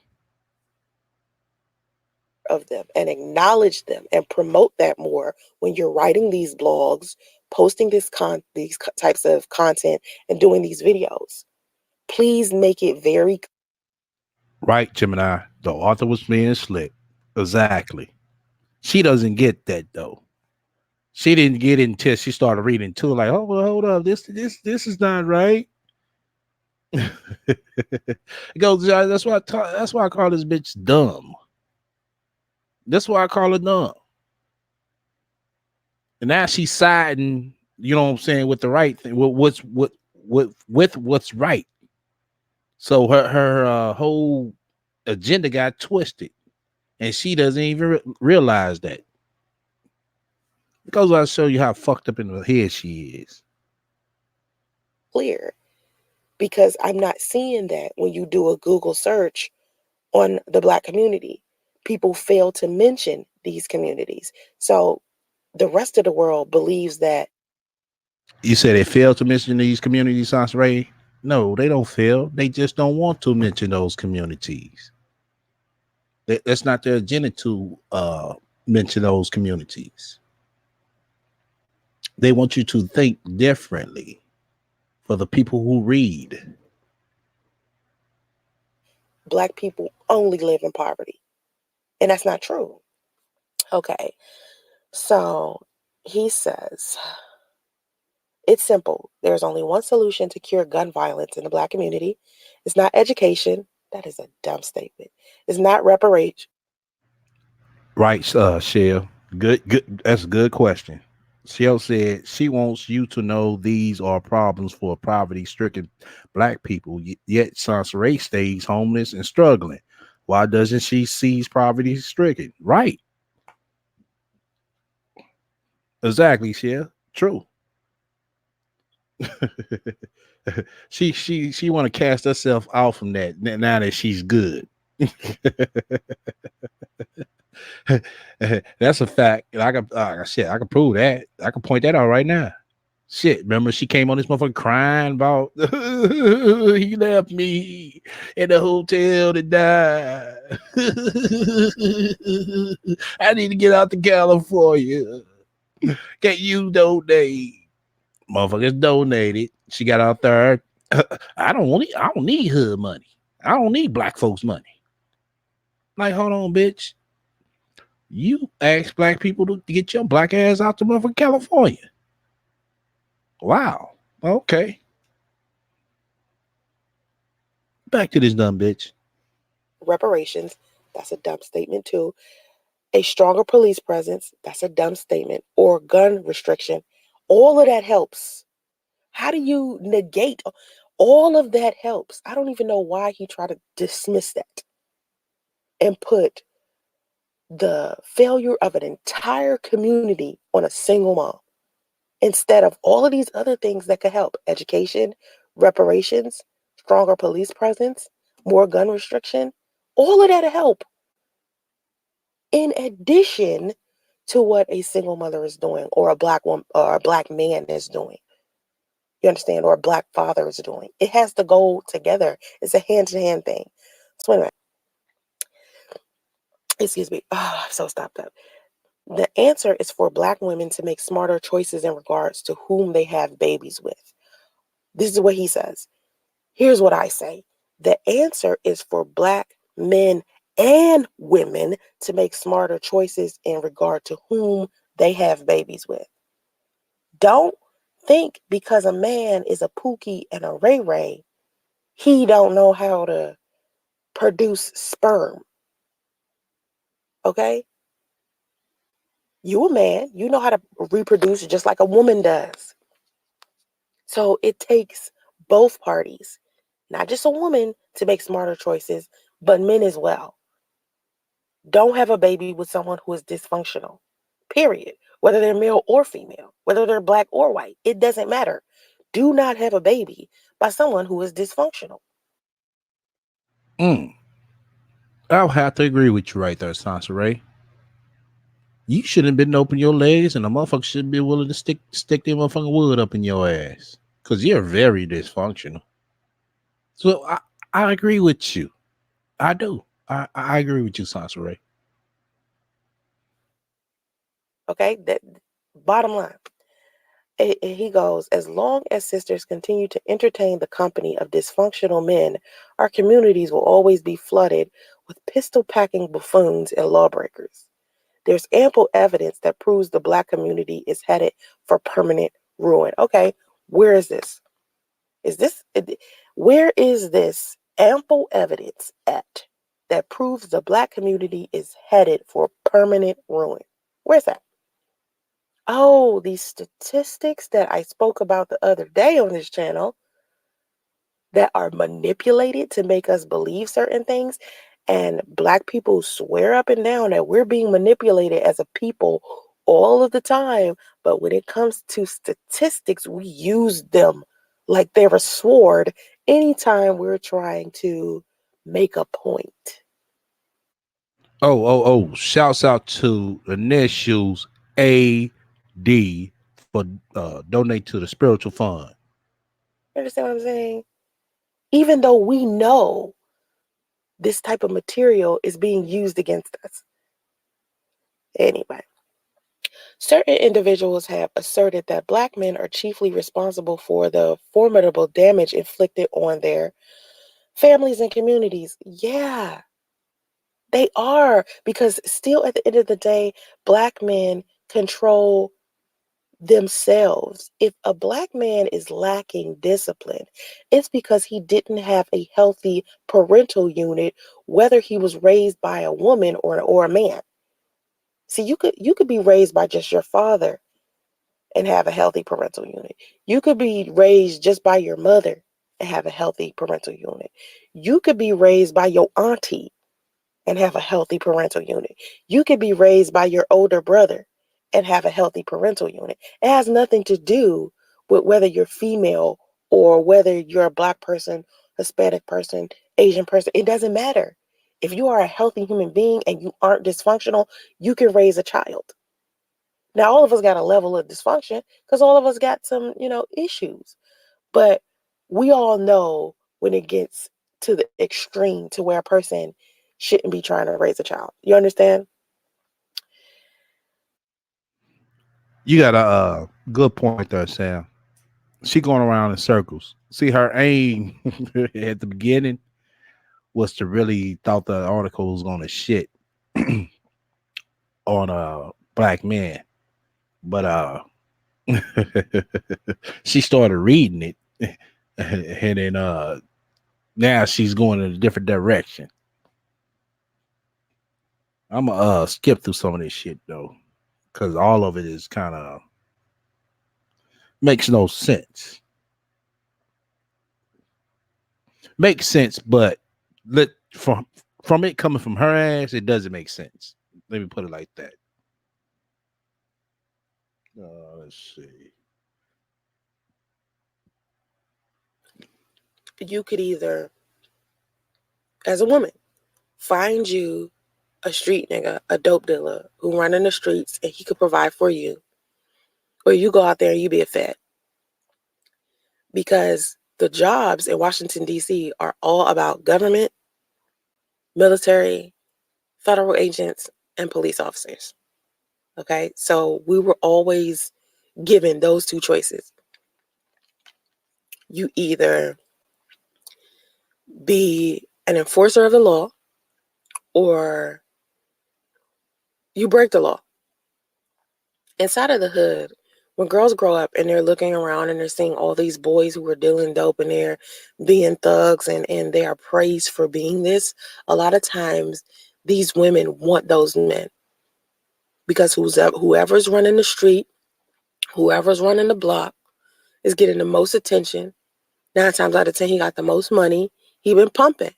Of them and acknowledge them and promote that more when you're writing these blogs, posting these types of content and doing these videos. Please make it very Right, Gemini. The author was being slick. Exactly. She doesn't get that though. She didn't get it until she started reading too. Like, oh well, hold up, this is not right. It goes. That's why I call this bitch dumb. That's why I call her dumb. And now she's siding, you know what I'm saying, with the right thing. With what's right. So her whole agenda got twisted, and she doesn't even realize that. Because I'll show you how fucked up in the head she is. Clear, because I'm not seeing that when you do a Google search on the Black community. People fail to mention these communities. So the rest of the world believes that. You said they failed to mention these communities, Sans Ray? No, they don't fail. They just don't want to mention those communities. That's not their agenda to mention those communities. They want you to think differently for the people who read. Black people only live in poverty. And that's not true. Okay. So he says, it's simple. There's only one solution to cure gun violence in the Black community. It's not education. That is a dumb statement. It's not reparation. Right, Shell. Good. That's a good question. Shell said she wants you to know these are problems for poverty-stricken Black people. Yet Sansaray stays homeless and struggling. Why doesn't she seize poverty-stricken? Right, exactly, Shell. True. She want to cast herself out from that now that she's good. That's a fact. And I can shit, I can prove that. I can point that out right now. Shit, remember she came on this motherfucker crying about he left me in the hotel to die. I need to get out to California. Can you donate? Motherfuckers donated. She got out there. I don't need hood money. I don't need black folks' money. Like, hold on, bitch. You ask black people to get your black ass out to motherfucking California. Wow. Okay. Back to this dumb bitch. Reparations. That's a dumb statement too. A stronger police presence. That's a dumb statement. Or gun restriction. All of that helps. How do you negate? All of that helps. I don't even know why he tried to dismiss that and put the failure of an entire community on a single mom instead of all of these other things that could help: education, reparations, stronger police presence, more gun restriction. All of that help in addition to what a single mother is doing, or a black woman or a black man is doing. You understand? Or a black father is doing. It has to go together. It's a hand-to-hand thing. So anyway, excuse me. Oh, I'm so stopped up. The answer is for Black women to make smarter choices in regards to whom they have babies with. This is what he says. Here's what I say. The answer is for Black men and women to make smarter choices in regard to whom they have babies with. Don't think because a man is a Pookie and a Ray Ray, he don't know how to produce sperm. Okay? You a man, you know how to reproduce just like a woman does. So it takes both parties, not just a woman to make smarter choices, but men as well. Don't have a baby with someone who is dysfunctional. Period. Whether they're male or female, whether they're black or white, it doesn't matter. Do not have a baby by someone who is dysfunctional. Mm. I'll have to agree with you right there, Sansa Ray. You shouldn't have been open your legs, and a motherfucker shouldn't be willing to stick their motherfucking wood up in your ass. Cause you're very dysfunctional. So I agree with you. I do. I agree with you, Sansa Ray. Okay? That bottom line. He goes, as long as sisters continue to entertain the company of dysfunctional men, our communities will always be flooded with pistol-packing buffoons and lawbreakers. There's ample evidence that proves the Black community is headed for permanent ruin. Okay, where is this? Where is this ample evidence at that proves the Black community is headed for permanent ruin? Where's that? Oh, these statistics that I spoke about the other day on this channel that are manipulated to make us believe certain things. And Black people swear up and down that we're being manipulated as a people all of the time. But when it comes to statistics, we use them like they're a sword anytime we're trying to make a point. Shouts out to Initials AD for donate to the spiritual fund. You understand what I'm saying? Even though we know this type of material is being used against us. Anyway, certain individuals have asserted that Black men are chiefly responsible for the formidable damage inflicted on their families and communities. Yeah, they are, because still at the end of the day, Black men control themselves. If a Black man is lacking discipline, it's because he didn't have a healthy parental unit, whether he was raised by a woman or a man. See, you could be raised by just your father and have a healthy parental unit. You could be raised just by your mother and have a healthy parental unit. You could be raised by your auntie and have a healthy parental unit. You could be raised by your older brother and have a healthy parental unit. It has nothing to do with whether you're female or whether you're a Black person, Hispanic person, Asian person. It doesn't matter. If you are a healthy human being and you aren't dysfunctional, you can raise a child. Now, all of us got a level of dysfunction because all of us got some, issues. But we all know when it gets to the extreme to where a person shouldn't be trying to raise a child. You understand? You got a good point there, Sam. She going around in circles. See, her aim at the beginning was to really thought the article was going to shit on Black men, but she started reading it, and then now she's going in a different direction. I'm gonna skip through some of this shit though, because all of it is kind of makes no sense. Makes sense, but let from it coming from her ass, it doesn't make sense. Let me put it like that. Let's see. You could either, as a woman, find you a street nigga, a dope dealer who run in the streets and he could provide for you, or you go out there and you be a fed. Because the jobs in Washington, D.C. are all about government, military, federal agents, and police officers. Okay, so we were always given those two choices. You either be an enforcer of the law or you break the law. Inside of the hood, when girls grow up and they're looking around and they're seeing all these boys who are dealing dope and they're being thugs and they are praised for being this, a lot of times these women want those men because whoever's running the street, whoever's running the block is getting the most attention. 9 times out of 10, he got the most money. He been pumping.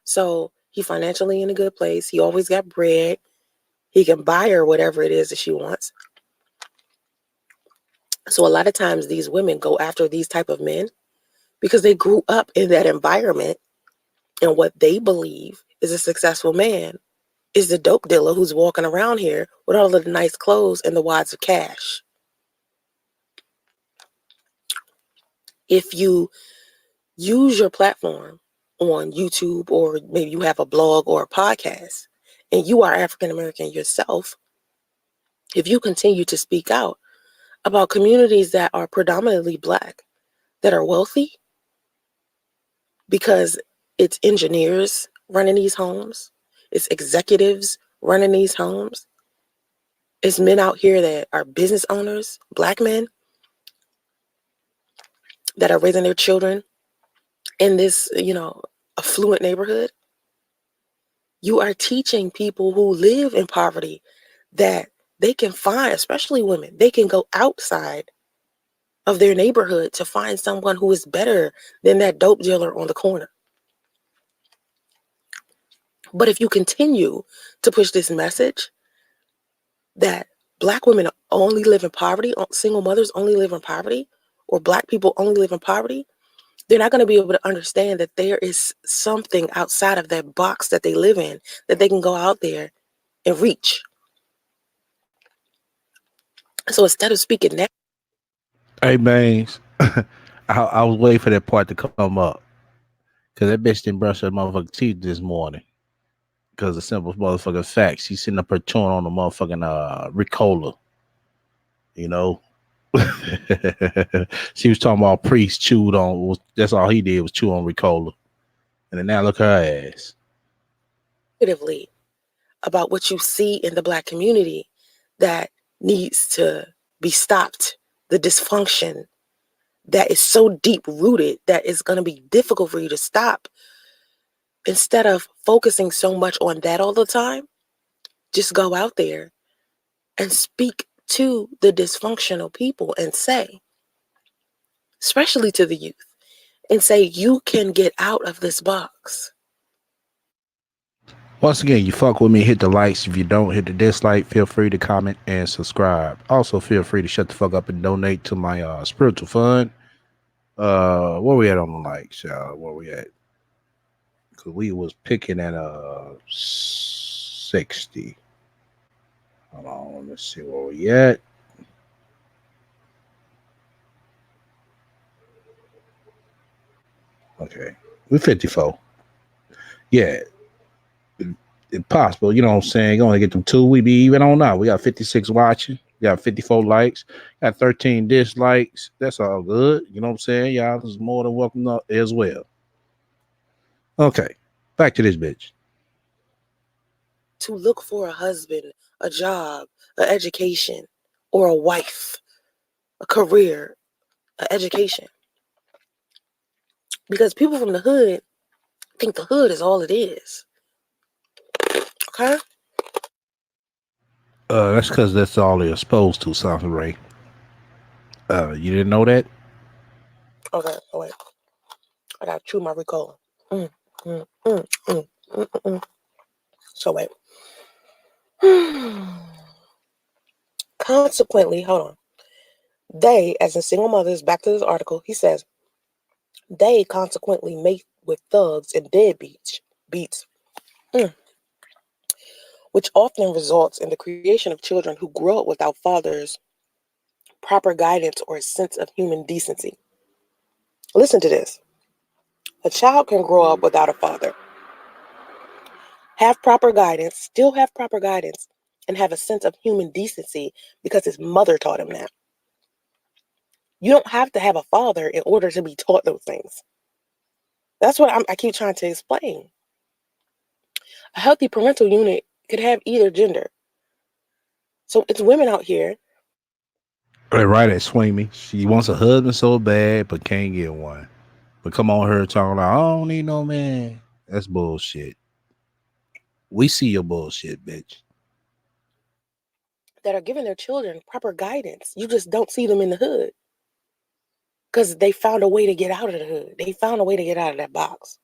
So he financially in a good place. He always got bread. He can buy her whatever it is that she wants. So a lot of times these women go after these type of men because they grew up in that environment, and what they believe is a successful man is the dope dealer who's walking around here with all of the nice clothes and the wads of cash. If you use your platform on YouTube, or maybe you have a blog or a podcast, and you are African American yourself, if you continue to speak out about communities that are predominantly Black, that are wealthy, because it's engineers running these homes, it's executives running these homes, it's men out here that are business owners, Black men that are raising their children in this, affluent neighborhood. You are teaching people who live in poverty that they can find, especially women, they can go outside of their neighborhood to find someone who is better than that dope dealer on the corner. But if you continue to push this message that Black women only live in poverty, single mothers only live in poverty, or Black people only live in poverty, they're not going to be able to understand that there is something outside of that box that they live in that they can go out there and reach. So instead of speaking that, Hey, Bangs, I was waiting for that part to come up because that bitch didn't brush her motherfucking teeth this morning. Because the simple motherfucking fact, she's sitting up her chewing on the motherfucking Ricola, you know. She was talking about Priest chewed on. That's all he did was chew on Ricola, and then now look her ass. negatively about what you see in the Black community that needs to be stopped, the dysfunction that is so deep rooted that it's going to be difficult for you to stop. Instead of focusing so much on that all the time, just go out there and speak to the dysfunctional people and say, especially to the youth, and say, you can get out of this box. Once again, you fuck with me, hit the likes. If you don't, hit the dislike. Feel free to comment and subscribe. Also, feel free to shut the fuck up and donate to my spiritual fund. Where we at on the likes, y'all? Where we at? Because we was picking at 60. Hold on, let's see where we at. Okay, we 54. Yeah, if possible, you know what I'm saying? Gonna get them two. We be even on now. We got 56 watching. We got 54 likes. Got 13 dislikes. That's all good. You know what I'm saying? Y'all is more than welcome as well. Okay, back to this bitch. To look for a husband, a job, an education, or a wife, a career, an education. Because people from the hood think the hood is all it is. Okay? That's because that's all they're exposed to, South Ray. You didn't know that? Okay, oh wait. I gotta chew my Ricola. Mm, mm, mm, mm, mm, mm. So wait. Consequently, hold on. They, as in single mothers, back to this article, he says, they consequently mate with thugs and deadbeats, mm, which often results in the creation of children who grow up without fathers, proper guidance, or a sense of human decency. Listen to this. A child can grow up without a father, have proper guidance, still have proper guidance, and have a sense of human decency because his mother taught him that. You don't have to have a father in order to be taught those things. That's what I keep trying to explain. A healthy parental unit could have either gender. So it's women out here. Right at Swing Me. She wants a husband so bad, but can't get one. But come on her talking like, I don't need no man. That's bullshit. We see your bullshit, bitch. That are giving their children proper guidance. You just don't see them in the hood because they found a way to get out of the hood. They found a way to get out of that box.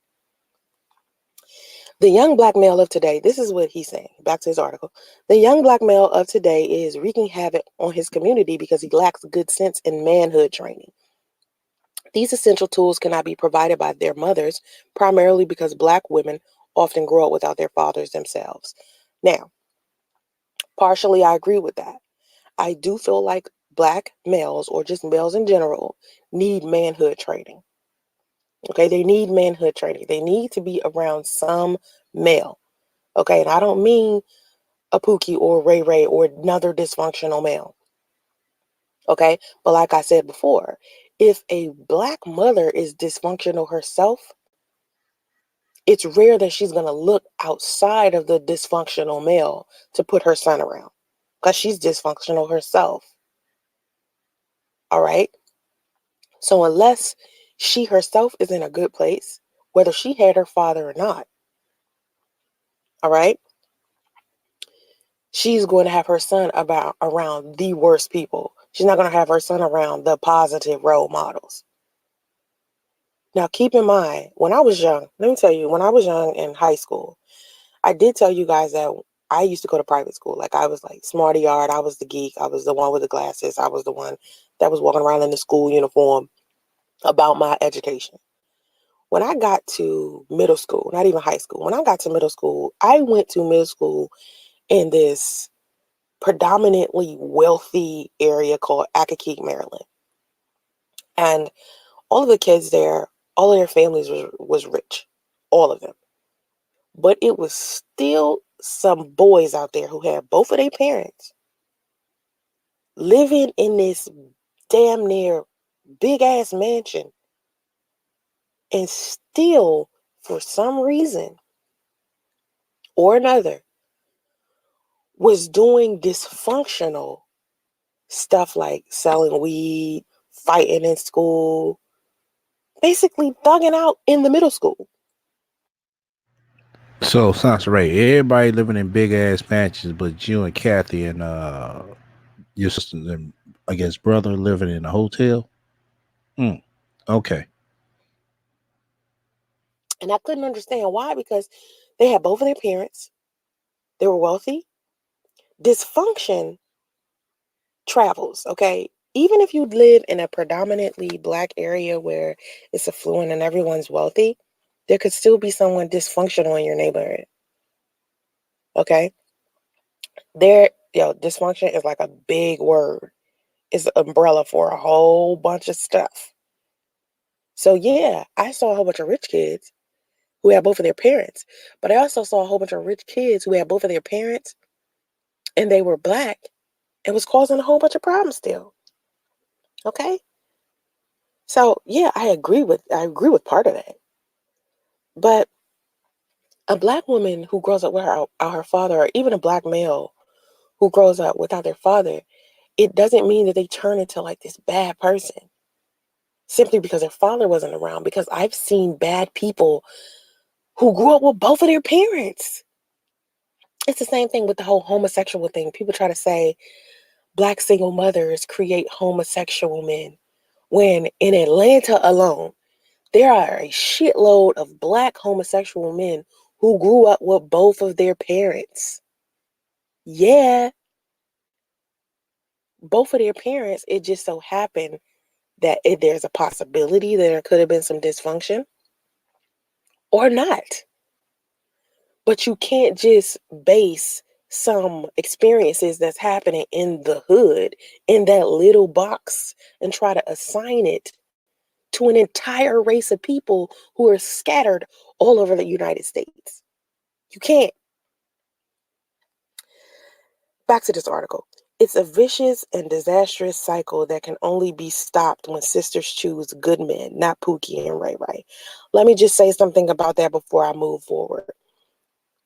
The young Black male of today, this is what he's saying, back to his article. The young Black male of today is wreaking havoc on his community because he lacks good sense and manhood training. These essential tools cannot be provided by their mothers, primarily because Black women often grow up without their fathers themselves. Now, partially I agree with that. I do feel like Black males, or just males in general, need manhood training. Okay, they need manhood training. They need to be around some male. Okay, and I don't mean a Pookie or Ray Ray or another dysfunctional male. Okay, but like I said before, if a Black mother is dysfunctional herself, it's rare that she's going to look outside of the dysfunctional male to put her son around because she's dysfunctional herself. All right. So unless she herself is in a good place, whether she had her father or not, all right, she's going to have her son around the worst people. She's not going to have her son around the positive role models. Now, keep in mind, when I was young, let me tell you, when I was young in high school, I did tell you guys that I used to go to private school. Like, I was like smarty yard. I was the geek. I was the one with the glasses. I was the one that was walking around in the school uniform about my education. When I got to middle school, not even high school, when I got to middle school, I went to middle school in this predominantly wealthy area called Accokeek, Maryland. And all of the kids there, all of their families was rich, all of them. But it was still some boys out there who had both of their parents living in this damn near big ass mansion, and still, for some reason or another, was doing dysfunctional stuff like selling weed, fighting in school, basically thugging out in the middle school. So sounds right. Everybody living in big ass mansions, but you and Kathy and your sister and I guess brother living in a hotel. Mm, okay. And I couldn't understand why, because they had both of their parents, they were wealthy. Dysfunction travels, okay? Even if you live in a predominantly Black area where it's affluent and everyone's wealthy, there could still be someone dysfunctional in your neighborhood, okay? Dysfunction is like a big word. It's an umbrella for a whole bunch of stuff. So yeah, I saw a whole bunch of rich kids who had both of their parents, but I also saw a whole bunch of rich kids who had both of their parents and they were Black and was causing a whole bunch of problems still. Okay? So yeah, I agree with part of that. But a Black woman who grows up without her father, or even a Black male who grows up without their father, it doesn't mean that they turn into like this bad person simply because their father wasn't around. Because I've seen bad people who grew up with both of their parents. It's the same thing with the whole homosexual thing. People try to say Black single mothers create homosexual men, when in Atlanta alone, there are a shitload of Black homosexual men who grew up with both of their parents. Yeah, both of their parents. It just so happened that there's a possibility that there could have been some dysfunction or not. But you can't just base some experiences that's happening in the hood, in that little box, and try to assign it to an entire race of people who are scattered all over the United States. You can't. Back to this article. It's a vicious and disastrous cycle that can only be stopped when sisters choose good men, not Pookie and Ray Ray. Let me just say something about that before I move forward.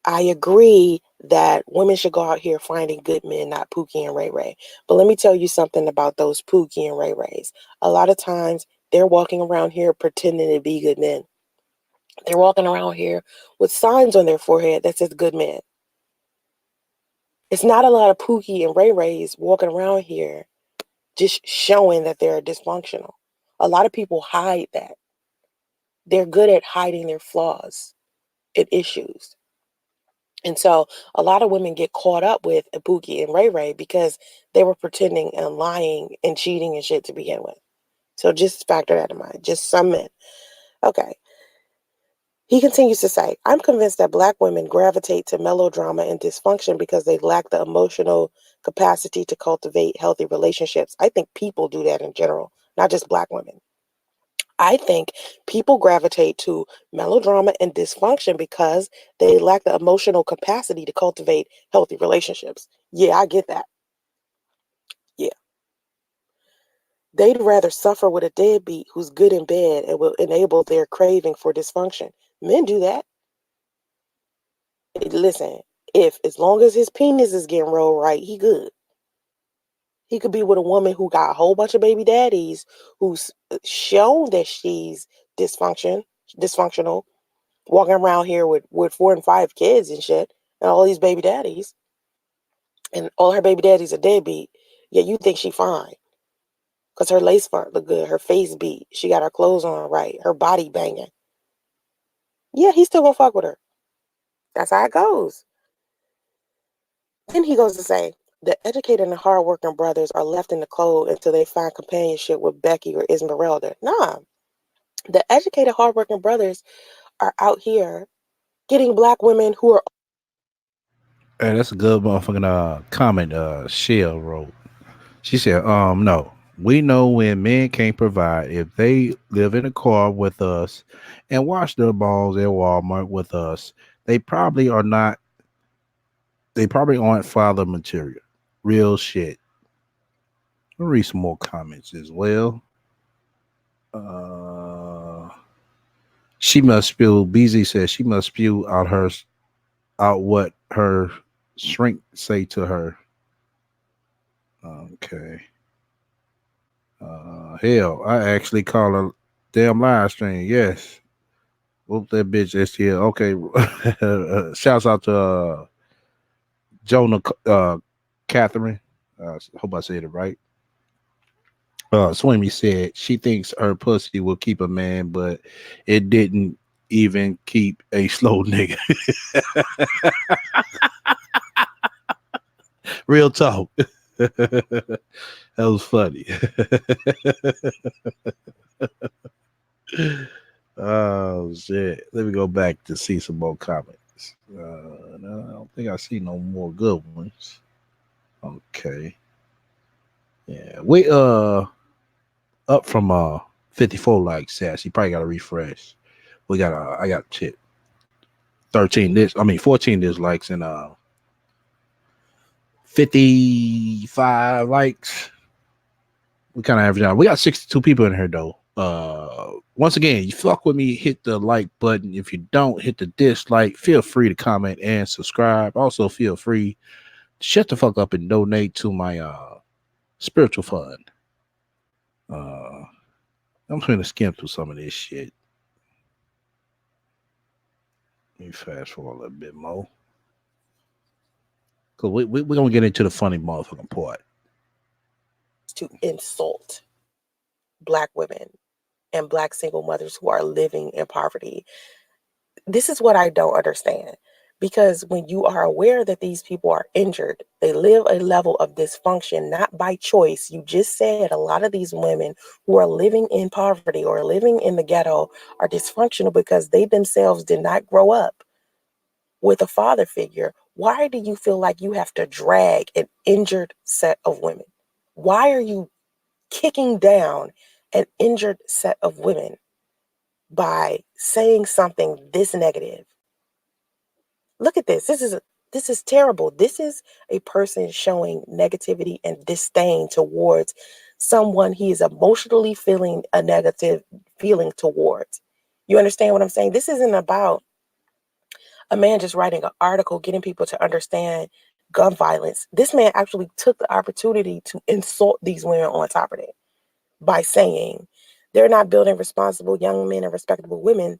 I agree that women should go out here finding good men, not Pookie and Ray Ray. But let me tell you something about those Pookie and Ray Rays. A lot of times they're walking around here pretending to be good men. They're walking around here with signs on their forehead that says good men. It's not a lot of Pookie and Ray Rays walking around here just showing that they're dysfunctional. A lot of people hide that. They're good at hiding their flaws and issues. And so a lot of women get caught up with a Pookie and Ray Ray because they were pretending and lying and cheating and shit to begin with. So just factor that in mind. Just some men. Okay. He continues to say, I'm convinced that Black women gravitate to melodrama and dysfunction because they lack the emotional capacity to cultivate healthy relationships. I think people do that in general, not just Black women. I think people gravitate to melodrama and dysfunction because they lack the emotional capacity to cultivate healthy relationships. Yeah, I get that. Yeah. They'd rather suffer with a deadbeat who's good in bed and will enable their craving for dysfunction. Men do that. Listen, if as long as his penis is getting rolled right, he good. He could be with a woman who got a whole bunch of baby daddies, who's shown that she's dysfunctional, walking around here with 4 and 5 kids and shit, and all these baby daddies. and all her baby daddies are deadbeat, yet you think she fine. Because her lace front look good, her face beat, she got her clothes on right, her body banging. Yeah, he still gonna fuck with her. That's how it goes. Then he goes to say, the educated and hardworking brothers are left in the cold until they find companionship with Becky or Esmeralda. Nah, the educated, hardworking brothers are out here getting black women who are. Hey, that's a good motherfucking comment Shell wrote. She said, no. We know when men can't provide, if they live in a car with us and wash their balls at Walmart with us, they probably are not they probably aren't father material. Real shit. I'll read some more comments as well. Uh she must spew BZ says she must spew out what her shrink say to her. Okay. Hell, I actually call her damn live stream. Yes. Whoop that bitch STL. Okay. Shouts out to Jonah Catherine. Hope I said it right. Swimmy said she thinks her pussy will keep a man, but it didn't even keep a slow nigga. Real talk. That was funny. Oh shit! Let me go back to see some more comments. No, I don't think I see no more good ones. Okay, yeah, we up from 54 likes. Sass. You probably got to refresh. We got I got shit 13 this. I mean 14 dislikes and 55 likes. We kind of average out. We got 62 people in here though. Once again, you fuck with me, hit the like button. If you don't, hit the dislike. Feel free to comment and subscribe. Also, feel free to shut the fuck up and donate to my spiritual fund. Uh, I'm trying to skim through some of this shit. Let me fast forward a little bit more. Cause we're gonna get into the funny motherfucking part. To insult black women and black single mothers who are living in poverty. This is what I don't understand. Because when you are aware that these people are injured, they live a level of dysfunction, not by choice. You just said a lot of these women who are living in poverty or living in the ghetto are dysfunctional because they themselves did not grow up with a father figure. Why do you feel like you have to drag an injured set of women? Why are you kicking down an injured set of women by saying something this negative? Look at this. This is terrible. This is a person showing negativity and disdain towards someone he is emotionally feeling a negative feeling towards. You understand what I'm saying? This isn't about a man just writing an article, getting people to understand gun violence. This man actually took the opportunity to insult these women on top of it by saying they're not building responsible young men and respectable women.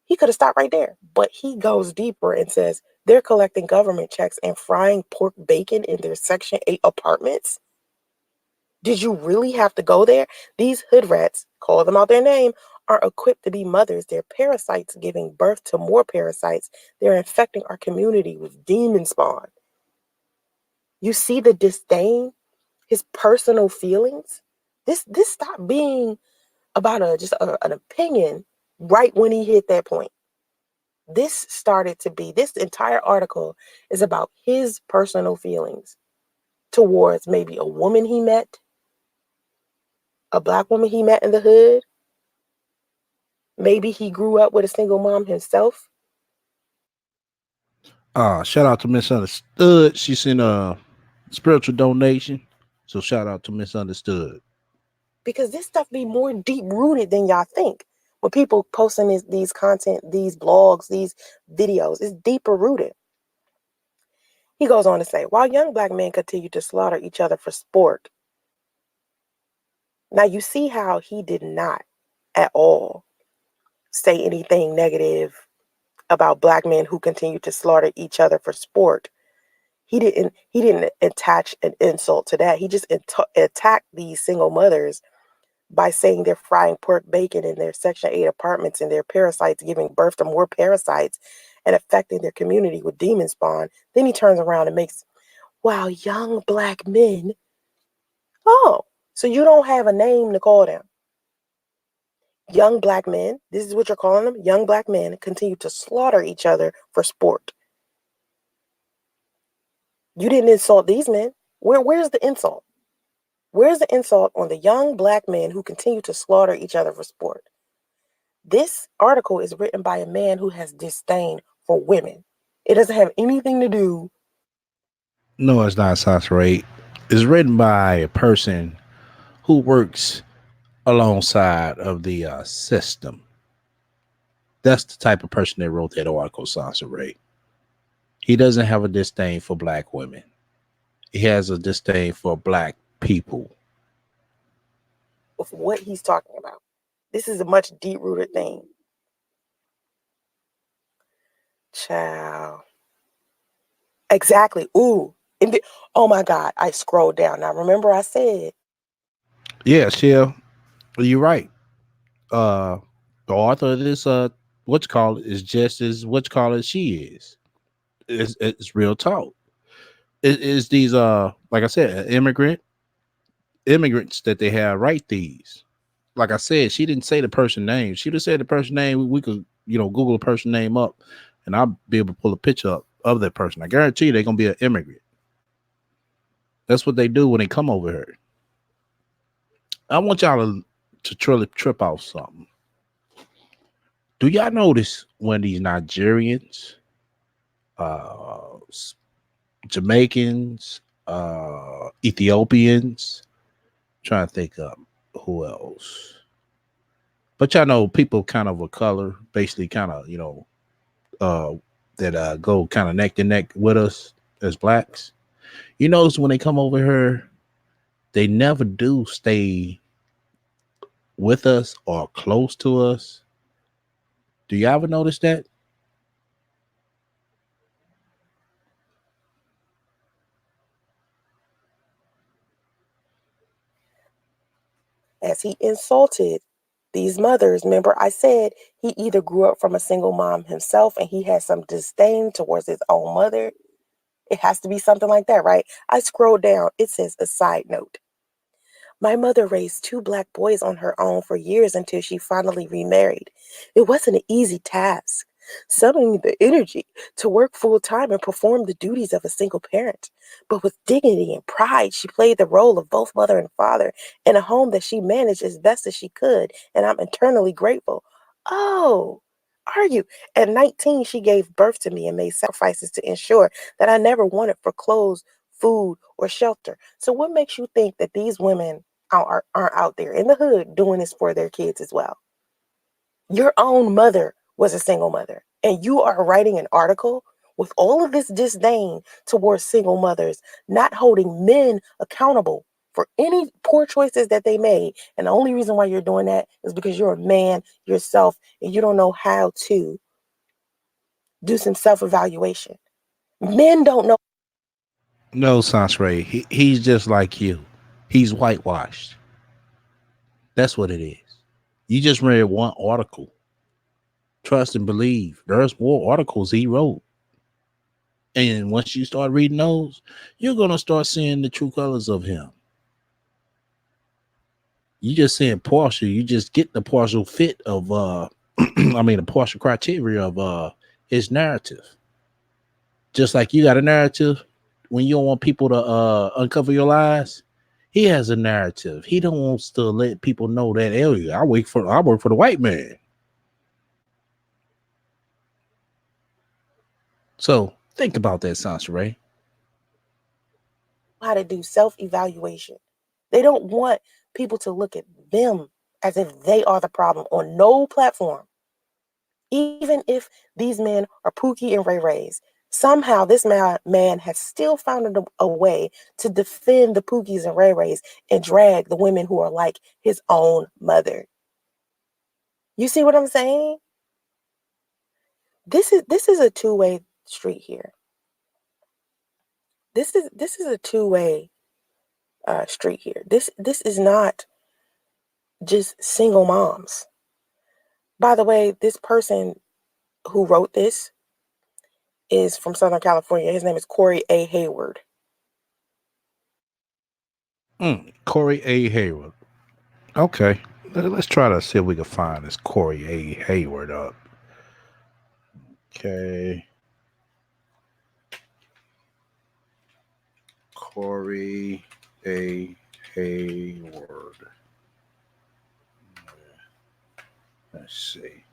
He could have stopped right there, but he goes deeper and says they're collecting government checks and frying pork bacon in their Section 8 apartments. Did you really have to go there? These hood rats, call them out their name, are equipped to be mothers. They're parasites giving birth to more parasites. They're infecting our community with demon spawn. You see the disdain, his personal feelings. This stopped being about an opinion right when he hit that point. This started to be, this entire article is about his personal feelings towards maybe a woman he met, a black woman he met in the hood. Maybe he grew up with a single mom himself. Shout out to Misunderstood. She sent a spiritual donation. So shout out to Misunderstood. Because this stuff be more deep rooted than y'all think. When people posting these content, these blogs, these videos, it's deeper rooted. He goes on to say, while young black men continue to slaughter each other for sport. Now you see how he did not at all say anything negative about black men who continue to slaughter each other for sport. He didn't attach an insult to that. He just attacked these single mothers by saying they're frying pork bacon in their Section 8 apartments and they're parasites giving birth to more parasites and affecting their community with demon spawn. Then he turns around and makes, wow, young black men. Oh, so you don't have a name to call them. Young black men, this is what you're calling them, young black men continue to slaughter each other for sport. You didn't insult these men. Where's the insult? Where's the insult on the young black men who continue to slaughter each other for sport? This article is written by a man who has disdain for women. It doesn't have anything to do. No, it's not saturate. It's written by a person who works alongside of the system. That's the type of person that wrote that article, Sansa Ray. He doesn't have a disdain for black women. He has a disdain for black people. With what he's talking about. This is a much deep-rooted thing. Child. Exactly. Ooh. Oh my God. I scrolled down. Now remember I said. Yeah, Shell, you're right. The author of this what you call it is just as what you call it she is. It's real talk. It is these like I said, immigrants that they have write these. Like I said, she didn't say the person name. She just said the person name. We could, Google the person name up, and I'll be able to pull a picture up of that person. I guarantee you, they're gonna be an immigrant. That's what they do when they come over here. I want y'all to truly trip off something. Do y'all notice when these Nigerians, uh, Jamaicans, Ethiopians, trying to think of who else, but y'all know people kind of a color, basically kind of uh, that go kind of neck to neck with us as blacks. You notice when they come over here, they never do stay with us or close to us. Do you ever notice that? As he insulted these mothers, remember I said he either grew up from a single mom himself and he has some disdain towards his own mother. It has to be something like that, right? I scrolled down. It says a side note. My mother raised two black boys on her own for years until she finally remarried. It wasn't an easy task, summoning the energy to work full time and perform the duties of a single parent. But with dignity and pride, she played the role of both mother and father in a home that she managed as best as she could, and I'm eternally grateful. Oh, are you? At 19, she gave birth to me and made sacrifices to ensure that I never wanted for clothes, food, or shelter. So, what makes you think that these women are out there in the hood doing this for their kids as well? Your own mother was a single mother, and you are writing an article with all of this disdain towards single mothers, not holding men accountable for any poor choices that they made. And the only reason why you're doing that is because you're a man yourself and you don't know how to do some self evaluation. Men don't know. No, Sansray. He's just like you. He's whitewashed. That's what it is. You just read one article. Trust and believe. There's more articles he wrote. And once you start reading those, you're gonna start seeing the true colors of him. You just seeing partial. You just get the partial fit of I mean the partial criteria of his narrative. Just like you got a narrative when you don't want people to uncover your lies, he has a narrative. He don't wants to let people know that area. I work for the white man. So think about that, Sansa Ray. How to do self evaluation. They don't want people to look at them as if they are the problem on no platform. Even if these men are Pookie and Ray Rays, somehow this man has still found a way to defend the Pookies and Ray Rays and drag the women who are like his own mother. You see what I'm saying? This is a two-way street here. this is a two-way street here. This is not just single moms. By the way, this person who wrote this is from Southern California. His name is Corey A. Hayward. Corey A. Hayward. Okay. Let's try to see if we can find this Corey A. Hayward up. Okay. Corey A. Hayward. Let's see.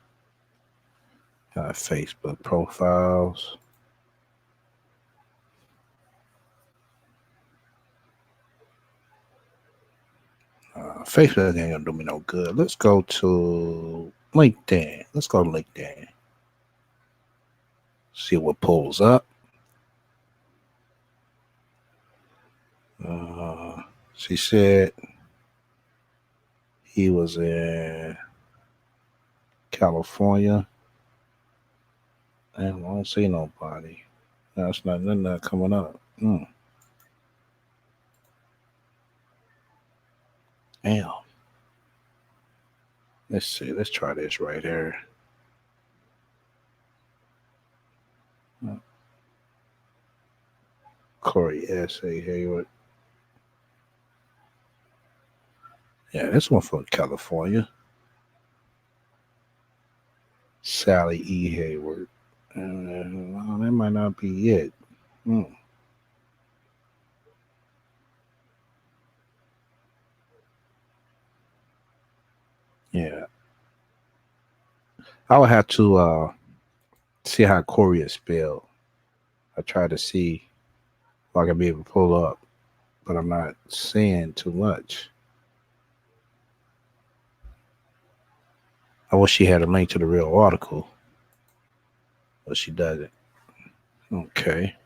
Facebook profiles. Facebook ain't gonna do me no good. Let's go to LinkedIn. Let's go to LinkedIn. See what pulls up. She said he was in California. I don't see nobody. That's nothing coming up. Damn. Let's see. Let's try this right here. Corey S.A. Hayward. Yeah, this one from California. Sally E. Hayward. Well, that might not be it. Yeah. I would have to see how Corey is spelled. I try to see if I can be able to pull up, but I'm not seeing too much. I wish she had a link to the real article, but she doesn't. Okay.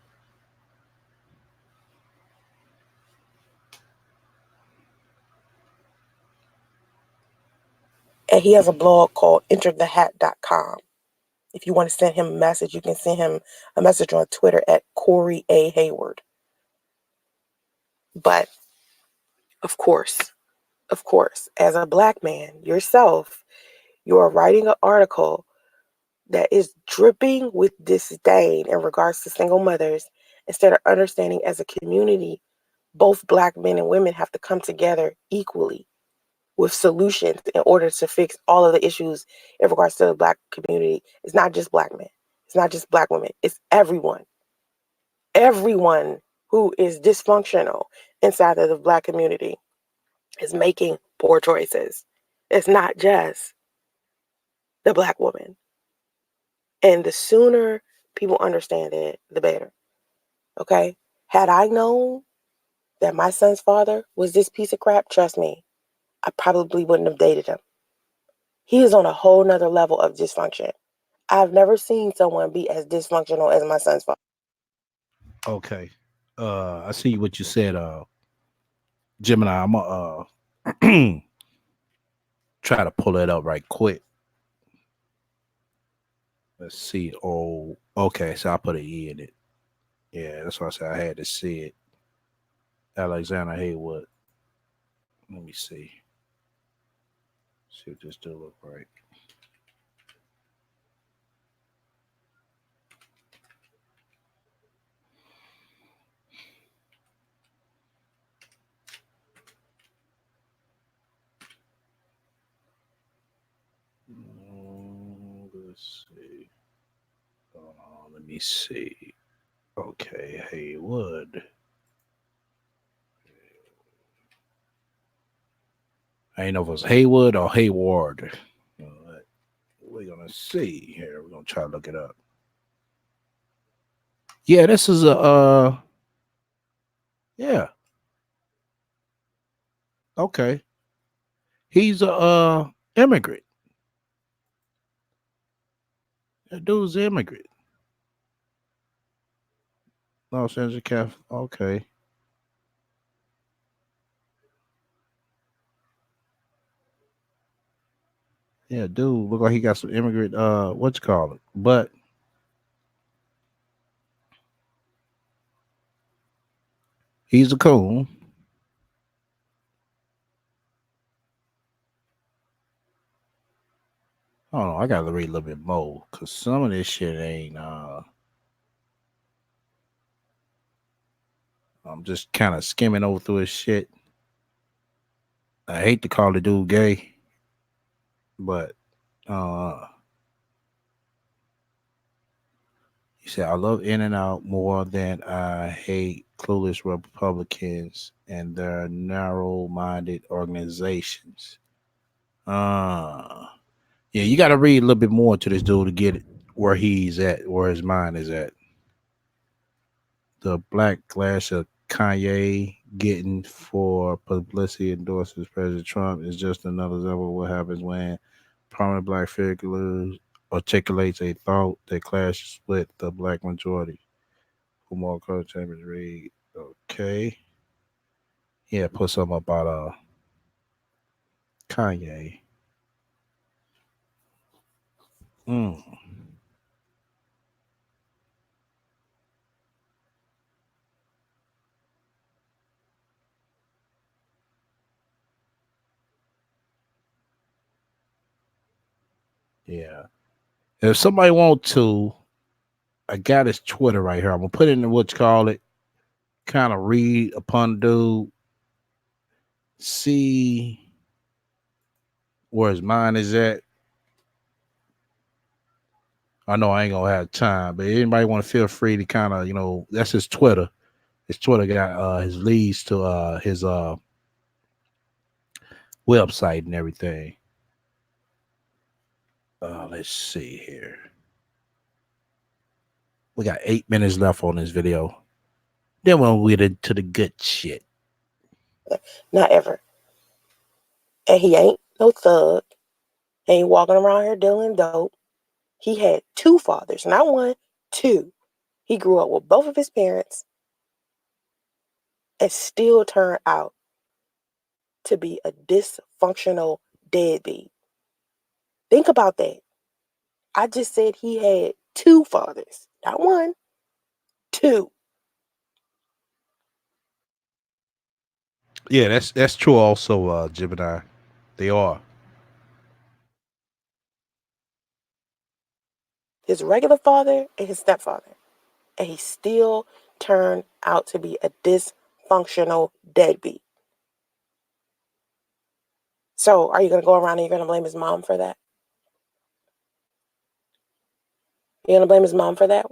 And he has a blog called enterthehat.com. If you want to send him a message, you can send him a message on Twitter at Corey A. Hayward. But of course, as a Black man yourself, you are writing an article that is dripping with disdain in regards to single mothers, instead of understanding as a community, both Black men and women have to come together equally with solutions in order to fix all of the issues in regards to the Black community. It's not just Black men. It's not just Black women. It's everyone. Everyone who is dysfunctional inside of the Black community is making poor choices. It's not just the Black woman. And the sooner people understand it, the better. Okay? Had I known that my son's father was this piece of crap, trust me, I probably wouldn't have dated him. He is on a whole nother level of dysfunction. I've never seen someone be as dysfunctional as my son's father. Okay. I see what you said, Gemini. I'm gonna try to pull it up right quick. Let's see. Oh, okay. So I put an E in it. Yeah, that's why I said I had to see it. Alexander Haywood. Let me see. See if this do look right. Let's see. Let me see. Okay, Haywood. I ain't know if it was Haywood or Hayward. We're gonna see here. We're gonna try to look it up. Yeah, this is a yeah. Okay. He's a immigrant. That dude's an immigrant. Los Angeles Catholic. Okay. Yeah, dude, look like he got some immigrant what you call it. But He's a coon. Hold on, I gotta read a little bit more because some of this shit ain't. I'm just kind of skimming over through his shit. I hate to call the dude gay, but uh, he said, "I love In and Out more than I hate clueless Republicans and their narrow-minded organizations." Uh, yeah, you got to read a little bit more to this dude to get it where he's at, where his mind is at. The black glass of Kanye getting for publicity endorses President Trump is just another example of what happens when prominent black figures articulates a thought that clashes with the black majority. For more color chambers read. Okay. Yeah, put something about Kanye. Mm, yeah. If somebody want to, I got his Twitter right here. I'm gonna put it in what you call it. Kind of read upon dude, see where his mind is at. I know I ain't gonna have time, but anybody want to feel free to kind of, that's his Twitter. His Twitter got his leads to his website and everything. Let's see here. We got 8 minutes left on this video. Then we'll get into the good shit. Not ever. And he ain't no thug. He ain't walking around here dealing dope. He had two fathers, not one, two. He grew up with both of his parents and still turned out to be a dysfunctional deadbeat. Think about that. I just said he had two fathers, not one, two. Yeah, that's true. Also, Gemini, they are. His regular father and his stepfather. And he still turned out to be a dysfunctional deadbeat. So are you going to go around and you're going to blame his mom for that? You're going to blame his mom for that?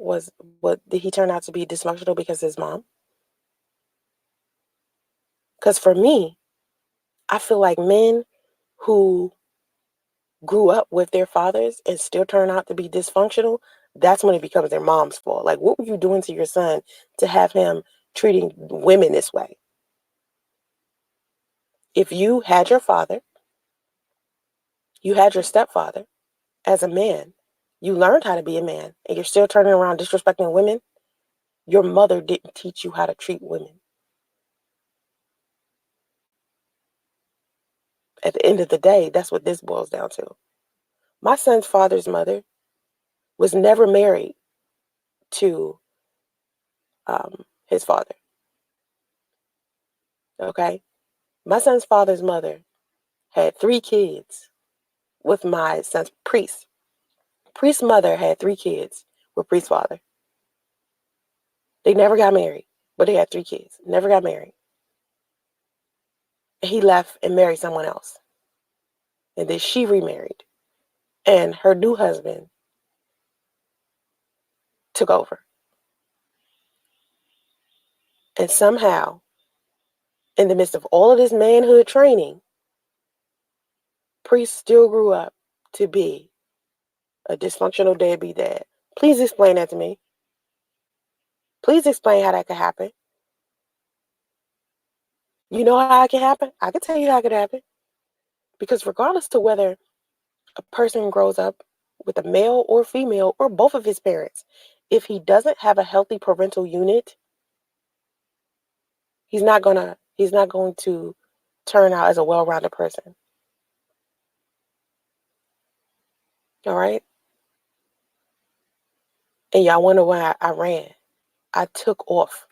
Did he turn out to be dysfunctional because of his mom? Because for me, I feel like men who grew up with their fathers and still turn out to be dysfunctional, that's when it becomes their mom's fault. Like, what were you doing to your son to have him treating women this way? If you had your father, you had your stepfather as a man, you learned how to be a man, and you're still turning around disrespecting women, your mother didn't teach you how to treat women. At the end of the day, that's what this boils down to. My son's father's mother was never married to his father. Okay? My son's father's mother had 3 kids with my son's priest. Priest's mother had 3 kids with priest's father. They never got married, but they had 3 kids. Never got married. He left and married someone else. And then she remarried. And her new husband took over. And somehow, in the midst of all of this manhood training, Priest still grew up to be a dysfunctional deadbeat dad. Please explain that to me. Please explain how that could happen. You know how it can happen? I can tell you how it could happen. Because regardless to whether a person grows up with a male or female or both of his parents, if he doesn't have a healthy parental unit, he's not going to turn out as a well-rounded person. All right? And y'all wonder why I ran. I took off.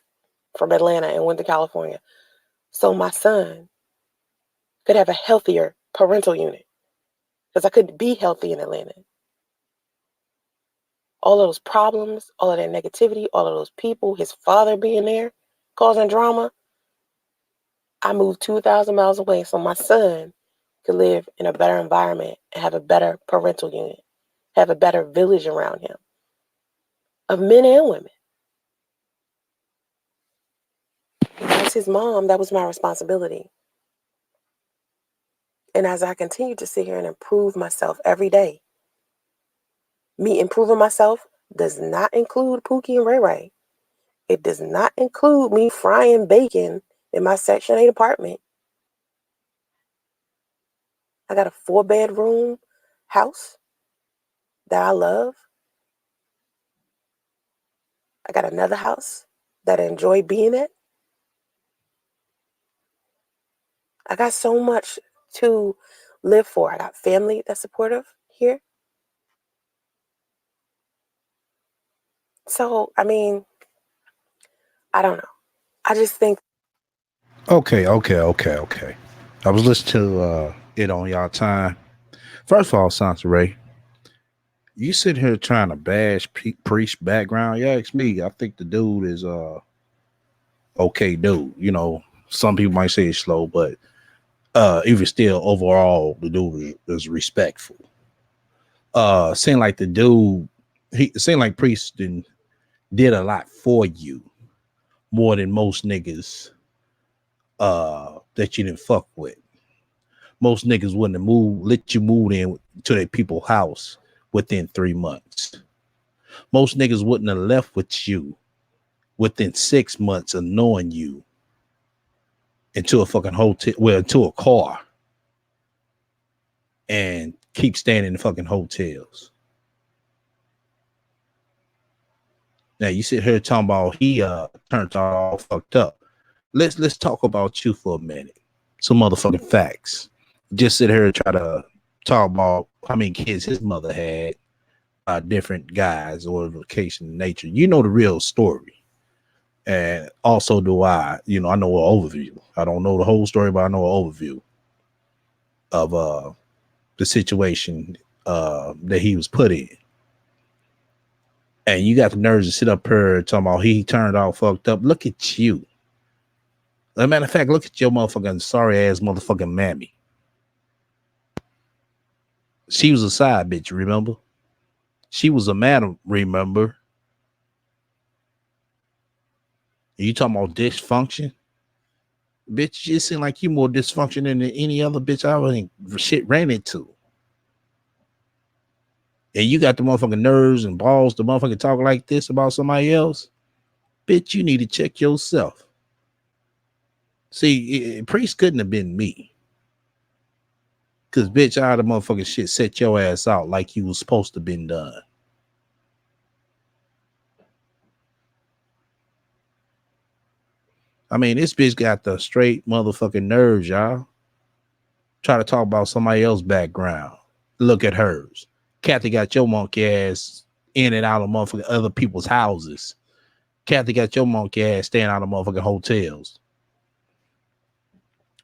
from Atlanta and went to California. So my son could have a healthier parental unit because I couldn't be healthy in Atlanta. All of those problems, all of that negativity, all of those people, his father being there, causing drama. I moved 2,000 miles away so my son could live in a better environment and have a better parental unit, have a better village around him of men and women. As his mom, that was my responsibility. And as I continue to sit here and improve myself every day, me improving myself does not include Pookie and Ray Ray. It does not include me frying bacon in my Section 8 apartment. I got a 4-bedroom house that I love. I got another house that I enjoy being at. I got so much to live for. I got family that's supportive here. So, I mean, I don't know. I just think. Okay. I was listening to it on y'all time. First of all, Sansa Ray, you sit here trying to bash Priest background. You ask me, I think the dude is okay dude. You know, some people might say it's slow, but even still, overall, the dude is respectful. Seemed like the dude, he seemed like Priest did a lot for you more than most niggas that you didn't fuck with. Most niggas wouldn't have let you move in to their people's house within 3 months. Most niggas wouldn't have left with you within 6 months of knowing you into a fucking hotel, well, into a car, and keep staying in the fucking hotels. Now you sit here talking about he turned all fucked up. Let's talk about you for a minute. Some motherfucking facts. Just sit here and try to talk about how many kids his mother had by different guys or vacation nature. You know the real story. And also do I, I know an overview. I don't know the whole story, but I know an overview of the situation that he was put in. And you got the nerves to sit up here talking about he turned all fucked up. Look at you. As a matter of fact, look at your motherfucking sorry ass motherfucking mammy. She was a side bitch, remember? She was a madam, remember? You talking about dysfunction? Bitch, it seems like you more dysfunction than any other bitch I ever shit ran into. And you got the motherfucking nerves and balls to motherfucking talk like this about somebody else. Bitch, you need to check yourself. See, Priest couldn't have been me. Cause bitch, I the motherfucking shit set your ass out like you was supposed to been done. I mean, this bitch got the straight motherfucking nerves, y'all. Try to talk about somebody else's background. Look at hers. Kathy got your monkey ass in and out of motherfucking other people's houses. Kathy got your monkey ass staying out of motherfucking hotels.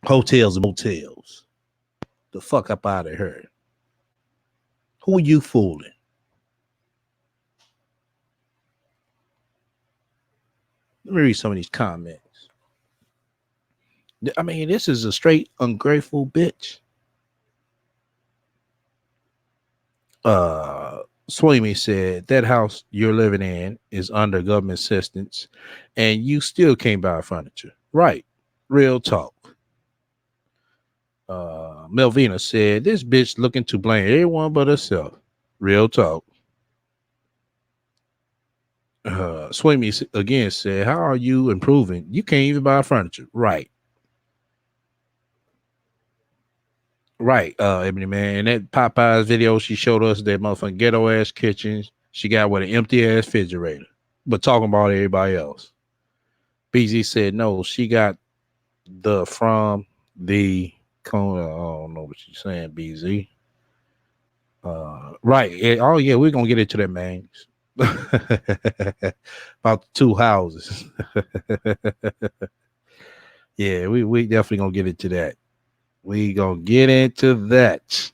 Hotels and motels. The fuck up out of her. Who are you fooling? Let me read some of these comments. I mean, this is a straight ungrateful bitch. Swamy said that house you're living in is under government assistance and you still can't buy furniture. Right. Real talk. Melvina said this bitch looking to blame everyone but herself. Real talk. Swamy again said, how are you improving? You can't even buy furniture. Right. Right, Ebony Man. In that Popeyes video, she showed us that motherfucking ghetto ass kitchen. She got with an empty ass refrigerator, but talking about everybody else. BZ said no, she got the from the corner. I don't know what she's saying, BZ. Right. Oh yeah, we're gonna get into that, man. About the two houses. Yeah, we definitely gonna get into that. We gonna get into that.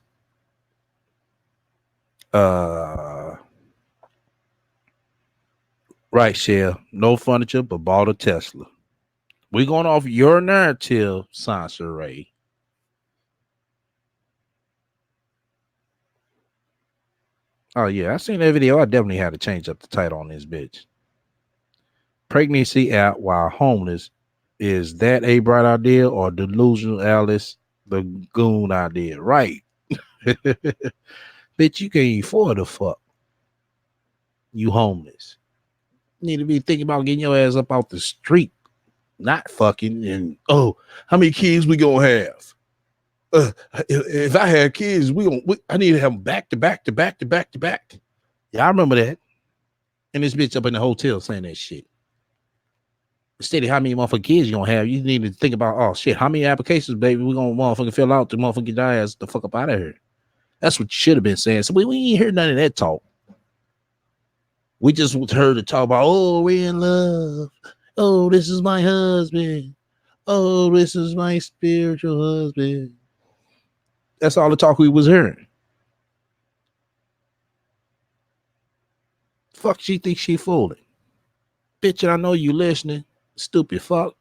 Uh, right, Shell. No furniture, but bought a Tesla. We going off your narrative, Sansa Ray. Oh yeah, I seen that video. I definitely had to change up the title on this bitch. Pregnancy out while homeless. Is that a bright idea or delusional Alice the goon idea? Right. Bitch, you can't afford the fuck. You homeless. You need to be thinking about getting your ass up off the street. Not fucking and oh, how many kids we gonna have? If I had kids, I need to have them back to back to back to back to back. Yeah, I remember that. And this bitch up in the hotel saying that shit. Instead of how many motherfucking kids you gonna have, you need to think about, oh shit, how many applications, baby, we gonna motherfucking fill out to motherfucking get our ass the fuck up out of here. That's what you should have been saying. So we ain't heard none of that talk. We just heard the talk about, oh, we're in love. Oh, this is my husband. Oh, this is my spiritual husband. That's all the talk we was hearing. Fuck, she thinks she fooling. Bitch, I know you listening. Stupid fuck.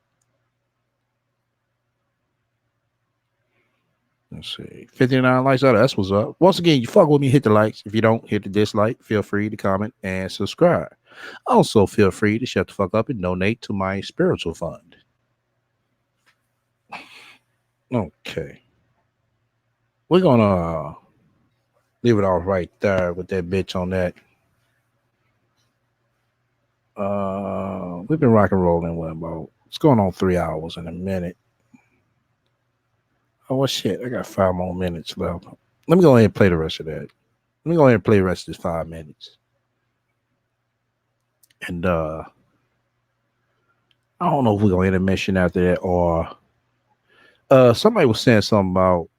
Let's see. 59 likes. Oh, that's what's up. Once again, you fuck with me, hit the likes. If you don't, hit the dislike. Feel free to comment and subscribe. Also, feel free to shut the fuck up and donate to my spiritual fund. Okay. We're gonna leave it off right there with that bitch on that. We've been rock and rolling with about it's going on 3 hours in a minute. Oh well, shit! I got 5 more minutes left. Let me go ahead and play the rest of that. Let me go ahead and play the rest of this 5 minutes. And I don't know if we're gonna intermission after that or somebody was saying something about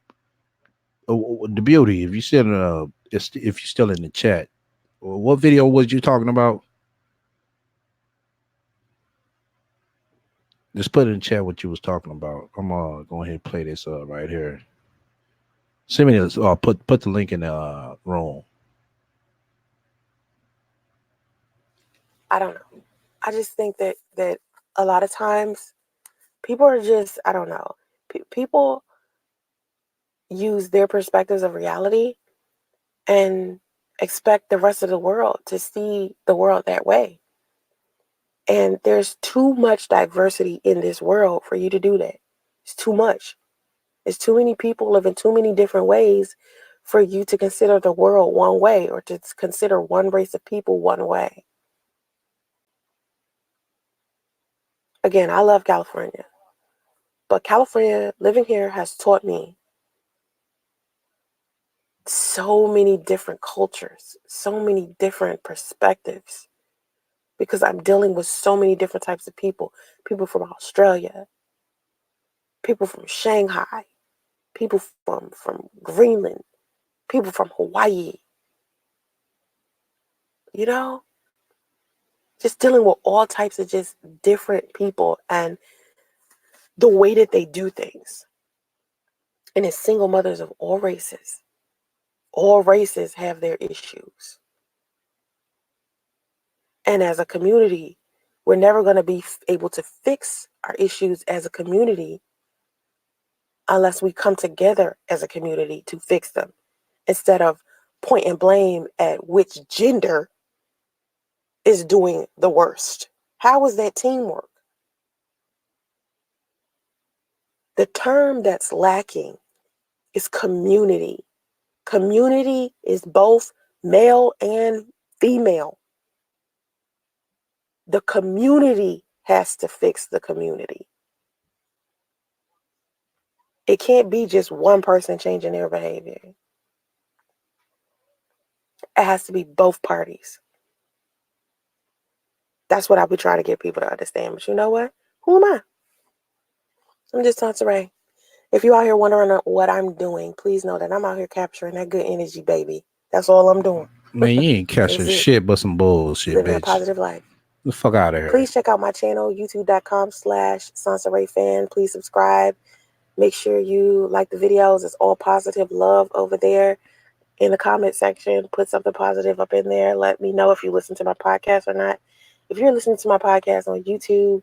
the beauty. If you still if you're still in the chat, what video was you talking about? Just put it in chat what you was talking about. I'm gonna go ahead and play this right here. Send me this. Put the link in the room. I don't know. I just think that a lot of times people are just, I don't know. People use their perspectives of reality and expect the rest of the world to see the world that way. And there's too much diversity in this world for you to do that. It's too much. It's too many people living too many different ways for you to consider the world one way or to consider one race of people one way. Again, I love California, but California, living here has taught me so many different cultures, so many different perspectives, because I'm dealing with so many different types of people. People from Australia, people from Shanghai, people from Greenland, people from Hawaii, you know, just dealing with all types of just different people and the way that they do things. And it's single mothers of all races. All races have their issues. And as a community, we're never going to be able to fix our issues as a community unless we come together as a community to fix them, instead of point and blame at which gender is doing the worst. How is that teamwork? The term that's lacking is community. Community is both male and female. The community has to fix the community. It can't be just one person changing their behavior. It has to be both parties. That's what I be trying to get people to understand. But you know what? Who am I? I'm just Tanta Ray. If you out here wondering what I'm doing, please know that I'm out here capturing that good energy, baby. That's all I'm doing. Man, you ain't catching That's it. shit but some bullshit, Living a bitch. positive life. The fuck out of here. Please check out my channel, youtube.com/SansaRayFan. Please subscribe. Make sure you like the videos. It's all positive love over there. In the comment section, put something positive up in there. Let me know if you listen to my podcast or not. If you're listening to my podcast on YouTube,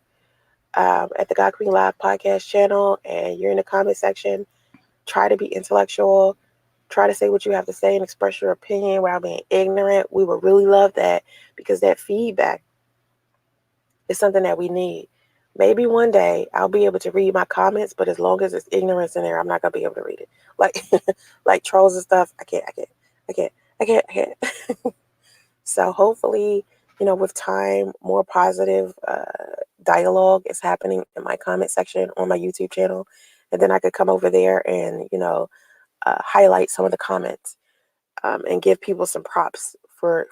at the God Queen Live podcast channel, and you're in the comment section, try to be intellectual. Try to say what you have to say and express your opinion without being ignorant. We would really love that, because that feedback is something that we need. Maybe one day I'll be able to read my comments, but as long as it's ignorance in there, I'm not gonna be able to read it. Like like trolls and stuff. I can't. So hopefully, with time, more positive dialogue is happening in my comment section on my YouTube channel, and then I could come over there and highlight some of the comments, and give people some props for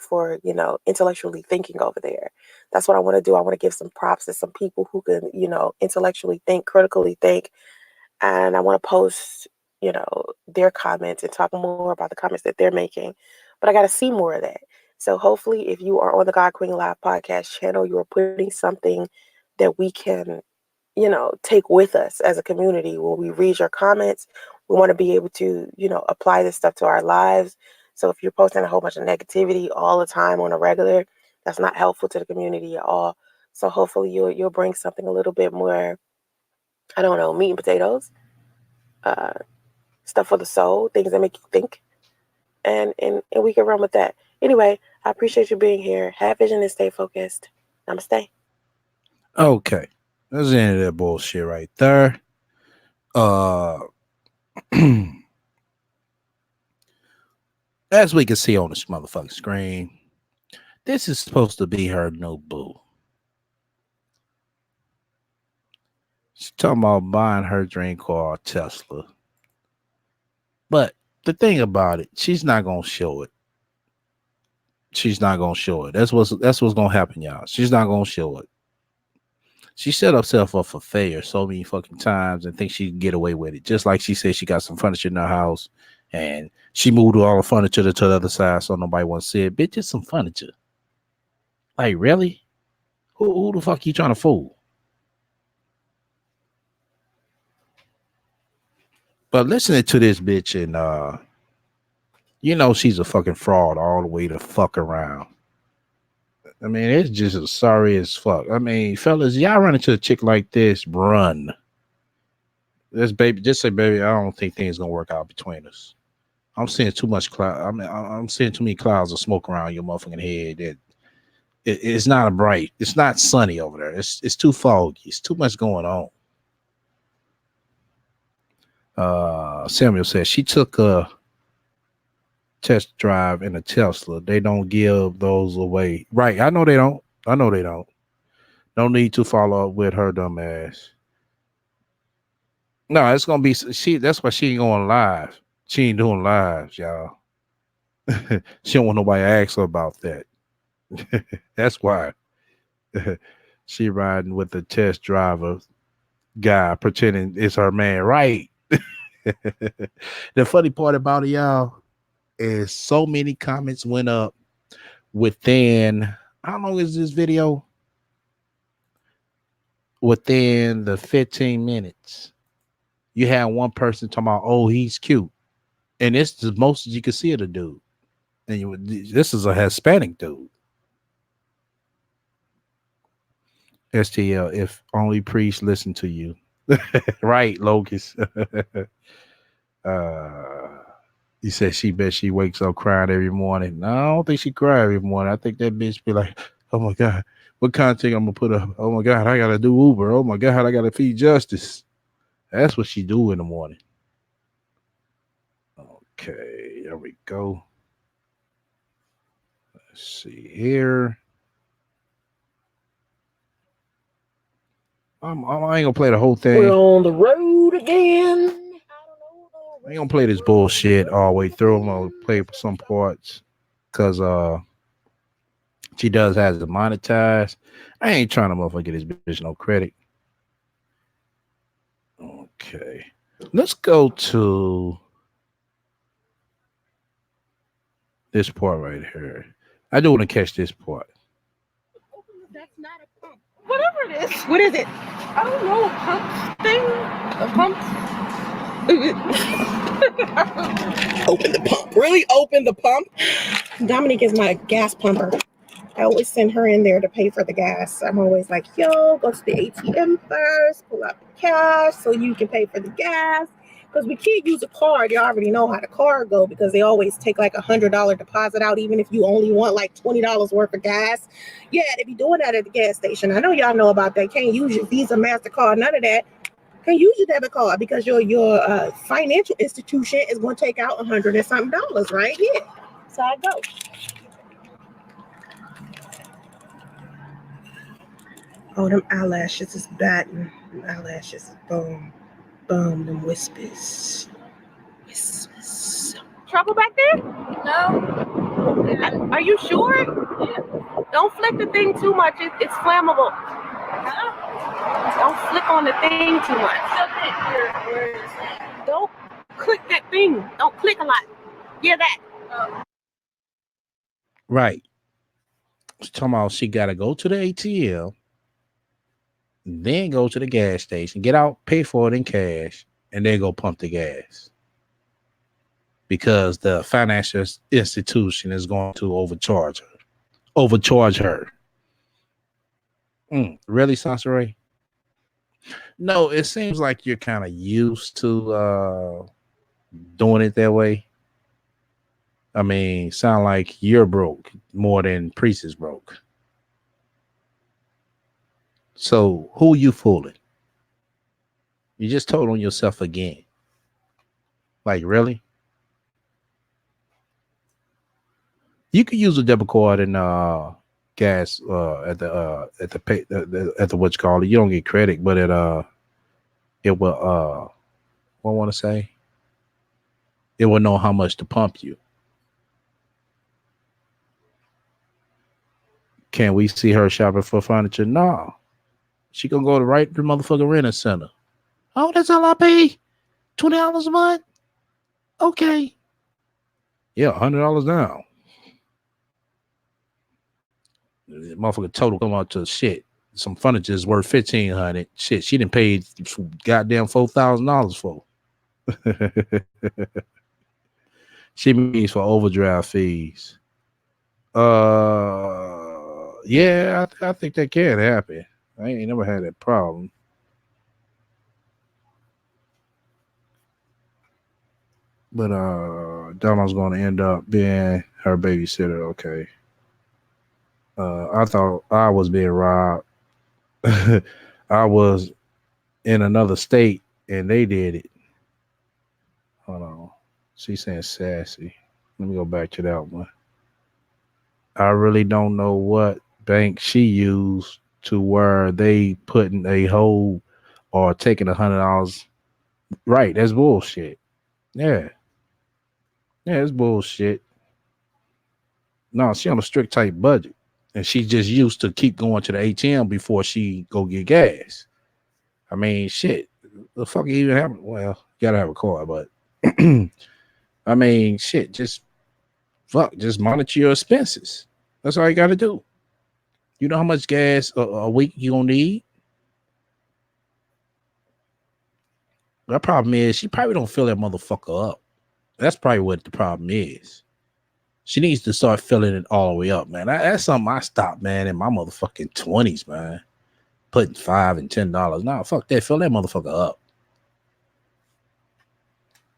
intellectually thinking over there. That's what I want to do. I want to give some props to some people who can intellectually think, critically think, and I want to post their comments and talk more about the comments that they're making. But I got to see more of that. So hopefully, if you are on the God Queen Live podcast channel, you are putting something that we can take with us as a community. When we read your comments, we want to be able to apply this stuff to our lives. So if you're posting a whole bunch of negativity all the time on a regular, that's not helpful to the community at all. So hopefully you'll bring something a little bit more, I don't know, meat and potatoes, uh, stuff for the soul, things that make you think, and we can run with that. Anyway, I appreciate you being here. Have vision and stay focused. Namaste. Okay. That's the end of that bullshit right there. Uh as we can see on this motherfucking screen, this is supposed to be her new boo. She's talking about buying her dream car, Tesla. But the thing about it, she's not gonna show it. She's not gonna show it. That's what's gonna happen, y'all. She's not gonna show it. She set herself up for failure so many fucking times and thinks she can get away with it. Just like she said she got some furniture in her house and she moved all the furniture to the other side so nobody wants to see it. Bitch, it's some furniture. Like, really? Who the fuck you trying to fool? But listening to this bitch and she's a fucking fraud all the way to fuck around. I mean, it's just sorry as fuck. I mean, fellas, y'all run into a chick like this, run. This baby, just say, baby, I don't think things gonna work out between us. I'm seeing too much cloud. I mean, I'm seeing too many clouds of smoke around your motherfucking head. It's not a bright. It's not sunny over there. It's too foggy. It's too much going on. Samuel says she took a test drive in a Tesla. They don't give those away. Right. I know they don't. I know they don't. No need to follow up with her dumb ass. No, it's gonna be she. That's why she ain't going live. She ain't doing lives, y'all. She don't want nobody to ask her about that. That's why. She riding with the test driver guy pretending it's her man. Right. The funny part about it, y'all, is so many comments went up within how long is this video? Within the 15 minutes. You had one person talking about, oh, he's cute. And it's the most you can see of the dude. And this is a Hispanic dude. STL, if only priests listen to you. Right, Locust. uh he said she bet she wakes up crying every morning. No, I don't think she cry every morning. I think that bitch be like, oh my God, what content I'm gonna put up? Oh my God, I gotta do Uber. Oh my God, I gotta feed justice. That's what she do in the morning. Okay, there we go. Let's see here. I ain't gonna play the whole thing. We're on the road again. I ain't gonna play this bullshit all the way through. I'm gonna play some parts because she does has to monetize. I ain't trying to motherfucker get this bitch no credit. Okay, let's go to This part right here. I do want to catch this part. That's not a pump. Whatever it is. What is it? I don't know. A pump thing? A pump? Open the pump. Really? Open the pump? Dominique is my gas pumper. I always send her in there to pay for the gas. I'm always like, yo, go to the ATM first, pull out the cash so you can pay for the gas. Because we can't use a card. You already know how the card go because they always take like $100 deposit out, even if you only want like $20 worth of gas. Yeah, they be doing that at the gas station. I know y'all know about that. Can't use your Visa, MasterCard, none of that. Can't use your debit card because your financial institution is going to take out $100 and something dollars, right? Yeah. So I go. Oh, them eyelashes is batting. Them eyelashes is boom, boom, them whispers. Whispers. Trouble back there? No. Are you sure? Yeah. Don't flick the thing too much. It's flammable. Huh? Don't flick on the thing too much. Don't click that thing. Don't click a lot. Yeah, that. Right. She's talking about she got to go to the ATM, then go to the gas station, get out, pay for it in cash, and then go pump the gas. Because the financial institution is going to overcharge her. Really, Sansaray? No, it seems like you're kind of used to doing it that way. I mean, sound like you're broke more than Priest is broke. So who you fooling? You just told on yourself again. Like, really? You could use a debit card and gas at the pay at the what you call it. You don't get credit, but it will what I want to say? It will know how much to pump you. Can we see her shopping for furniture? No. She gonna go to right to the motherfucking renter center. Oh, that's all I pay? $20 a month? Okay. Yeah, $100 down. The motherfucker total come out to shit. Some furniture is worth $1,500. Shit, she done paid goddamn $4,000 for. She means for overdraft fees. Yeah, I think that can happen. I ain't never had that problem. But Donald's gonna end up being her babysitter. Okay. I thought I was being robbed. I was in another state and they did it. Hold on. She's saying sassy. Let me go back to that one. I really don't know what bank she used to where they putting a hold or taking $100. Right, that's bullshit. Yeah. Yeah, it's bullshit. No, she on a strict tight budget. And she just used to keep going to the ATM before she go get gas. I mean, shit. The fuck you even have? Well, you gotta have a car, but I mean, shit. Just monitor your expenses. That's all you gotta do. You know how much gas a week you gonna need? The problem is she probably don't fill that motherfucker up. That's probably what the problem is. She needs to start filling it all the way up, man. That's something I stopped, man, in my motherfucking 20s, man. Putting $5 and $10. Nah, fuck that. Fill that motherfucker up.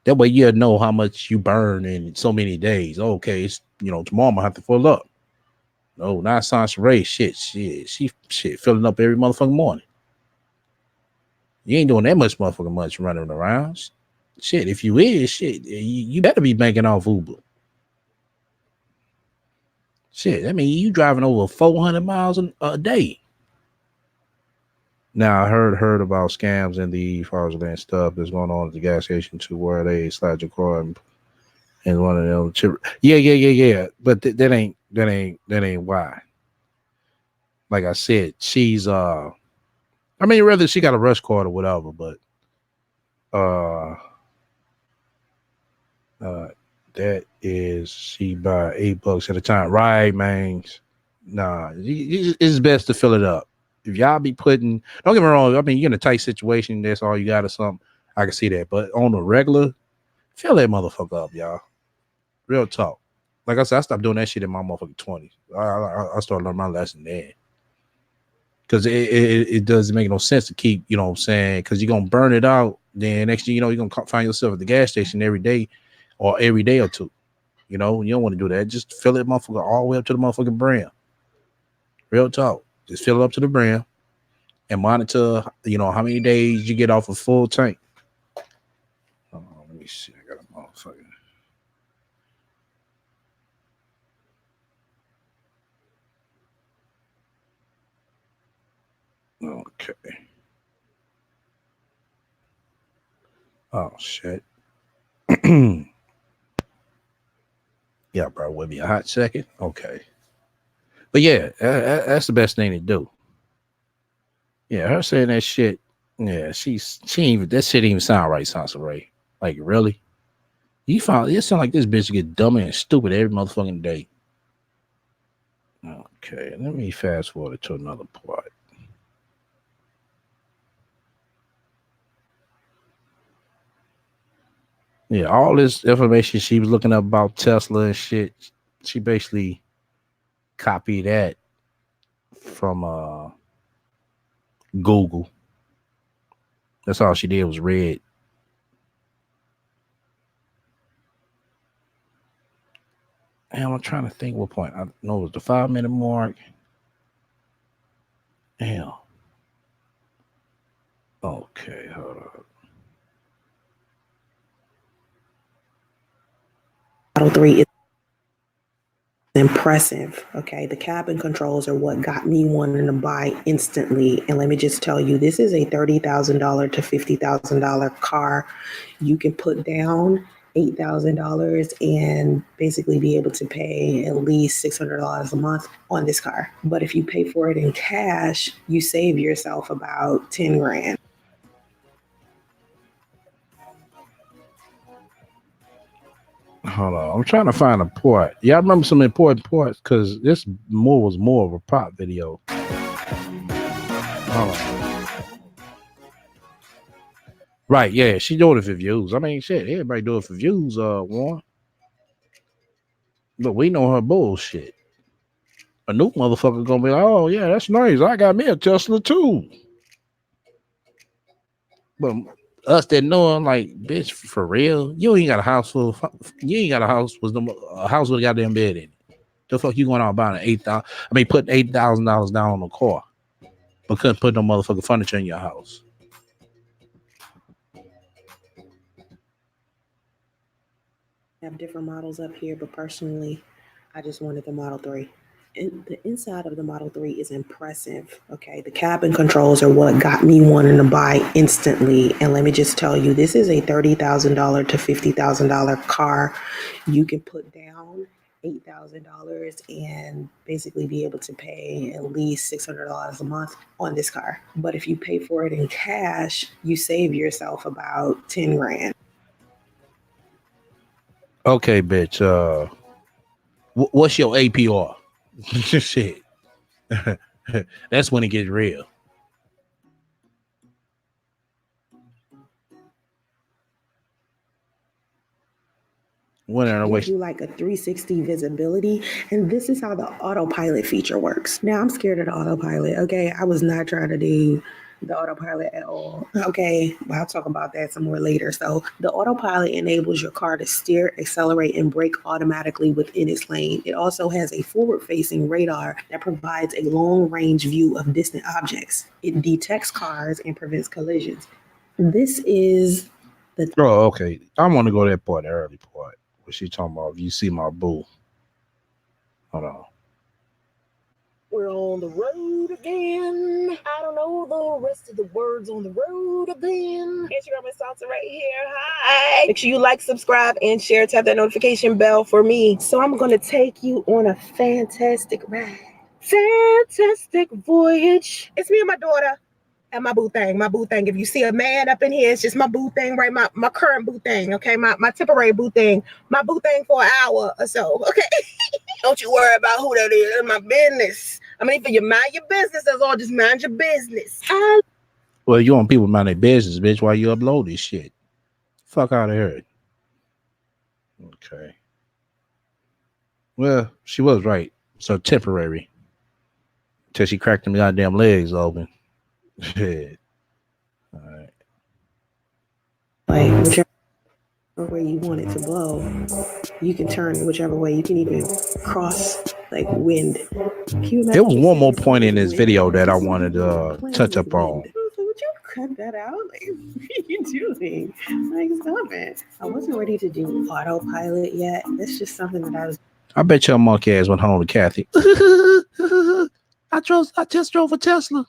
That way you'll know how much you burn in so many days. Okay, it's, tomorrow I'm gonna have to fill up. No, not Sansaray. Shit, filling up every motherfucking morning. You ain't doing that much running around. Shit, if you is, shit, you better be banking off Uber. Shit, I mean, you driving over 400 miles a day. Now, I heard about scams and the fraudulent stuff that's going on at the gas station too, where they slide your car and one of them chip. Yeah. But that ain't why. Like I said, she's I mean, whether she got a rush card or whatever, but That is, she buy $8 at a time. Right, man. Nah, it's best to fill it up. If y'all be putting, don't get me wrong. I mean, you're in a tight situation. That's all you got or something. I can see that. But on the regular, fill that motherfucker up, y'all. Real talk. Like I said, I stopped doing that shit in my motherfucking 20s. I started learning my lesson there. Because it doesn't make no sense to keep, you know what I'm saying? Because you're going to burn it out. Then next thing you know, you're going to find yourself at the gas station every day or every day or two. You know, you don't want to do that. Just fill it motherfucker all the way up to the motherfucking brim. Real talk. Just fill it up to the brim and monitor, you know, how many days you get off a full tank. Oh, let me see. I got a motherfucker. Okay. Oh, shit. Yeah, bro. With me a hot second. Okay. But yeah, that's the best thing to do. Yeah, her saying that shit. Yeah, she ain't even, that shit didn't even sound right, Sansa Ray. Like, really? You found it sound like this bitch get dumber and stupid every motherfucking day. Okay, let me fast forward to another part. Yeah, all this information she was looking up about Tesla and shit, she basically copied that from Google. That's all she did was read. And I'm trying to think what point. I know it was the 5 minute mark. Damn. Okay, hold on. Model 3 is impressive. Okay, the cabin controls are what got me wanting to buy instantly. And let me just tell you, this is a $30,000 to $50,000 car. You can put down $8,000 and basically be able to pay at least $600 a month on this car. But if you pay for it in cash, you save yourself about 10 grand. Hold on. I'm trying to find a part. Yeah, I remember some important parts because this was more of a pop video. Hold on. Right, yeah, she doing it for views. I mean, shit, everybody do it for views, Warren. But we know her bullshit. A new motherfucker gonna be like, oh yeah, that's nice. I got me a Tesla too. But us that know him, like, bitch, for real, you ain't got a house full. You ain't got a house with a house with a goddamn bed in it. The fuck you going out buying an 8,000? I mean, putting $8,000 down on a car, but couldn't put no motherfucking furniture in your house. I have different models up here, but personally, I just wanted the Model 3. And the inside of the Model 3 is impressive. Okay, the cabin controls are what got me wanting to buy instantly. And let me just tell you, this is a $30,000 to $50,000 car. You can put down $8,000 and basically be able to pay at least $600 a month on this car. But if you pay for it in cash, you save yourself about 10 grand. Okay, bitch. What's your APR? Shit. That's when it gets real. Gives you like a 360 visibility, and this is how the autopilot feature works. Now I'm scared of the autopilot. Okay, I was not trying to do the autopilot at all. Okay, well, I'll talk about that some more later. So the autopilot enables your car to steer, accelerate, and brake automatically within its lane. It also has a forward-facing radar that provides a long-range view of distant objects. It detects cars and prevents collisions. This is the Oh, okay. I want to go to that part, the early part, where she talking about if you see my boo. Hold on. We're on the road again. I don't know the rest of the words on the road again. Instagram and Salsa right here. Hi. Make sure you like, subscribe, and share. Tap that notification bell for me. So I'm going to take you on a fantastic ride. Fantastic voyage. It's me and my daughter. And my boo thing, my boo thing. If you see a man up in here, it's just my boo thing, right? My current boo thing, okay? My temporary boo thing. My boo thing for an hour or so, okay? Don't you worry about who that is. It's my business. I mean, if you mind your business, that's all. Just mind your business. Well, you want people to mind their business, bitch, while you upload this shit. Fuck out of here. Okay. Well, she was right. So temporary. Till she cracked them goddamn legs open. Shit. All right. Like, whichever way you want it to blow, you can turn whichever way. You can even cross, like, wind. Can you There imagine was one more seeing point someone's in this wind? video that I Just wanted to playing touch with up wind. on. Would you cut that out? Like, what are you doing? Like, stop it. I wasn't ready to do autopilot yet. That's just something that I was. I bet your monkey ass went home to Kathy. I just drove a Tesla.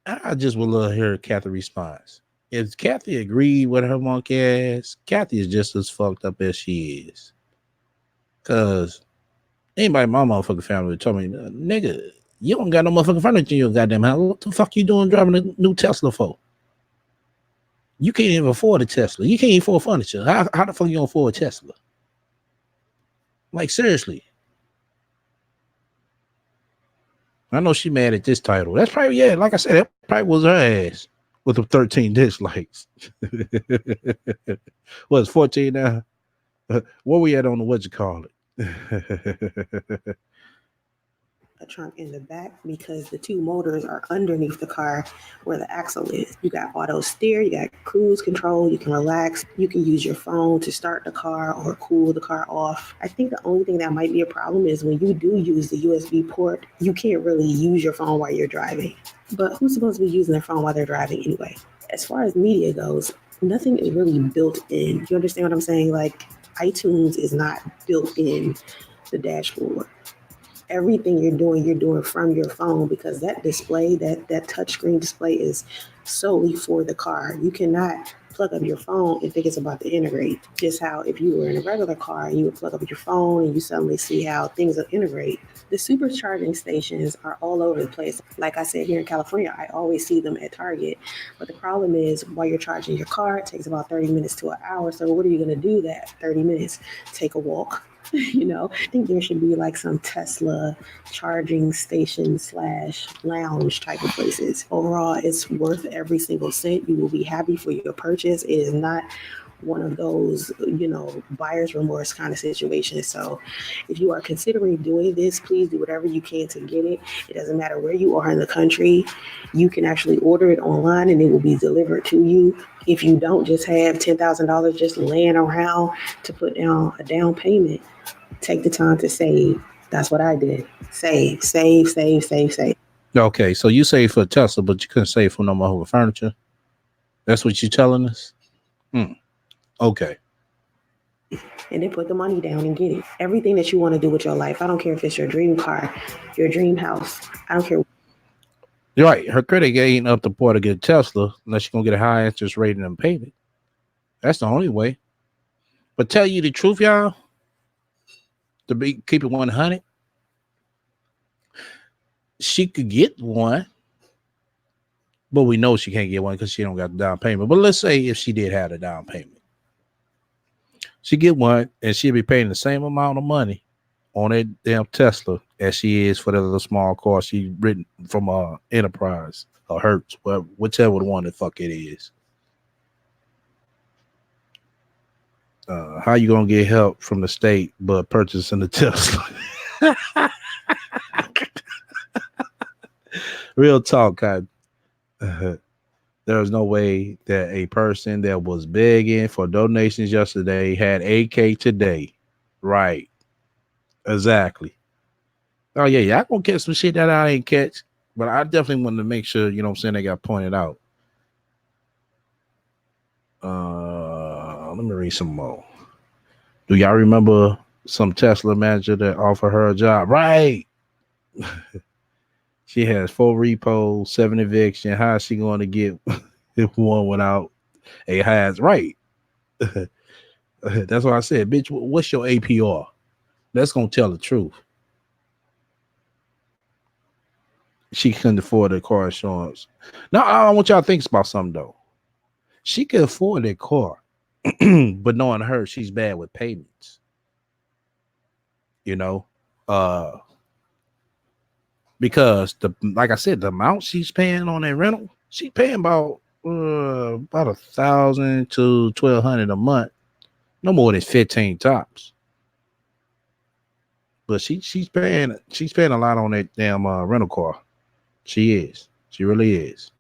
I just would love to hear Kathy response. If Kathy agreed with her monkey ass, Kathy is just as fucked up as she is. Cause anybody in my motherfucking family told me, nigga, you don't got no motherfucking furniture in your goddamn house. What the fuck you doing driving a new Tesla for? You can't even afford a Tesla. You can't even afford furniture. How the fuck you gonna afford a Tesla? Like seriously. I know she mad at this title. That's probably, yeah, like I said, that probably was her ass with the 13 dislikes. What's 14 now? Where we at on the what you call it? A trunk in the back because the two motors are underneath the car where the axle is. You got auto steer, you got cruise control, you can relax, you can use your phone to start the car or cool the car off. I think the only thing that might be a problem is when you do use the USB port, you can't really use your phone while you're driving. But who's supposed to be using their phone while they're driving anyway? As far as media goes, nothing is really built in. You understand what I'm saying? Like iTunes is not built in the dashboard. Everything you're doing from your phone because that display, that touchscreen display is solely for the car. You cannot plug up your phone and think it's about to integrate. Just how if you were in a regular car and you would plug up your phone and you suddenly see how things will integrate. The supercharging stations are all over the place. Like I said, here in California, I always see them at Target. But the problem is while you're charging your car, it takes about 30 minutes to an hour. So what are you going to do that 30 minutes? Take a walk. I think there should be like some Tesla charging station / lounge type of places. Overall, it's worth every single cent. You will be happy for your purchase. It is not one of those, buyer's remorse kind of situations. So if you are considering doing this, please do whatever you can to get it. It doesn't matter where you are in the country. You can actually order it online and it will be delivered to you. If you don't just have $10,000 just laying around to put down a down payment, take the time to save. That's what I did. Save, save, save, save, save. Okay, so you saved for Tesla, but you couldn't save for no more furniture. That's what you're telling us? Okay. And then put the money down and get it. Everything that you want to do with your life. I don't care if it's your dream car, your dream house. I don't care. You're right. Her credit ain't up to par to get Tesla unless you're going to get a high interest rate and payment. That's the only way. But tell you the truth, y'all, keep it 100, she could get one, but we know she can't get one because she don't got the down payment. But let's say if she did have the down payment, she get one and she'll be paying the same amount of money on that damn Tesla as she is for the little small car she written from Enterprise or Hertz, whichever one the fuck it is. How you gonna get help from the state but purchasing the Tesla? Real talk, God. There's no way that a person that was begging for donations yesterday had AK today. Right. Exactly. Oh, yeah. I gonna catch some shit that I ain't catch. But I definitely wanted to make sure, you know what I'm saying, they got pointed out. Let me read some more. Do y'all remember some Tesla manager that offered her a job? Right. She has 4 repos, 7 eviction. How is she going to get one without a highest? Right. That's why I said, bitch, what's your APR? That's going to tell the truth. She couldn't afford the car insurance. Now I want y'all to think about something though. She could afford that car, but knowing her, she's bad with payments. You know, uh, because the like I said, the amount she's paying on that rental, she's paying about 1,000 to 1,200 a month, no more than 15 tops. But she's paying a lot on that damn rental car. She really is.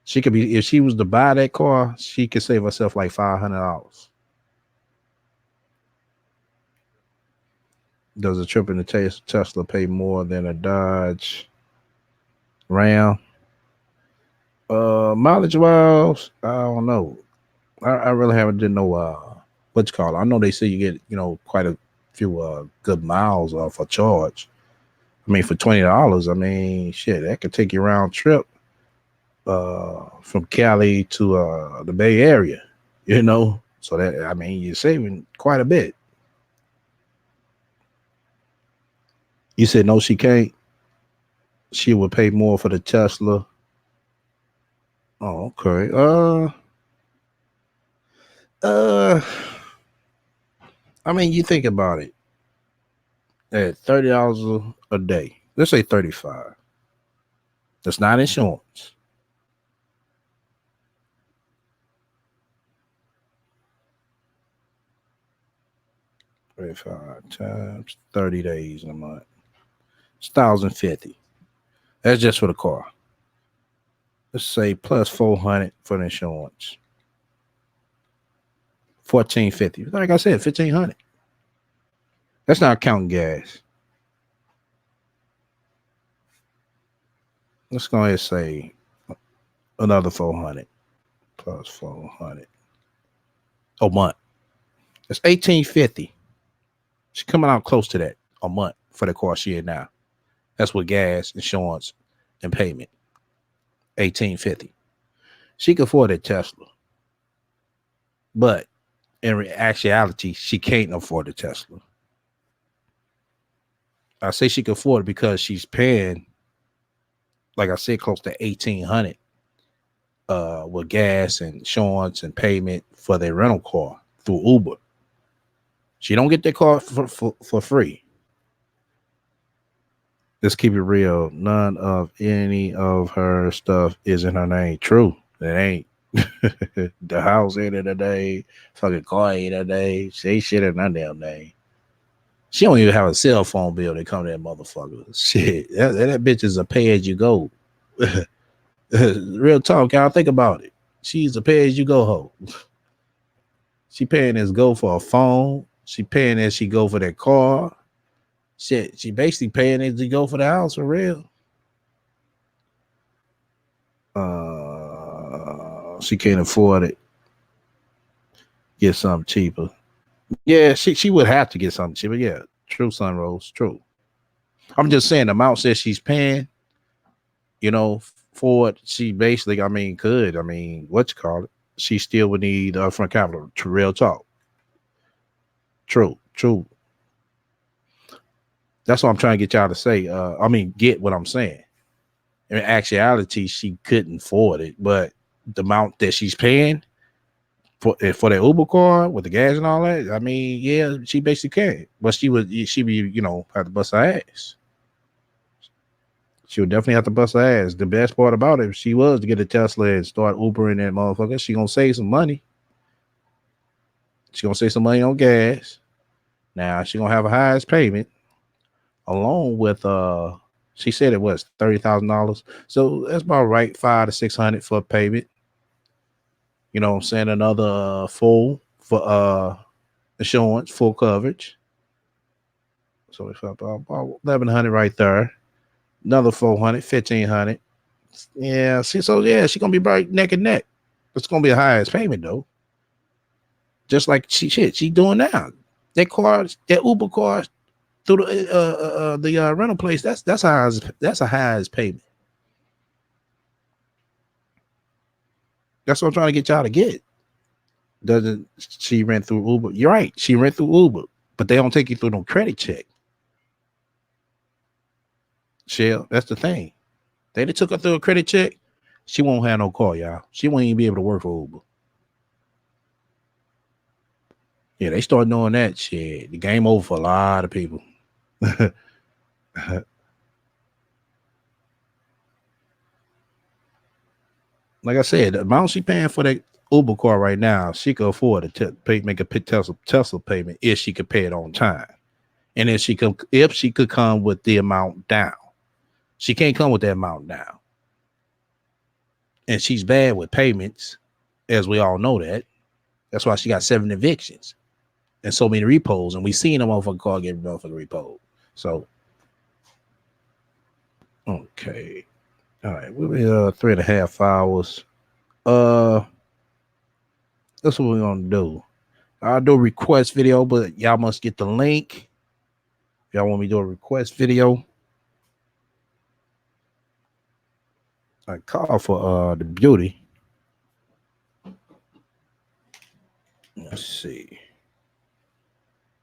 She could be if she was to buy that car, she could save herself like $500. Does a trip in the Tesla pay more than a Dodge Ram? Mileage wise, I don't know. I really haven't did no what you call it. I know they say you get quite a few good miles off a charge. I mean for $20, I mean shit that could take you round trip from Cali to the Bay Area. So that I mean you're saving quite a bit. You said no, she can't. She would pay more for the Tesla. Oh, okay. Uh. I mean, you think about it. At $30 a day, let's say 35. That's not insurance. 35 times 30 days in a month. It's 1,050. That's just for the car. Let's say plus 400 for the insurance. 1,450. Like I said, 1,500. That's not counting gas. Let's go ahead and say another 400 plus 400 a month. That's 1,850. She's coming out close to that a month for the car she in now. That's with gas, insurance, and payment. 1,850. She can afford a Tesla, but in actuality, she can't afford a Tesla. I say she can afford it because she's paying, like I said, close to 1,800 with gas and insurance and payment for their rental car through Uber. She don't get that car for free. Let's keep it real. None of any of her stuff is in her name. True. It ain't. The house ain't in her name. Fucking car ain't in her name. She ain't shit in her damn name. She don't even have a cell phone bill that come to that motherfucker. Shit. That bitch is a pay as you go. Real talk, y'all think about it. She's a pay as you go hoe. She paying as go for a phone. She paying as she go for that car. Shit, she basically paying as she go for the house for real. She can't afford it. Get something cheaper. Yeah, she would have to get something cheaper. Yeah, true, Sunrose, true. I'm just saying the amount that she's paying, for it, she basically, I mean, could, I mean, what you call it? She still would need upfront capital. To real talk. True, true. That's what I'm trying to get y'all to say. I mean, get what I'm saying. In actuality, she couldn't afford it, but the amount that she's paying for the Uber car with the gas and all that, I mean, yeah, she basically can. But she be, have to bust her ass. She would definitely have to bust her ass. The best part about it, if she was to get a Tesla and start Ubering that motherfucker, she gonna save some money. She gonna save some money on gas. Now she gonna have a highest payment, along with she said it was $30,000. So that's about right, 500 to 600 for a payment. You know what I'm saying? Another full for insurance, full coverage. So it's about 1,100 right there. Another 400, 1,500. Yeah, she's gonna be right neck and neck. It's gonna be the highest payment though. Just like she doing now. That Uber car through the rental place. That's a highest payment. That's what I'm trying to get y'all to get. Doesn't she rent through Uber? You're right. She rent through Uber, but they don't take you through no credit check. Shell. That's the thing. They took her through a credit check. She won't have no car, y'all. She won't even be able to work for Uber. Yeah, they start doing that shit. The game over for a lot of people. Like I said, the amount she paying for that Uber car right now, she could afford to make a Tesla payment if she could pay it on time, and if she could come with the amount down. She can't come with that amount down, and she's bad with payments, as we all know that. That's why she got 7 evictions and so many repos, and we seen a motherfucking car get motherfucking repo. So, okay, all right, we'll be 3.5 hours. Uh, that's what we're gonna do. I'll do a request video, but y'all must get the link. If y'all want me to do a request video, I call for the beauty. Let's see.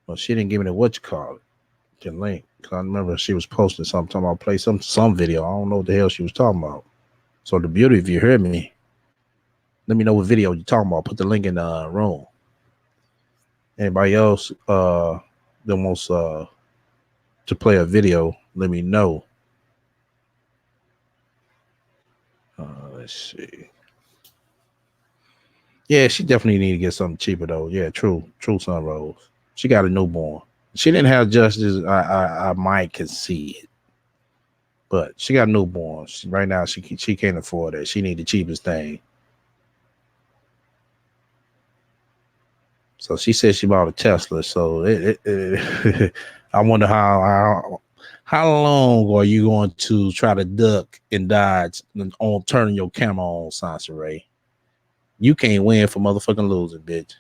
Well, she didn't give me the what you call it, the link. Cause I remember she was posting something talking about play some video. I don't know what the hell she was talking about. So the beauty, if you hear me, let me know what video you're talking about. Put the link in the room. Anybody else that wants to play a video, let me know. Let's see. Yeah, she definitely need to get something cheaper though. Yeah, true sunrose. She got a newborn. She didn't have justice. I might can see it, but she got a newborn. Right now, she can't afford it. She need the cheapest thing. So she said she bought a Tesla. So I wonder how long are you going to try to duck and dodge on turning your camera on, Sansa Ray? You can't win for motherfucking losing, bitch.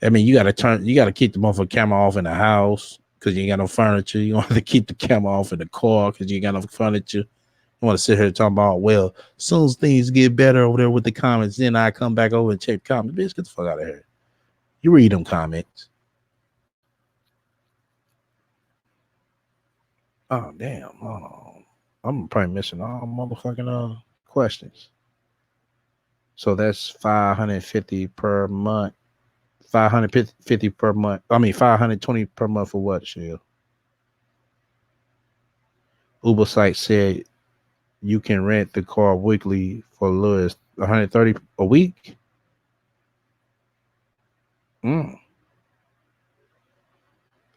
I mean, you gotta keep the motherfucking camera off in the house because you ain't got no furniture. You want to keep the camera off in the car because you ain't got no furniture. You want to sit here talking about, well, as soon as things get better over there with the comments, then I come back over and check the comments. Bitch, get the fuck out of here. You read them comments. Oh damn. Oh, I'm probably missing all motherfucking questions. So that's 550 per month. 550 per month. I mean 520 per month for what, Shell? Uber site said you can rent the car weekly for Lewis 130 a week. Mm,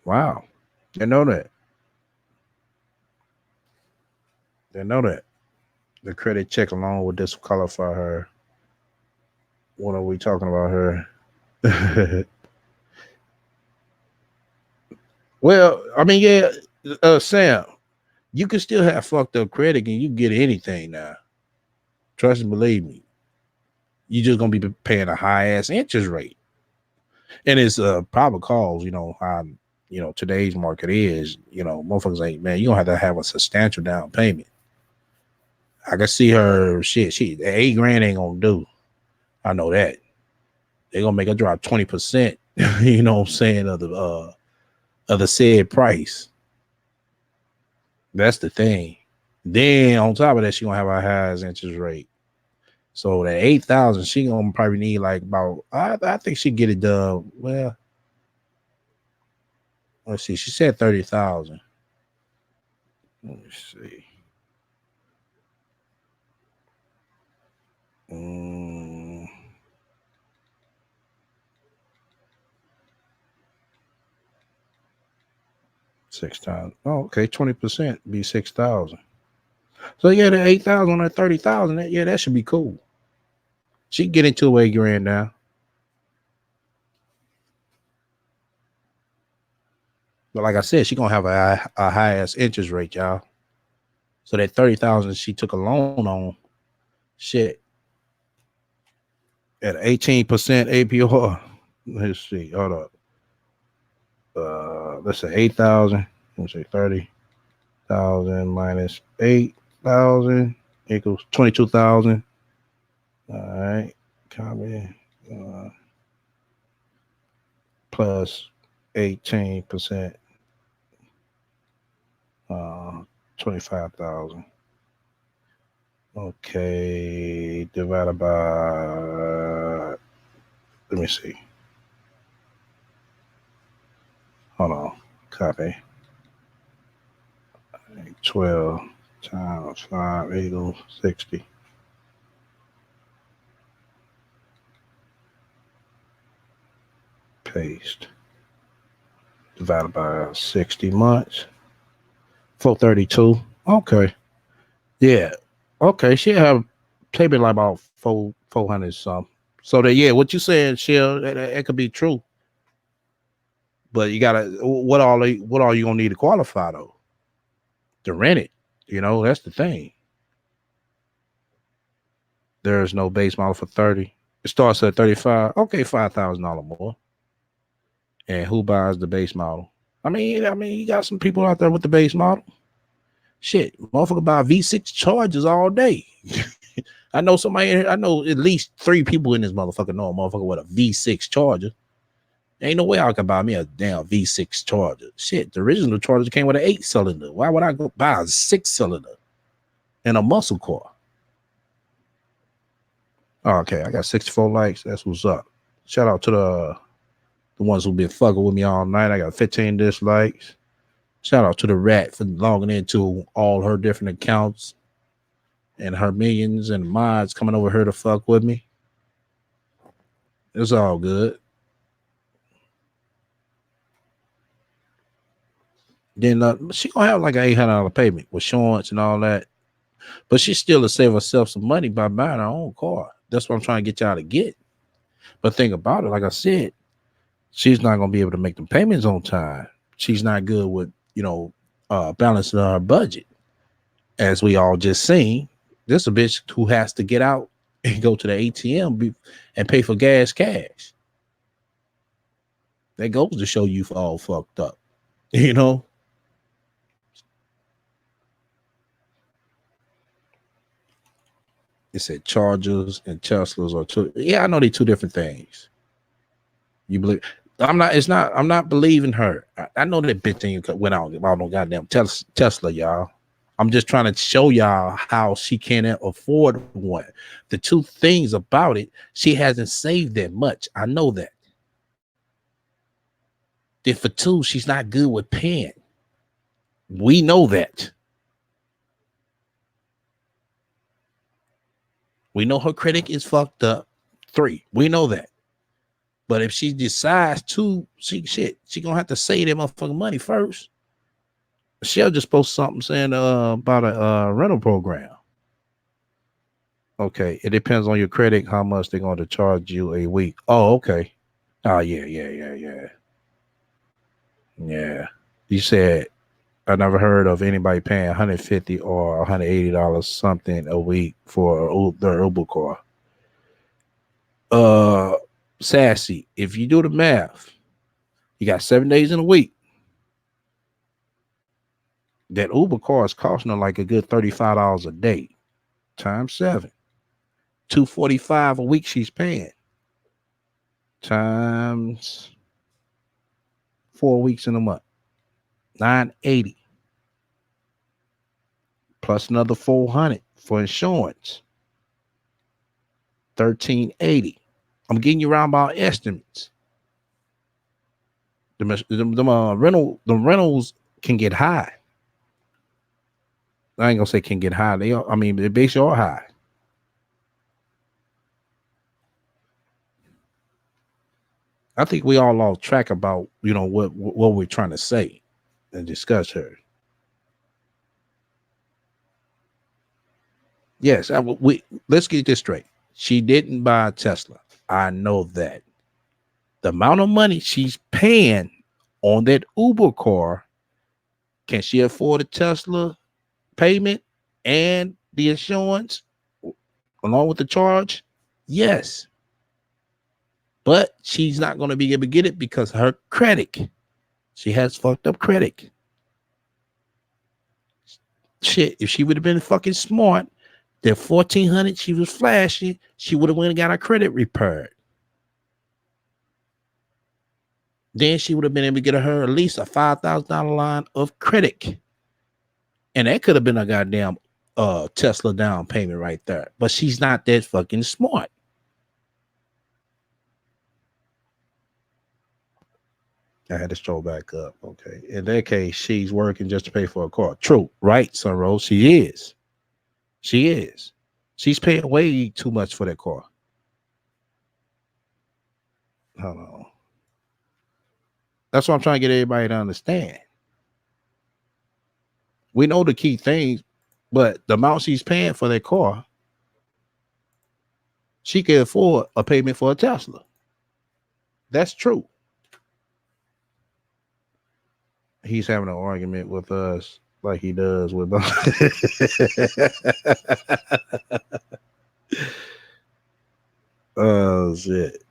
wow. They know that. They know that. The credit check alone would disqualify her. What are we talking about her? Well, I mean, yeah, Sam, you can still have fucked up credit and you can get anything now. Trust and believe me. You're just gonna be paying a high ass interest rate. And it's probably cause, how today's market is, motherfuckers like, man, you don't have to have a substantial down payment. I can see her shit. She 8 grand ain't gonna do. I know that. They're gonna make her drop 20%, you know what I'm saying, of the said price. That's the thing. Then on top of that, she gonna have a highest interest rate. So that 8,000, she gonna probably need like about. I think she get it done. Well, let's see. She said 30,000. Let me see. 6,000. Oh, okay. 20% be 6,000. So yeah, the 8,000 or 30,000. Yeah, that should be cool. She can get into 8 grand now. But like I said, she gonna have a high ass interest rate, y'all. So that 30,000 she took a loan on, shit, at 18% APR. Let's see. Hold up. Let's say 8,000. Let's say 30,000 minus 8,000 equals 22,000. All right. Copy. Plus 18%. 25,000. Okay, divided by. Let me see. Hold on. Copy. 12 times 5 equals 60. Paste. Divided by 60 months. 432. Okay. Yeah. Okay. She have maybe like about 400 something. So that, yeah, what you saying, Shell, that could be true. But you gotta, what all you gonna need to qualify though? To rent it. That's the thing. There's no base model for 30. It starts at 35. Okay, $5,000 more. And who buys the base model? I mean, you got some people out there with the base model. Shit, motherfucker buy V6 Chargers all day. I know somebody. I know at least 3 people in this motherfucker know a motherfucker with a V6 Charger. Ain't no way I could buy me a damn V6 Charger. Shit, the original Charger came with an 8-cylinder. Why would I go buy a 6-cylinder and a muscle car? Oh, okay, I got 64 likes. That's what's up. Shout out to the ones who been fucking with me all night. I got 15 dislikes. Shout out to the rat for logging into all her different accounts and her millions and mods coming over here to fuck with me. It's all good. Then she gonna have like an $800 payment with insurance and all that, but she still to save herself some money by buying her own car. That's what I'm trying to get y'all to get. But think about it, like I said, she's not gonna be able to make the payments on time. She's not good with balancing her budget, as we all just seen. This a bitch who has to get out and go to the ATM and pay for gas cash. That goes to show you all fucked up, you know. It said Chargers and Teslas are two. Yeah, I know they're two different things. You believe? I'm not. It's not. I'm not believing her. I know that bitch thing went out about no goddamn Tesla, y'all. I'm just trying to show y'all how she can't afford one. The two things about it, she hasn't saved that much. I know that. Then for 2, she's not good with paying. We know that. We know her credit is fucked up. 3, we know that. But if she decides to, she gonna have to save that motherfucking money first. She'll just post something saying about a rental program. Okay, it depends on your credit how much they're going to charge you a week. Oh, okay. Oh, yeah. You said I never heard of anybody paying $150 or $180 something a week for their Uber car. Sassy, if you do the math, you got 7 days in a week. That Uber car is costing her like a good $35 a day times 7. $245 a week she's paying times 4 weeks in a month. $980 plus another $400 for insurance. $1380. I'm getting you around about estimates. The rentals can get high. I ain't gonna say can get high. They basically are high. I think we all lost track about what we're trying to say and discuss her. Yes, let's get this straight. She didn't buy a Tesla. I know that. The amount of money she's paying on that Uber car, can she afford a Tesla payment and the insurance along with the charge? Yes. But she's not going to be able to get it because her credit. She has fucked up credit. Shit, if she would have been fucking smart, that 1,400 she was flashing, she would have went and got her credit repaired. Then she would have been able to get her at least a $5,000 line of credit. And that could have been a goddamn Tesla down payment right there. But she's not that fucking smart. I had to stroll back up. Okay. In that case, she's working just to pay for a car. True, right, Sunrose? She is. She is. She's paying way too much for that car. Hold on. That's what I'm trying to get everybody to understand. We know the key things, but the amount she's paying for that car, she can afford a payment for a Tesla. That's true. He's having an argument with us like he does with oh shit.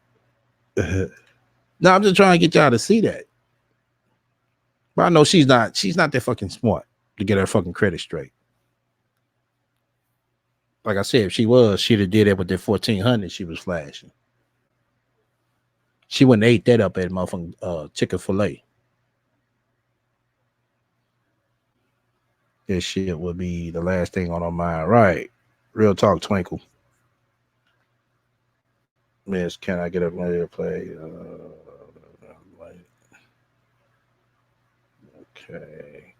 No, I'm just trying to get y'all to see that. But I know she's not that fucking smart to get her fucking credit straight. Like I said, if she was, she'd have did it with that 1400 she was flashing. She wouldn't have ate that up at motherfucking Chick-fil-A. This shit would be the last thing on our mind. Right. Real talk, Twinkle. Miss, can I get up ready to play? Okay.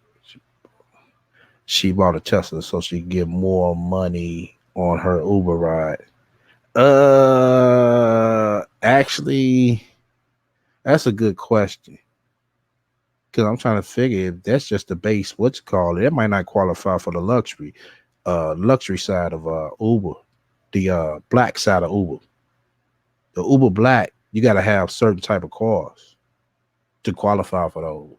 She bought a Tesla so she could get more money on her Uber ride. Actually, that's a good question. Because I'm trying to figure if that's just the base, what's it called? It might not qualify for the luxury side of Uber, the black side of Uber. The Uber Black, you got to have certain type of cars to qualify for those.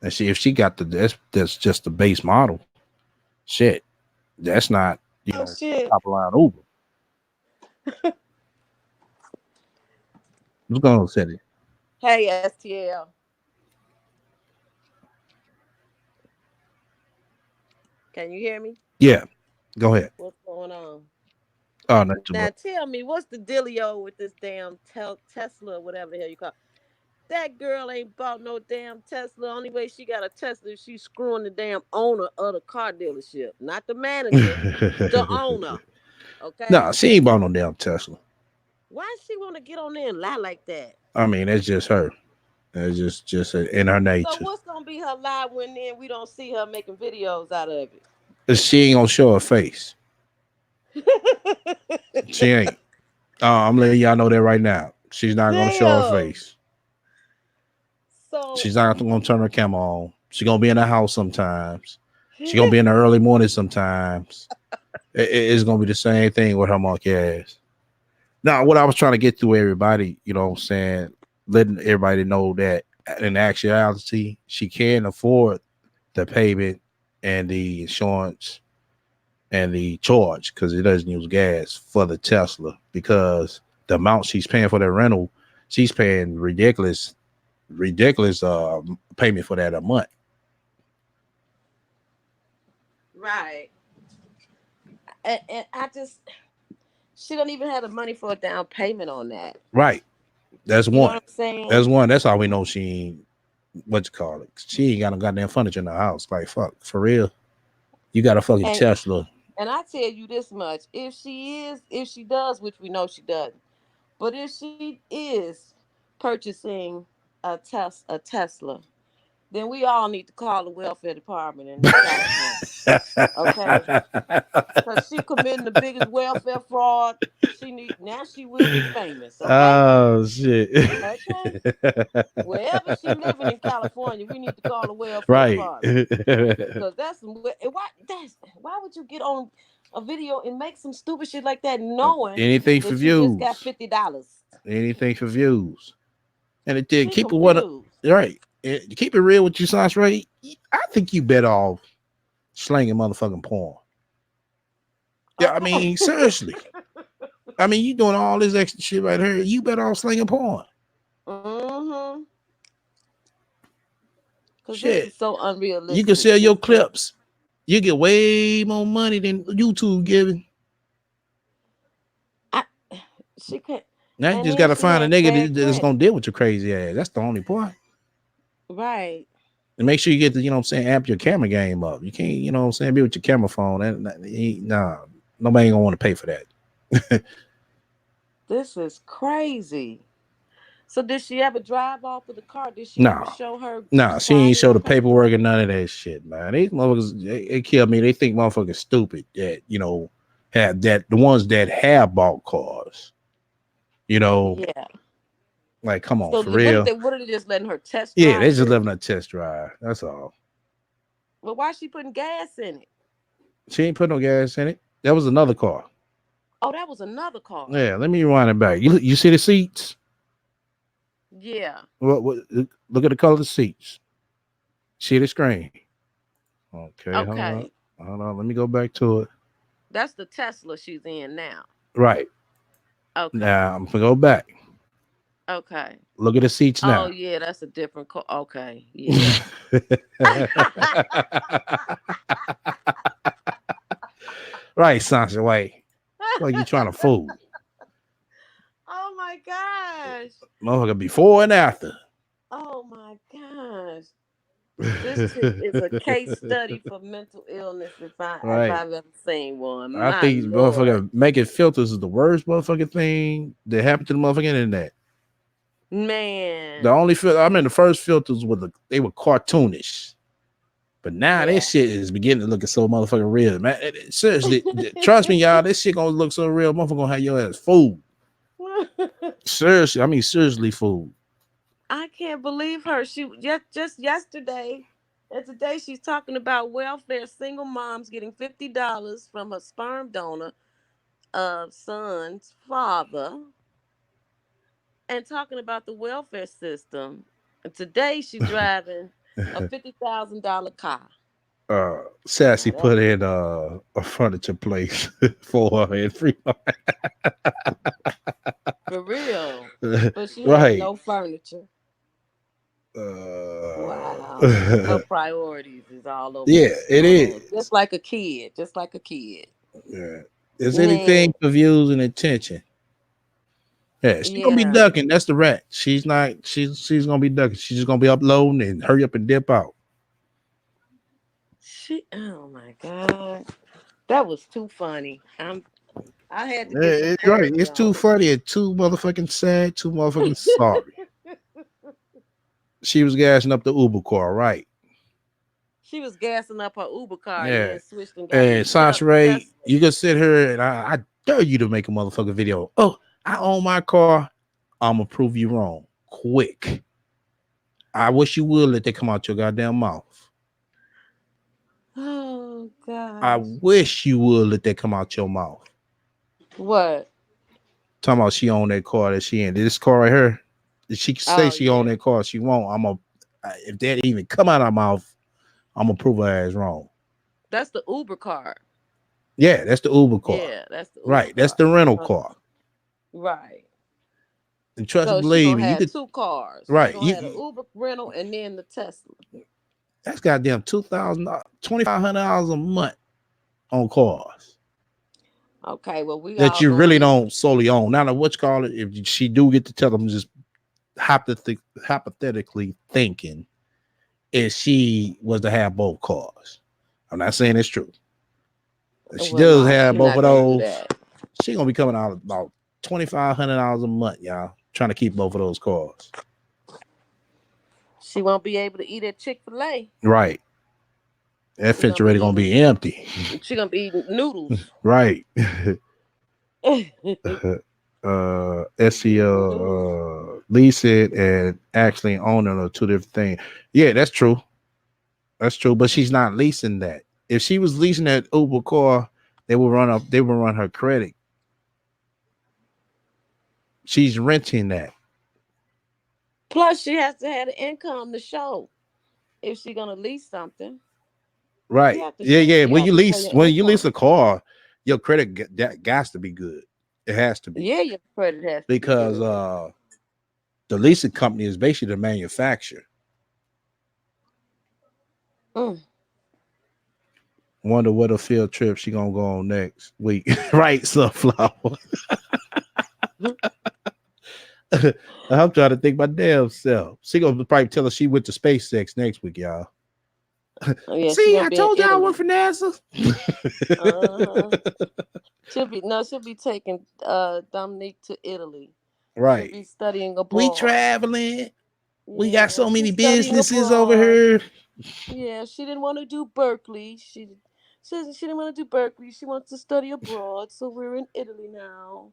And see if she got that's just the base model. Shit, that's not shit. top line Uber. What's going on, Cindy? Hey, STL. Can you hear me? Yeah, go ahead. What's going on? Oh, not too Now much. tell me, what's the dealio with this damn Tesla or whatever the hell you call it? That girl ain't bought no damn Tesla. Only way she got a Tesla is she's screwing the damn owner of the car dealership. Not the manager, the owner. Nah, Okay? she ain't bought no damn Tesla. Why she want to get on there and lie like that? I mean, that's just her. It's just in her So nature. what's gonna be her lie when then we don't see her making videos out of She ain't gonna show her face. She it? ain't. I'm letting y'all know that right now. She's not gonna show her Damn. face. So She's not gonna turn her camera on. She's gonna be in the house sometimes. She's gonna be in the early morning sometimes. It's gonna be the same thing with her monkey ass. Now, what I was trying to get through everybody, you know what I'm saying, letting everybody know that in actuality, she can afford the payment and the insurance and the charge because it doesn't use gas for the Tesla because the amount she's paying for the rental, she's paying ridiculous payment for that a month. right. And I just she don't even have the money for a down payment on that. Right. That's You know what one. I'm saying? That's one. That's how we know she ain't what you call it. She ain't got no goddamn furniture in the house. Like fuck, for real. You got a fucking And Tesla. and I tell you this much: if she does, which we know she doesn't, but if she is purchasing a Tesla, then we all need to call the welfare department in California. Okay, because she committing the biggest welfare fraud. She will be famous. Okay, Oh shit. okay. Wherever she living in California, we need to call the welfare Right. department because why would you get on a video and make some stupid shit like that knowing Anything for that you just got views. $50? Anything for views. And it did She keep it one confused. right. Keep it real with you, Science Ray. I think you better off slanging motherfucking porn. Yeah, I Okay. mean, seriously. I mean, you doing all this extra shit right here. You better off slinging porn. Mm-hmm. Because this Shit. is so You can unrealistic. sell your It's just clips. You get way more money than YouTube giving. I she can't Now you and just then gotta she find a has nigga bad that's gonna credit. deal with your crazy ass. That's the only part. Right. And make sure you get the, you know what I'm saying, amp your camera game up. You can't, you know what I'm saying, be with your camera phone. Nah, nobody ain't gonna want to pay for that. This is crazy. So did she ever drive off with the car? Did she ever No, show her nah, she ain't show finance the paperwork paperwork? and none of that shit, man. These motherfuckers, they kill me. They think motherfuckers stupid that, you know, have that, the ones that have bought cars, you know, Yeah. like, come on, So for real. what are they just letting her test Yeah, they drive just this? living a test drive. That's all. Well, why is she putting gas in it? She ain't put no gas in it. That was another car. Oh, that was another car. Yeah, let me rewind it back. You see the seats? Yeah. What? Look at the color of the seats. See the screen. Okay, hold on. Okay. Hold on. Let me go back to it. That's the Tesla she's in now. Right. Okay. Now I'm gonna go back. Okay. Look at the seats Oh now. yeah, that's a different car. Okay. Yeah. Right, Sansa. Wait. Like you trying to fool. Oh my gosh. Motherfucker before and after. Oh my gosh. This chick is a case study for mental illness if Right. I've ever seen one. I My think lord. motherfucker making filters is the worst motherfucking thing that happened to the motherfucking internet. The Man. only filter, I mean, the first filters they were cartoonish, but now Yeah. this shit is beginning to look so motherfucking real, man. Seriously, trust me, y'all, this shit gonna look so real, motherfucker gonna have your ass fooled. Seriously, I mean, seriously fooled. I can't believe her. She just yesterday and today she's talking about welfare single moms getting $50 from a sperm donor son's father and talking about the welfare system. And today she's driving a $50,000 car. Sassy Now that's put in a furniture place for her in Fremont. for real. But she has Right. no furniture. Wow. Her Uh, priorities is all over yeah, the it spoon. is. Just like a kid. Just like a kid. Yeah. Is Man. anything for views and attention? Yeah, she's gonna be Yeah. ducking. That's the rat. She's not. She's gonna be ducking. She's just gonna be uploading and hurry up and dip out. Oh my God. That was too funny. I had to Yeah, get some it's right. clarity It's too on it. funny and too motherfucking sad. Too motherfucking sorry. She was gassing up the Uber car, right? She was gassing up her Uber car and Yeah. then switched and got in And the Sasha Ray, Tesla. you can sit here and I dare you to make a motherfucking video. Oh, I own my car. I'm gonna prove you wrong. Quick. I wish you would let that come out your goddamn mouth. Oh I gosh. wish you would let that come out your mouth. What? Talking about she own that car that she in. This car right here, if she can say Oh she own yeah. that car, she won't. If that even come out of her mouth, I'm gonna prove her ass wrong. That's the Uber car. Yeah, that's the Uber car. Yeah, that's the Uber Right. That's car. the rental Uh, car. right. And trust and So she believe gonna me, you have could two cars. She right. gonna have the Uber rental and then the Tesla. That's goddamn $2,500 a month on cars Okay, well we that all you gonna really need don't solely own. Now, what you call it? If she do get to tell them, just hypothetically thinking, if she was to have both cars, I'm not saying it's true. If she well does no, have she's both not of gonna do those, that. she gonna be coming out about $2,500 a month, y'all, trying to keep both of those cars. She won't be able to eat at Chick-fil-A. Right. That She gonna be refrigerator gonna eating be empty. she gonna be eating noodles. Right. Eating noodles. SEO, leasing and actually owning are two different things. Yeah, that's true. That's true. But she's not leasing that. If she was leasing that Uber car, they will run her credit. She's renting that. Plus, she has to have the income to show if she's gonna lease something. You Right. have to Yeah, show yeah. you have to show your When you lease income. a car, your credit that got to be good. It has to be. Yeah, your credit has to be Because good. the leasing company is basically the manufacturer. Mm. Wonder what a field trip she gonna go on next week. Right, Sunflower. I'm trying to think my damn self. She gonna probably tell us she went to SpaceX next week, y'all. Oh, yeah, she See, gonna I be in told y'all I work Italy. for NASA. Uh-huh. She'll be taking Dominique to Italy. She'll Right. be studying We abroad. traveling. We got Yeah, so many she's studying businesses over abroad. here. Yeah, she didn't want to do Berkeley. She didn't want to do Berkeley. She wants to study abroad. So we're in Italy now.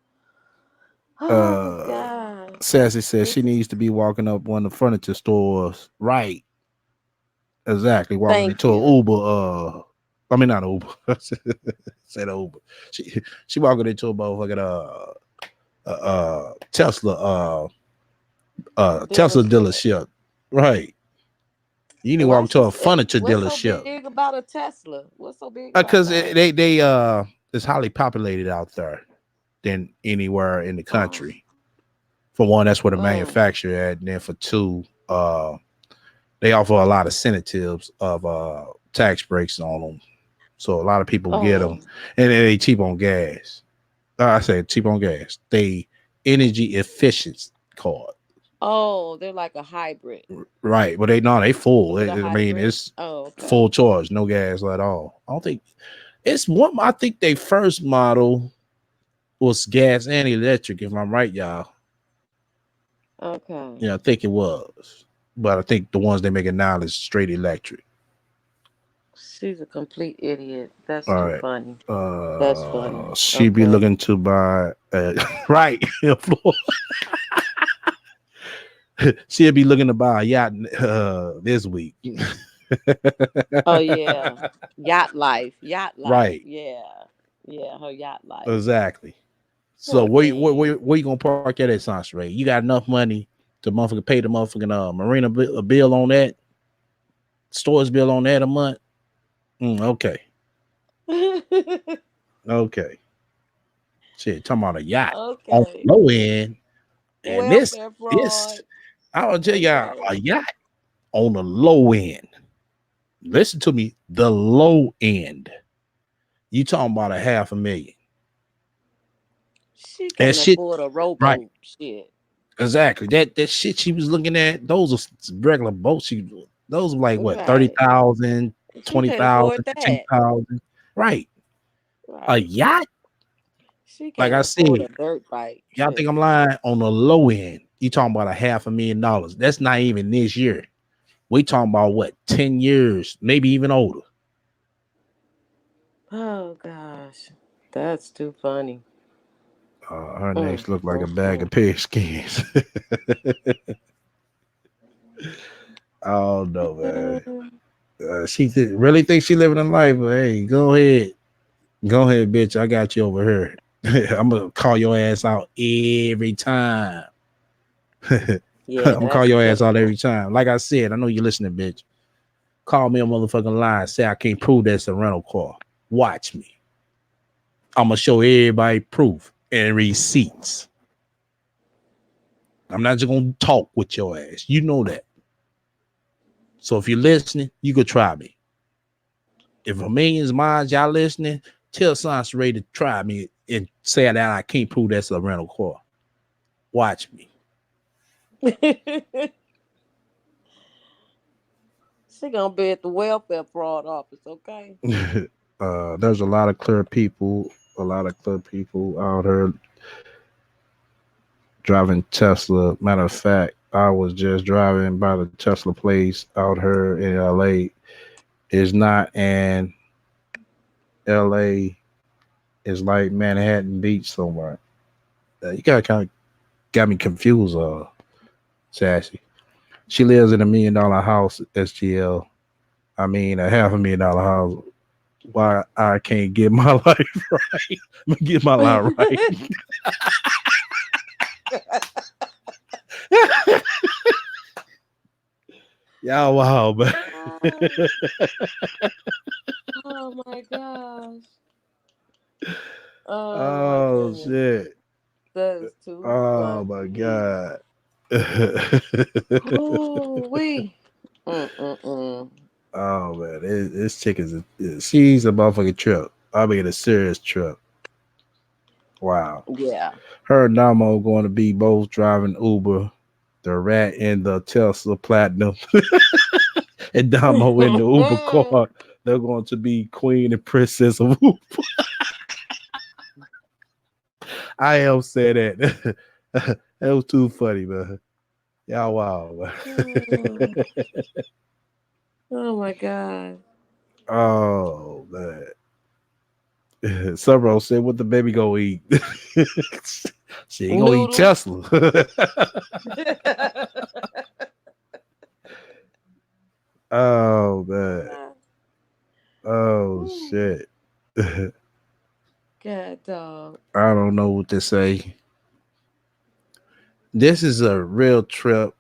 Oh Uh God. Sassy says she This is needs to be walking up one of the furniture stores. Right. Exactly. Walking thank into an you. Uber. I mean not Uber. Said Uber. She walking into a motherfucking Tesla Tesla Dealership. dealership. Right. You need to Why walk to a she's furniture what's so dealership. big about a Tesla? What's so big about Because that? they it's highly populated out there than anywhere in the Oh. country. For one, that's where the Mm. manufacturer at, and then for two, they offer a lot of incentives of tax breaks on them. So a lot of people get them, Oh. and then they cheap on gas. I say cheap on gas. They energy efficient card. Oh, they're like a hybrid. Right, but they full. Is it a I mean, hybrid? it's Oh, okay. full charge, no gas at all. I don't think it's one. I think they first model was gas and electric. If I'm right, y'all. Okay. Yeah, I think it was, but I think the ones they make it now is straight electric. She's a complete idiot. That's All too right. funny. That's funny. She be Okay. looking to buy right. She'll be looking to buy a yacht this week. Oh yeah. Yacht life. Yacht life. Right. Yeah. Yeah, her yacht life. Exactly. So Poor thing. where you gonna park that at, Sansa? You got enough money to motherfucker pay the motherfucking marina bill on that, stores bill on that a month? Okay. Okay. Shit, talking about a yacht on the Okay. low end. And Welfare this, fraud. I'll tell y'all, Okay. a yacht on the low end. Listen to me, the low end. You talking about a 500,000. She And can't shit, afford a right. rowboat. Shit. Exactly. That shit she was looking at, those are regular boats. Those are like what, Right. 30,000, She can't afford that. 15,000. Right. A Right. yacht, She like can't I afford said, a dirt bike. y'all think Shit. I'm lying? On the low end, you talking about a $500,000. That's not even this year. We talking about what, 10 years, maybe even older. Oh gosh. That's too funny. Her Mm, next look like a mm, bag mm. of skins. Oh no, man. She really thinks she living a life. But hey, go ahead, bitch. I got you over here. I'm gonna call your ass out every time. I'm Yeah, gonna call that's your ass out typical. every time. Like I said, I know you're listening, bitch. Call me a motherfucking lie. Say I can't prove that's a rental car. Watch me. I'm gonna show everybody proof and receipts. I'm not just gonna talk with your ass. You know that. So if you're listening, you could try me. If a million's minds y'all listening, tell Science Ray to try me and say that I can't prove that's a rental car. Watch me. She gonna be at the welfare fraud office, okay? There's a lot of clear people out here driving Tesla. Matter of fact, I was just driving by the Tesla place out here in LA. It's not in LA, it's like Manhattan Beach somewhere. You got me confused, Sassy. She lives in $1 million house, SGL. I mean, a $500,000 house. Why I can't get my life right? Get my life right. Y'all wow, man. Oh my gosh. Oh my Oh goodness. shit. That is too Oh my funny. god. Oh we. Mm-mm-mm. Oh man, this chick she's a motherfucking trip. I mean a serious trip. Wow. Yeah. Her and Damo going to be both driving Uber, the rat in the Tesla Platinum, and Damo in the Uber car. They're going to be queen and princess of Uber. I am saying that. That was too funny, man. Y'all wow, man. Oh my God. Oh man. Subro said, "What the baby go eat?" She ain't gonna eat Noodles. Tesla. Oh man. Oh shit. I God dog. don't know what to say. This is a real trip,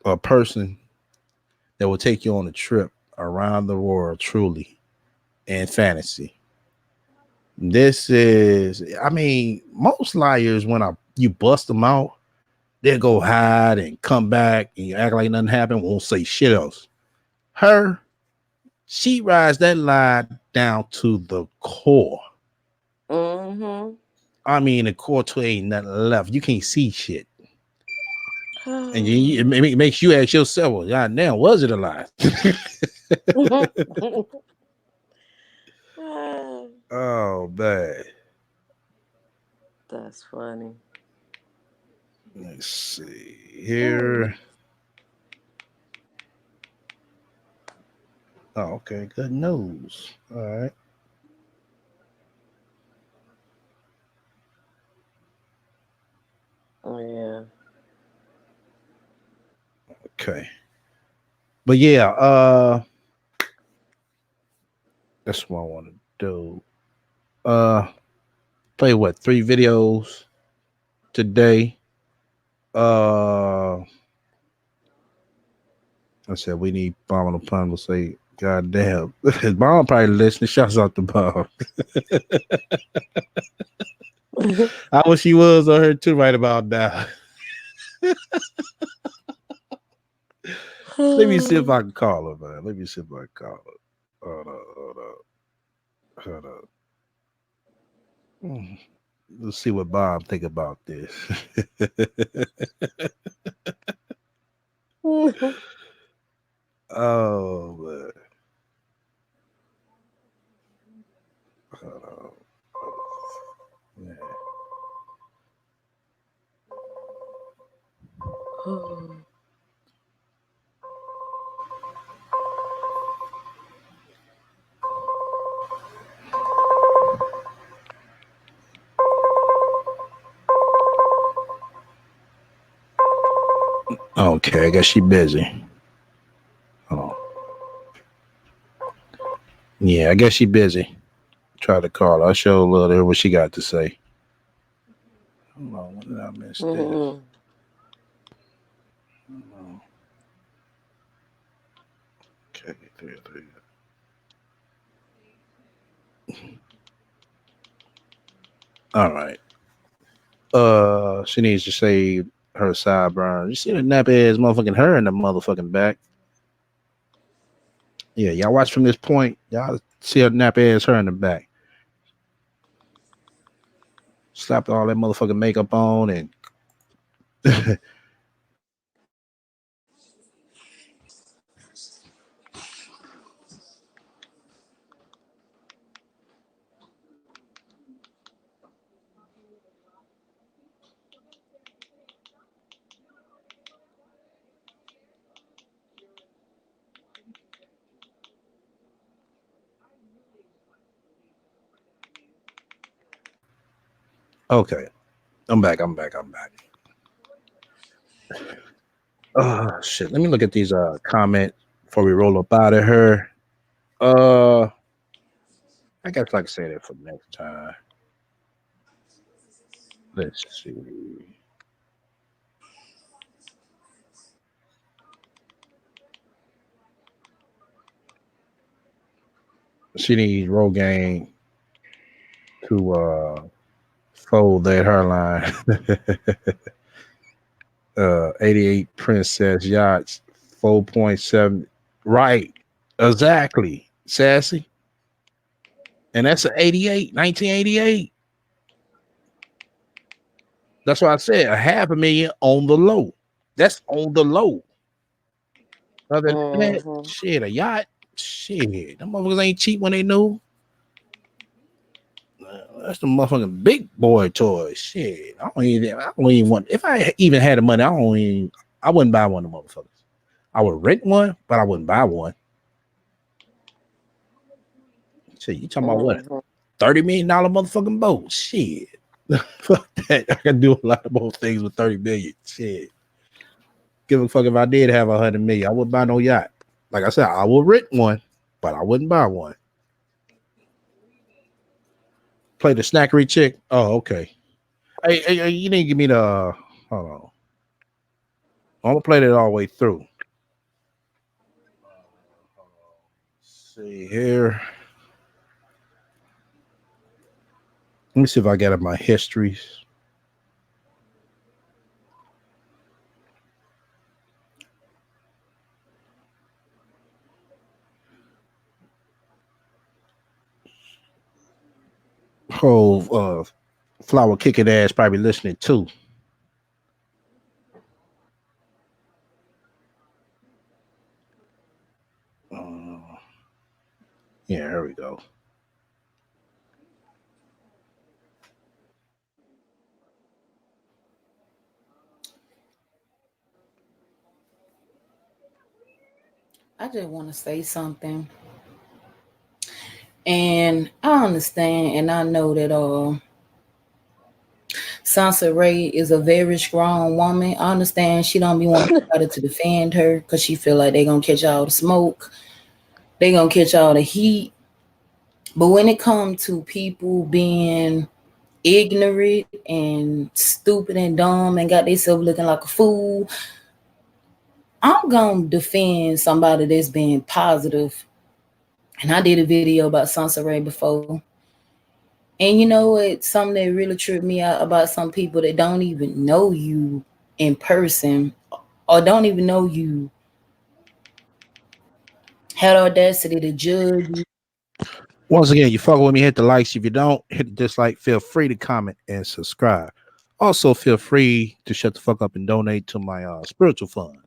a person that will take you on a trip around the world, truly, in fantasy. This is, I mean, most liars when you bust them out, they'll go hide and come back and you act like nothing happened, won't say shit else. Her, she rides that line down to the core. Mm-hmm. I mean, the core to ain't nothing left. You can't see shit. And it makes you ask yourself, well, God damn, was it alive? Oh, man. That's funny. Let's see here. Oh, okay. Good news. All right. Yeah. Okay. But yeah, that's what I want to do. Play what, 3 videos today. Uh I said we need Bomb on the Pun will say, God damn. Bomb probably listening. Shouts out to Bomb. I wish he was on her too right about now. Let me see if I can call her, man. Let me see if I can call her. Hold up, hold up, hold up. Let's see what Bob think about this. Oh man. Hold on. Man. Okay, I guess she busy. Hold on. Yeah, I guess she busy. Try to call her. I'll show a little bit what she got to say. Hold on, what did I miss this? Okay, there. All right. She needs to say her sideburn. You see the nappy ass motherfucking her in the motherfucking back. Yeah, y'all watch from this point. Y'all see her nappy ass her in the back. Slapped all that motherfucking makeup on and okay. I'm back. Oh shit. Let me look at these comments before we roll up out of her. Uh I guess I can say that for next time. Let's see. She needs Rogaine to fold that hairline. 88 Princess Yachts, 4.7. Right. Exactly. Sassy. And that's an 88, 1988. That's why I said a half a million on the low. That's on the low. Other than that, Mm-hmm. shit, a yacht, shit, them motherfuckers ain't cheap when they know. That's the motherfucking big boy toys. Shit, I don't even want. If I even had the money, I wouldn't buy one of them motherfuckers. I would rent one, but I wouldn't buy one. Shit, you talking about what? Mm-hmm. $30 million motherfucking boat? Shit, fuck that. I can do a lot of more things with 30 million. Shit, give a fuck if I did have 100 million. I wouldn't buy no yacht. Like I said, I would rent one, but I wouldn't buy one. Play the snackery chick. Oh, okay. Hey, you didn't give me the. Hold on. I'm gonna play that all the way through. See here. Let me see if I got it in my histories. Whole flower kicking ass probably listening too. Uh, yeah, here we go. I just want to say something. And I understand and I know that Sansa Ray is a very strong woman. I understand she don't be wanting nobody to defend her because she feel like they gonna catch all the smoke. They gonna catch all the heat. But when it comes to people being ignorant and stupid and dumb and got themselves looking like a fool, I'm gonna defend somebody that's being positive. And I did a video about Sansa Ray before. And you know what? Something that really tripped me out about some people that don't even know you in person or don't even know you had audacity to judge you. Once again, you fuck with me, hit the likes. If you don't, hit the dislike. Feel free to comment and subscribe. Also, feel free to shut the fuck up and donate to my spiritual fund,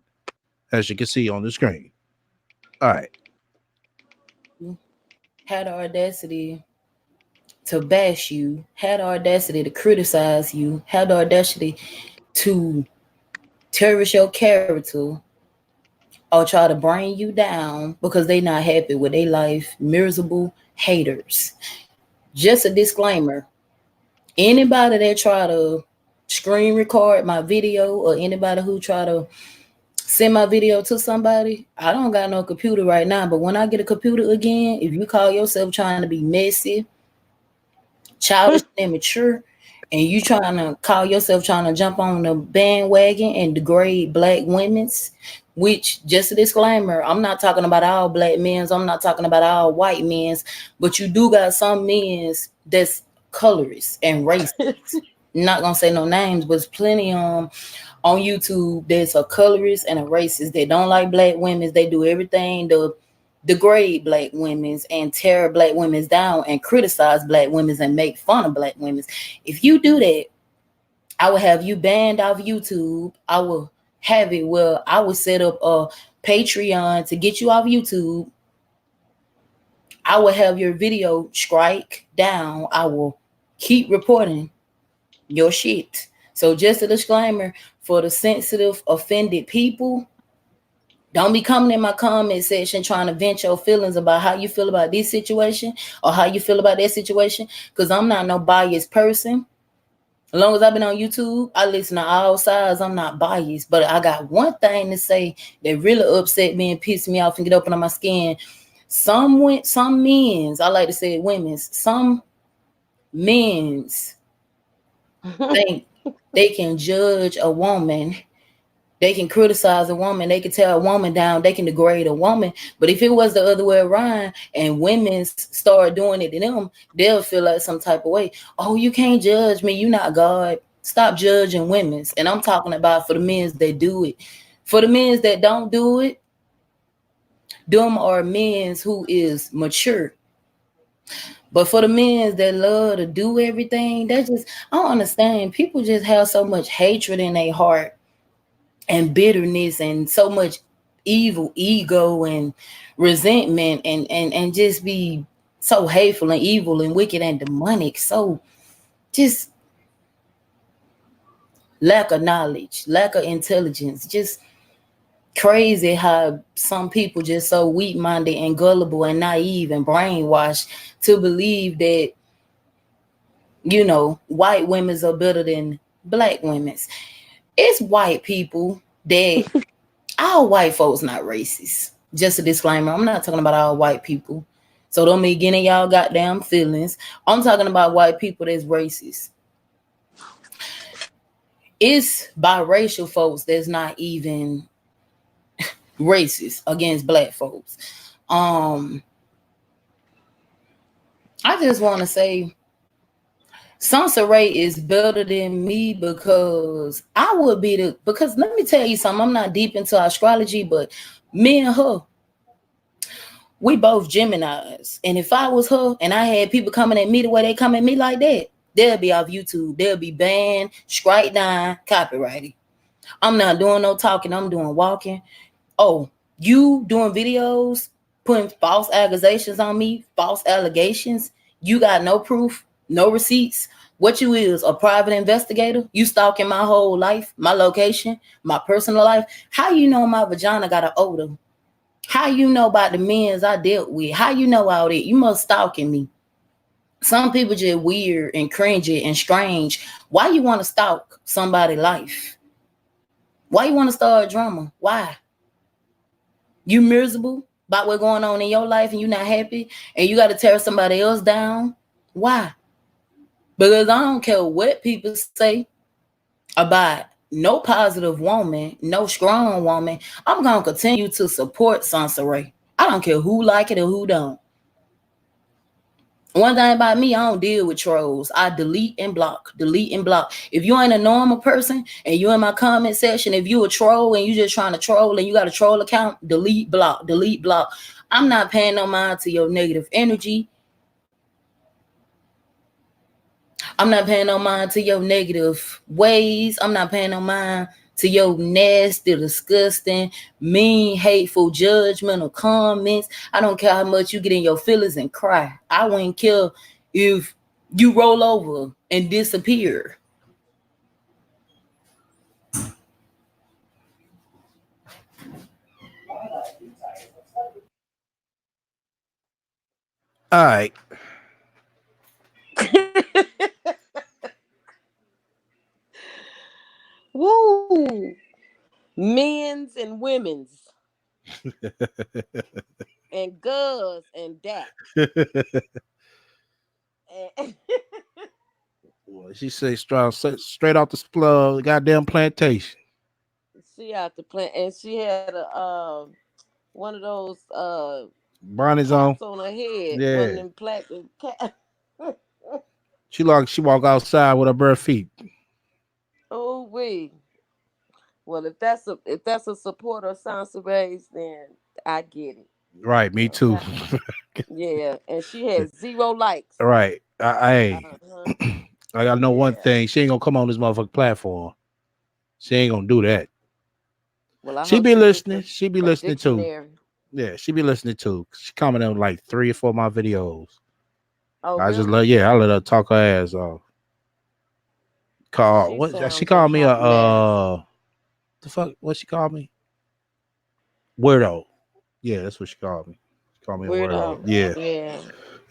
as you can see on the screen. All right. Had the audacity to bash you, had the audacity to criticize you, had the audacity to terrorize your character or try to bring you down because they not happy with their life, miserable haters. Just a disclaimer. Anybody that try to screen record my video or anybody who try to send my video to somebody, I don't got no computer right now, but when I get a computer again, if you call yourself trying to be messy, childish and immature, and you trying to call yourself trying to jump on the bandwagon and degrade black women's, which just a disclaimer, I'm not talking about all black men's, I'm not talking about all white men's, but you do got some men's that's colorist and racist. Not gonna say no names, but there's plenty on YouTube that's a colorist and a racist. They don't like black women. They do everything to degrade black women's and tear black women's down and criticize black women's and make fun of black women's. If you do that, I will have you banned off YouTube. I will have it where I will set up a Patreon to get you off YouTube. I will have your video strike down. I will keep reporting your shit. So just a disclaimer for the sensitive, offended people, don't be coming in my comment section trying to vent your feelings about how you feel about this situation or how you feel about that situation, because I'm not no biased person. As long as I've been on YouTube, I listen to all sides. I'm not biased. But I got one thing to say that really upset me and pissed me off and get up on my skin. Some men's, I like to say women's, some men's think they can judge a woman. They can criticize a woman. They can tear a woman down. They can degrade a woman. But if it was the other way around and women start doing it to them, they'll feel like some type of way. Oh, you can't judge me. You're not God. Stop judging women's. And I'm talking about for the men that do it. For the men that don't do it, them are men who is mature. But for the men that love to do everything, that just I don't understand. People just have so much hatred in their heart and bitterness and so much evil ego and resentment and just be so hateful and evil and wicked and demonic. So just lack of knowledge, lack of intelligence, just crazy how some people just so weak minded and gullible and naive and brainwashed to believe that, you know, white women's are better than black women's. It's white people that all white folks not racist. Just a disclaimer, I'm not talking about all white people. So don't be getting y'all goddamn feelings. I'm talking about white people that's racist. It's biracial folks that's not even racist against black folks. Um, I just want to say Sansa Ray is better than me because I would be the because let me tell you something. I'm not deep into astrology, but me and her, we both Geminis. And if I was her and I had people coming at me the way they come at me like that, they'll be off YouTube. They'll be banned, strike down, copyrighted. I'm not doing no talking. I'm doing walking. Oh, you doing videos, putting false accusations on me, false allegations. You got no proof, no receipts. What you is a private investigator? You stalking my whole life, my location, my personal life. How you know my vagina got an odor? How you know about the men's I dealt with? How you know all that? You must stalking me. Some people just weird and cringy and strange. Why you want to stalk somebody's life? Why you want to start drama? Why? You miserable about what's going on in your life and you not happy and you got to tear somebody else down? Why? Because I don't care what people say about no positive woman, no strong woman. I'm going to continue to support Sansa Ray. I don't care who like it or who don't. One thing about me, I don't deal with trolls. I delete and block, delete and block. If you ain't a normal person and you in my comment section, if you a troll and you just trying to troll and you got a troll account, delete, block, delete, block. I'm not paying no mind to your negative energy. I'm not paying no mind to your negative ways. I'm not paying no mind to your nasty, disgusting, mean, hateful, judgmental comments. I don't care how much you get in your feelings and cry. I wouldn't care if you roll over and disappear. All right. Woo! Men's and women's and girls and that. And Well, she say straight off the goddamn plantation. she out the plant and she had a one of those Bonnie's on. caps on her head, one of Yeah. them platinum caps. She walk outside with her bare feet. Oh wee. Well, if that's a supporter of Sansa Ray's, then I get it. Right, me too. Okay. Yeah, and she had 0 likes. Right. Uh huh. I gotta know one Yeah. thing. She ain't gonna come on this motherfucking platform. She ain't gonna do that. Well, I She hope be she gets listening. She be a listening too. dictionary. Yeah, she be listening too. She commented on like 3 or 4 of my videos. Oh, I just really? I let her talk her ass off. She She sounds a called me a hot mess. the fuck what she called me? Weirdo. Yeah, that's what she called me. She called me a weirdo. Weirdo. Yeah. Yeah.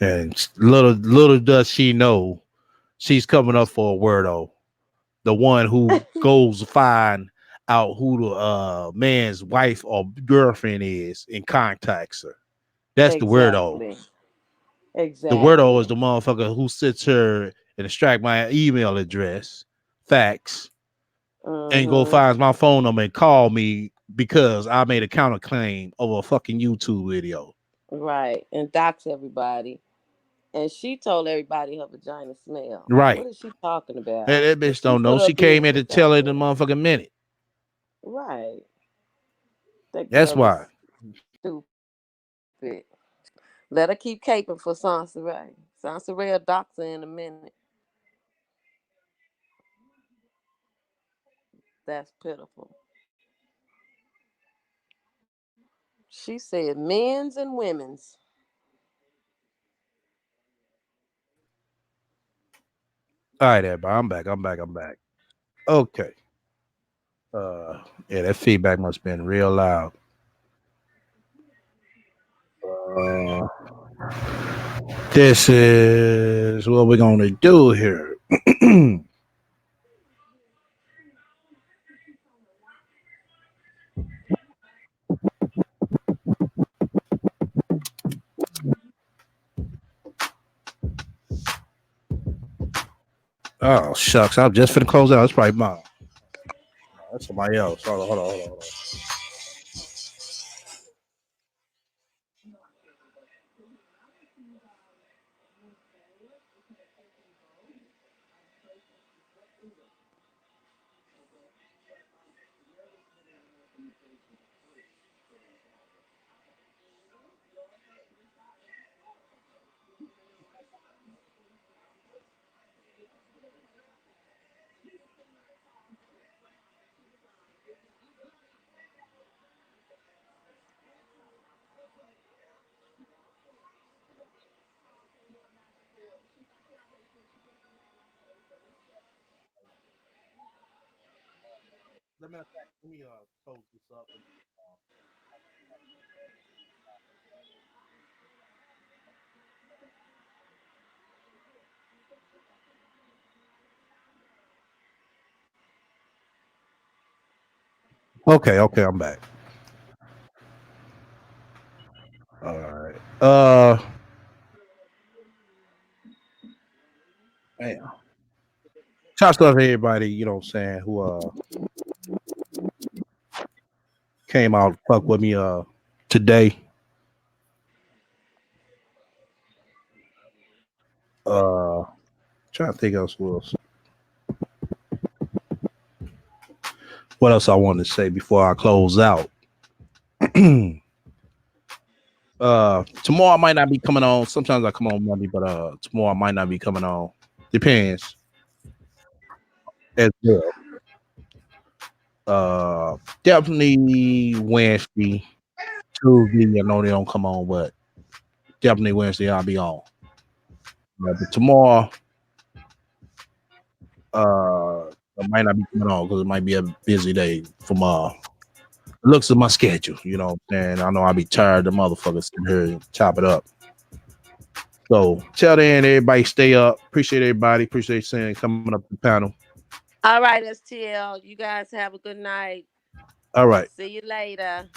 And little does she know she's coming up for a weirdo. The one who goes to find out who the man's wife or girlfriend is and contacts her. That's the weirdo. Exactly. The weirdo is Exactly. the motherfucker who sits here and extract my email address, facts, and go Mm-hmm. finds my phone number and call me because I made a counterclaim over a fucking YouTube video. Right. And dox everybody. And she told everybody her vagina smell. What Right. is she talking about? That But bitch she don't put know. her She came in to business tell out her the there. motherfucking minute. Right. That That's girl why. is stupid. Let her keep caping for Sansa Ray. Sounds a real doctor in a minute. That's pitiful. She said men's and women's. All right, everybody. I'm back. Okay. Yeah, that feedback must have been real loud. Uh, this is what we're gonna do here. Oh shucks, I'm just finna close out. It's probably mine. That's somebody else. Hold on. Let me close this up. Okay, I'm back. All right. Damn. Shouts to everybody, you know what I'm saying, who came out fuck with me today. Uh Trying to think else what else I wanted to say before I close out. Tomorrow I might not be coming on. Sometimes I come on Monday, but tomorrow I might not be coming on. Depends as well. Definitely Wednesday, Tuesday. I know they don't come on, but definitely Wednesday I'll be on. But tomorrow, I might not be coming on because it might be a busy day from looks of my schedule. You know what I'm saying? I know I'll be tired. The motherfuckers sitting here and chop it up. So till then, everybody stay up. Appreciate everybody. Appreciate saying coming up to the panel. All right, STL. You guys have a good night. All right. See you later.